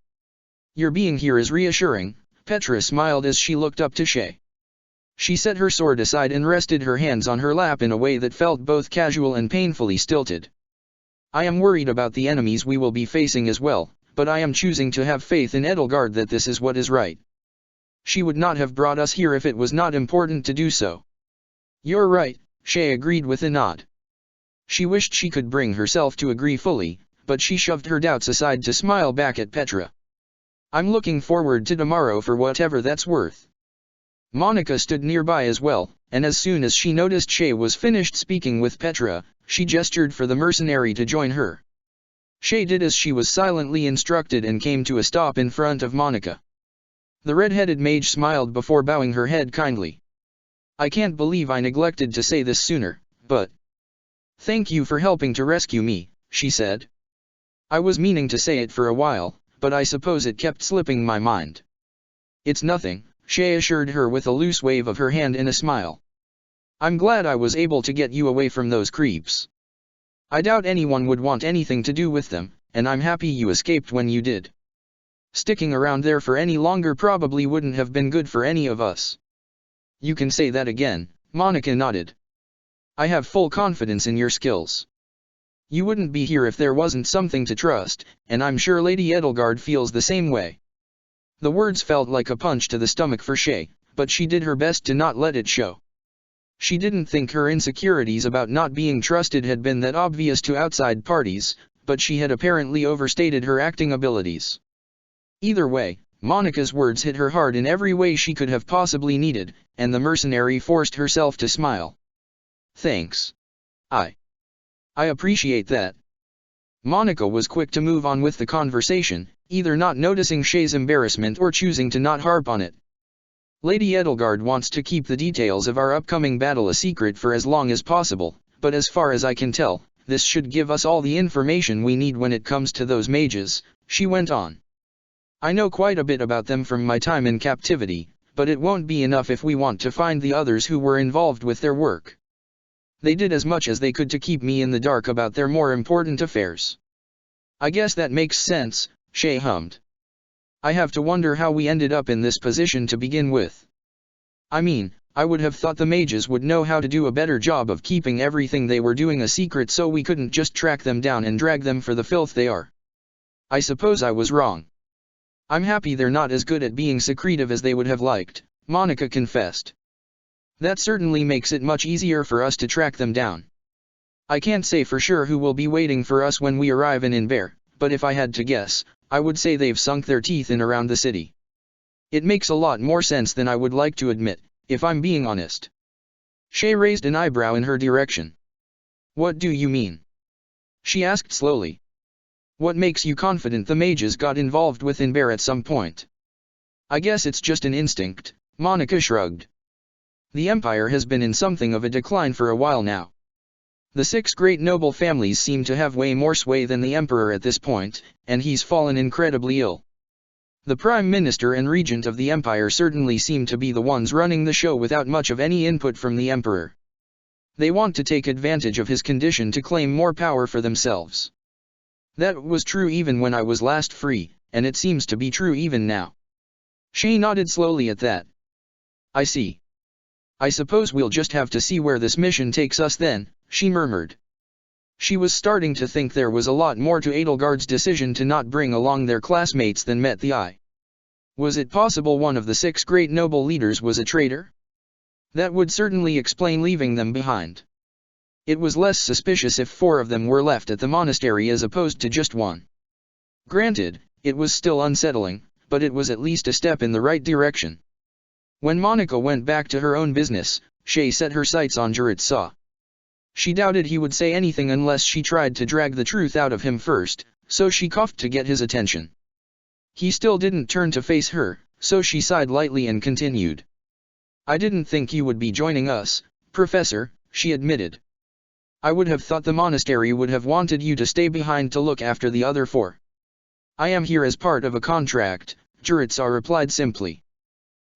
Your being here is reassuring, Petra smiled as she looked up to Shay. She set her sword aside and rested her hands on her lap in a way that felt both casual and painfully stilted. I am worried about the enemies we will be facing as well, but I am choosing to have faith in Edelgard that this is what is right. She would not have brought us here if it was not important to do so. You're right, Shay agreed with a nod. She wished she could bring herself to agree fully, but she shoved her doubts aside to smile back at Petra. I'm looking forward to tomorrow for whatever that's worth. Monica stood nearby as well, and as soon as she noticed Shay was finished speaking with Petra, she gestured for the mercenary to join her. Shay did as she was silently instructed and came to a stop in front of Monica. The red-headed mage smiled before bowing her head kindly. I can't believe I neglected to say this sooner, but thank you for helping to rescue me, she said. I was meaning to say it for a while, but I suppose it kept slipping my mind. It's nothing, Shay assured her with a loose wave of her hand and a smile. I'm glad I was able to get you away from those creeps. I doubt anyone would want anything to do with them, and I'm happy you escaped when you did. Sticking around there for any longer probably wouldn't have been good for any of us. You can say that again, Monica nodded. I have full confidence in your skills. You wouldn't be here if there wasn't something to trust, and I'm sure Lady Edelgard feels the same way. The words felt like a punch to the stomach for Shay, but she did her best to not let it show. She didn't think her insecurities about not being trusted had been that obvious to outside parties, but she had apparently overstated her acting abilities. Either way, Monica's words hit her hard in every way she could have possibly needed, and the mercenary forced herself to smile. Thanks. I appreciate that. Monica was quick to move on with the conversation, either not noticing Shay's embarrassment or choosing to not harp on it. Lady Edelgard wants to keep the details of our upcoming battle a secret for as long as possible, but as far as I can tell, this should give us all the information we need when it comes to those mages, she went on. I know quite a bit about them from my time in captivity, but it won't be enough if we want to find the others who were involved with their work. They did as much as they could to keep me in the dark about their more important affairs. I guess that makes sense, Shay hummed. I have to wonder how we ended up in this position to begin with. I mean, I would have thought the mages would know how to do a better job of keeping everything they were doing a secret, so we couldn't just track them down and drag them for the filth they are. I suppose I was wrong. I'm happy they're not as good at being secretive as they would have liked, Monica confessed. That certainly makes it much easier for us to track them down. I can't say for sure who will be waiting for us when we arrive in Inver, but if I had to guess, I would say they've sunk their teeth in around the city. It makes a lot more sense than I would like to admit, if I'm being honest. Shay raised an eyebrow in her direction. What do you mean? She asked slowly. What makes you confident the mages got involved with Inver at some point? I guess it's just an instinct, Monica shrugged. The Empire has been in something of a decline for a while now. The 6 great noble families seem to have way more sway than the Emperor at this point, and he's fallen incredibly ill. The Prime Minister and Regent of the Empire certainly seem to be the ones running the show without much of any input from the Emperor. They want to take advantage of his condition to claim more power for themselves. That was true even when I was last free, and it seems to be true even now. Shay nodded slowly at that. I see. I suppose we'll just have to see where this mission takes us then, she murmured. She was starting to think there was a lot more to Edelgard's decision to not bring along their classmates than met the eye. Was it possible one of the 6 great noble leaders was a traitor? That would certainly explain leaving them behind. It was less suspicious if 4 of them were left at the monastery as opposed to just 1. Granted, it was still unsettling, but it was at least a step in the right direction. When Monica went back to her own business, Shay set her sights on Juritsa. She doubted he would say anything unless she tried to drag the truth out of him first, so she coughed to get his attention. He still didn't turn to face her, so she sighed lightly and continued. I didn't think you would be joining us, Professor, she admitted. I would have thought the monastery would have wanted you to stay behind to look after the other 4. I am here as part of a contract, Juritsa replied simply.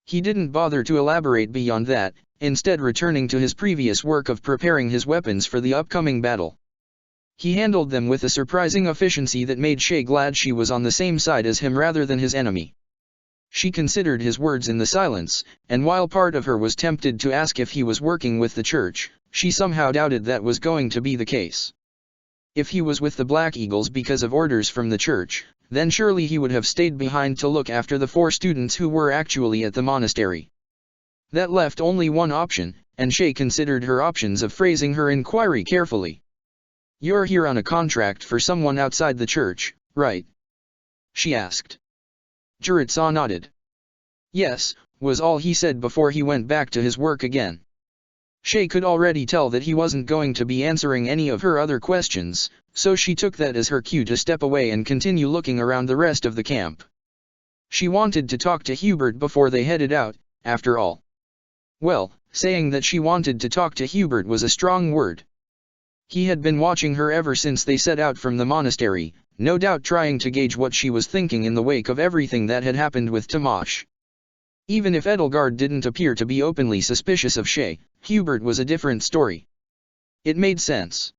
He didn't bother to elaborate beyond that, instead returning to his previous work of preparing his weapons for the upcoming battle. He handled them with a surprising efficiency that made Shay glad she was on the same side as him rather than his enemy. She considered his words in the silence, and while part of her was tempted to ask if he was working with the church, she somehow doubted that was going to be the case. If he was with the Black Eagles because of orders from the church, then surely he would have stayed behind to look after the 4 students who were actually at the monastery. That left only one option, and Shay considered her options of phrasing her inquiry carefully. You're here on a contract for someone outside the church, right? She asked. Juritsa nodded. Yes, was all he said before he went back to his work again. Shay could already tell that he wasn't going to be answering any of her other questions, so she took that as her cue to step away and continue looking around the rest of the camp. She wanted to talk to Hubert before they headed out, after all. Well, saying that she wanted to talk to Hubert was a strong word. He had been watching her ever since they set out from the monastery, no doubt trying to gauge what she was thinking in the wake of everything that had happened with Tomash. Even if Edelgard didn't appear to be openly suspicious of Shay, Hubert was a different story. It made sense.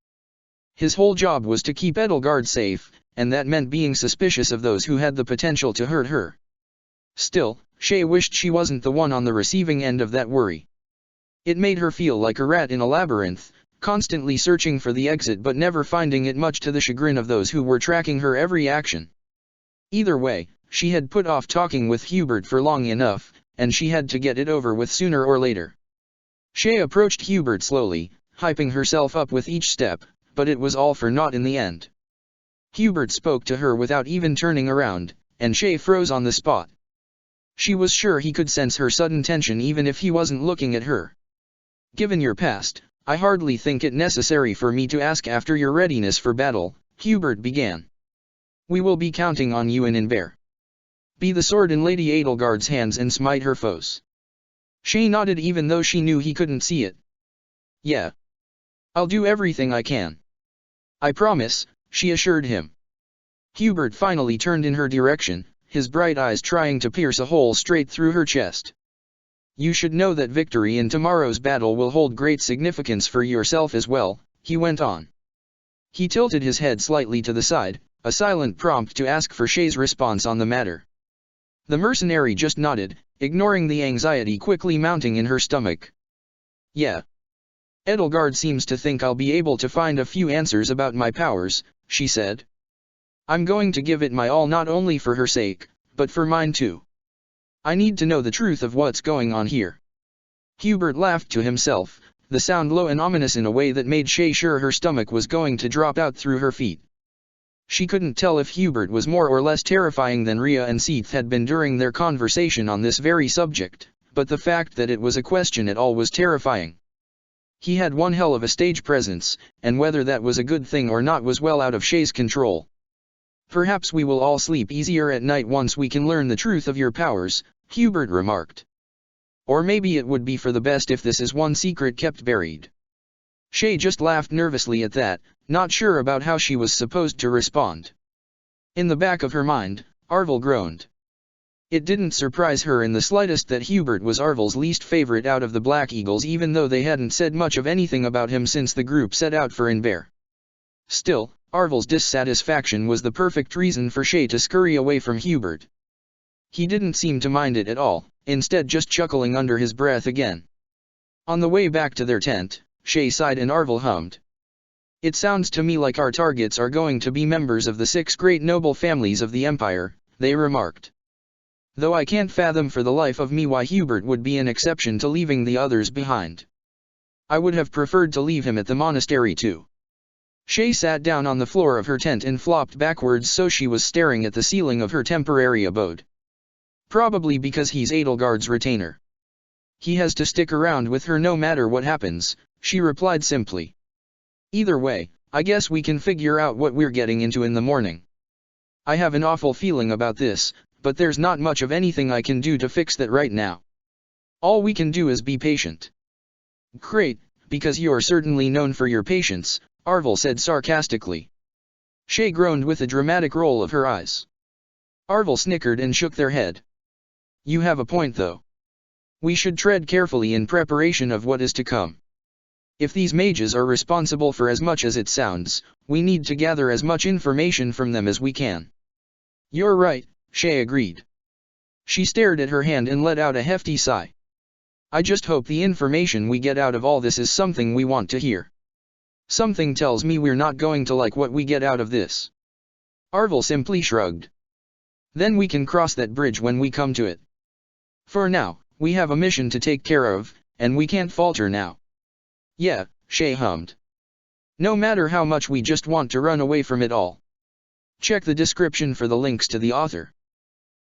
His whole job was to keep Edelgard safe, and that meant being suspicious of those who had the potential to hurt her. Still, Shay wished she wasn't the one on the receiving end of that worry. It made her feel like a rat in a labyrinth, constantly searching for the exit but never finding it, much to the chagrin of those who were tracking her every action. Either way, she had put off talking with Hubert for long enough, and she had to get it over with sooner or later. Shay approached Hubert slowly, hyping herself up with each step, but it was all for naught in the end. Hubert spoke to her without even turning around, and Shay froze on the spot. She was sure he could sense her sudden tension even if he wasn't looking at her. Given your past, I hardly think it necessary for me to ask after your readiness for battle, Hubert began. We will be counting on you in Inver. Be the sword in Lady Edelgard's hands and smite her foes. Shay nodded even though she knew he couldn't see it. Yeah. I'll do everything I can. I promise, she assured him. Hubert finally turned in her direction, his bright eyes trying to pierce a hole straight through her chest. You should know that victory in tomorrow's battle will hold great significance for yourself as well, he went on. He tilted his head slightly to the side, a silent prompt to ask for Shay's response on the matter. The mercenary just nodded, ignoring the anxiety quickly mounting in her stomach. Yeah. Edelgard seems to think I'll be able to find a few answers about my powers, she said. I'm going to give it my all not only for her sake, but for mine too. I need to know the truth of what's going on here. Hubert laughed to himself, the sound low and ominous in a way that made Shay sure her stomach was going to drop out through her feet. She couldn't tell if Hubert was more or less terrifying than Rhea and Seath had been during their conversation on this very subject, but the fact that it was a question at all was terrifying. He had one hell of a stage presence, and whether that was a good thing or not was well out of Shay's control. Perhaps we will all sleep easier at night once we can learn the truth of your powers, Hubert remarked. Or maybe it would be for the best if this is one secret kept buried. Shay just laughed nervously at that, not sure about how she was supposed to respond. In the back of her mind, Arvel groaned. It didn't surprise her in the slightest that Hubert was Arvel's least favorite out of the Black Eagles, even though they hadn't said much of anything about him since the group set out for Inver. Still, Arvel's dissatisfaction was the perfect reason for Shay to scurry away from Hubert. He didn't seem to mind it at all, instead just chuckling under his breath again. On the way back to their tent, Shay sighed and Arvel hummed. It sounds to me like our targets are going to be members of the 6 great noble families of the Empire, they remarked. Though I can't fathom for the life of me why Hubert would be an exception to leaving the others behind. I would have preferred to leave him at the monastery too. Shay sat down on the floor of her tent and flopped backwards so she was staring at the ceiling of her temporary abode. Probably because he's Edelgard's retainer. He has to stick around with her no matter what happens, she replied simply. Either way, I guess we can figure out what we're getting into in the morning. I have an awful feeling about this, but there's not much of anything I can do to fix that right now. All we can do is be patient. Great, because you're certainly known for your patience, Arvel said sarcastically. Shay groaned with a dramatic roll of her eyes. Arvel snickered and shook their head. You have a point though. We should tread carefully in preparation of what is to come. If these mages are responsible for as much as it sounds, we need to gather as much information from them as we can. You're right, Shay agreed. She stared at her hand and let out a hefty sigh. I just hope the information we get out of all this is something we want to hear. Something tells me we're not going to like what we get out of this. Arvel simply shrugged. Then we can cross that bridge when we come to it. For now, we have a mission to take care of, and we can't falter now. Yeah, Shay hummed. No matter how much we just want to run away from it all. Check the description for the links to the author.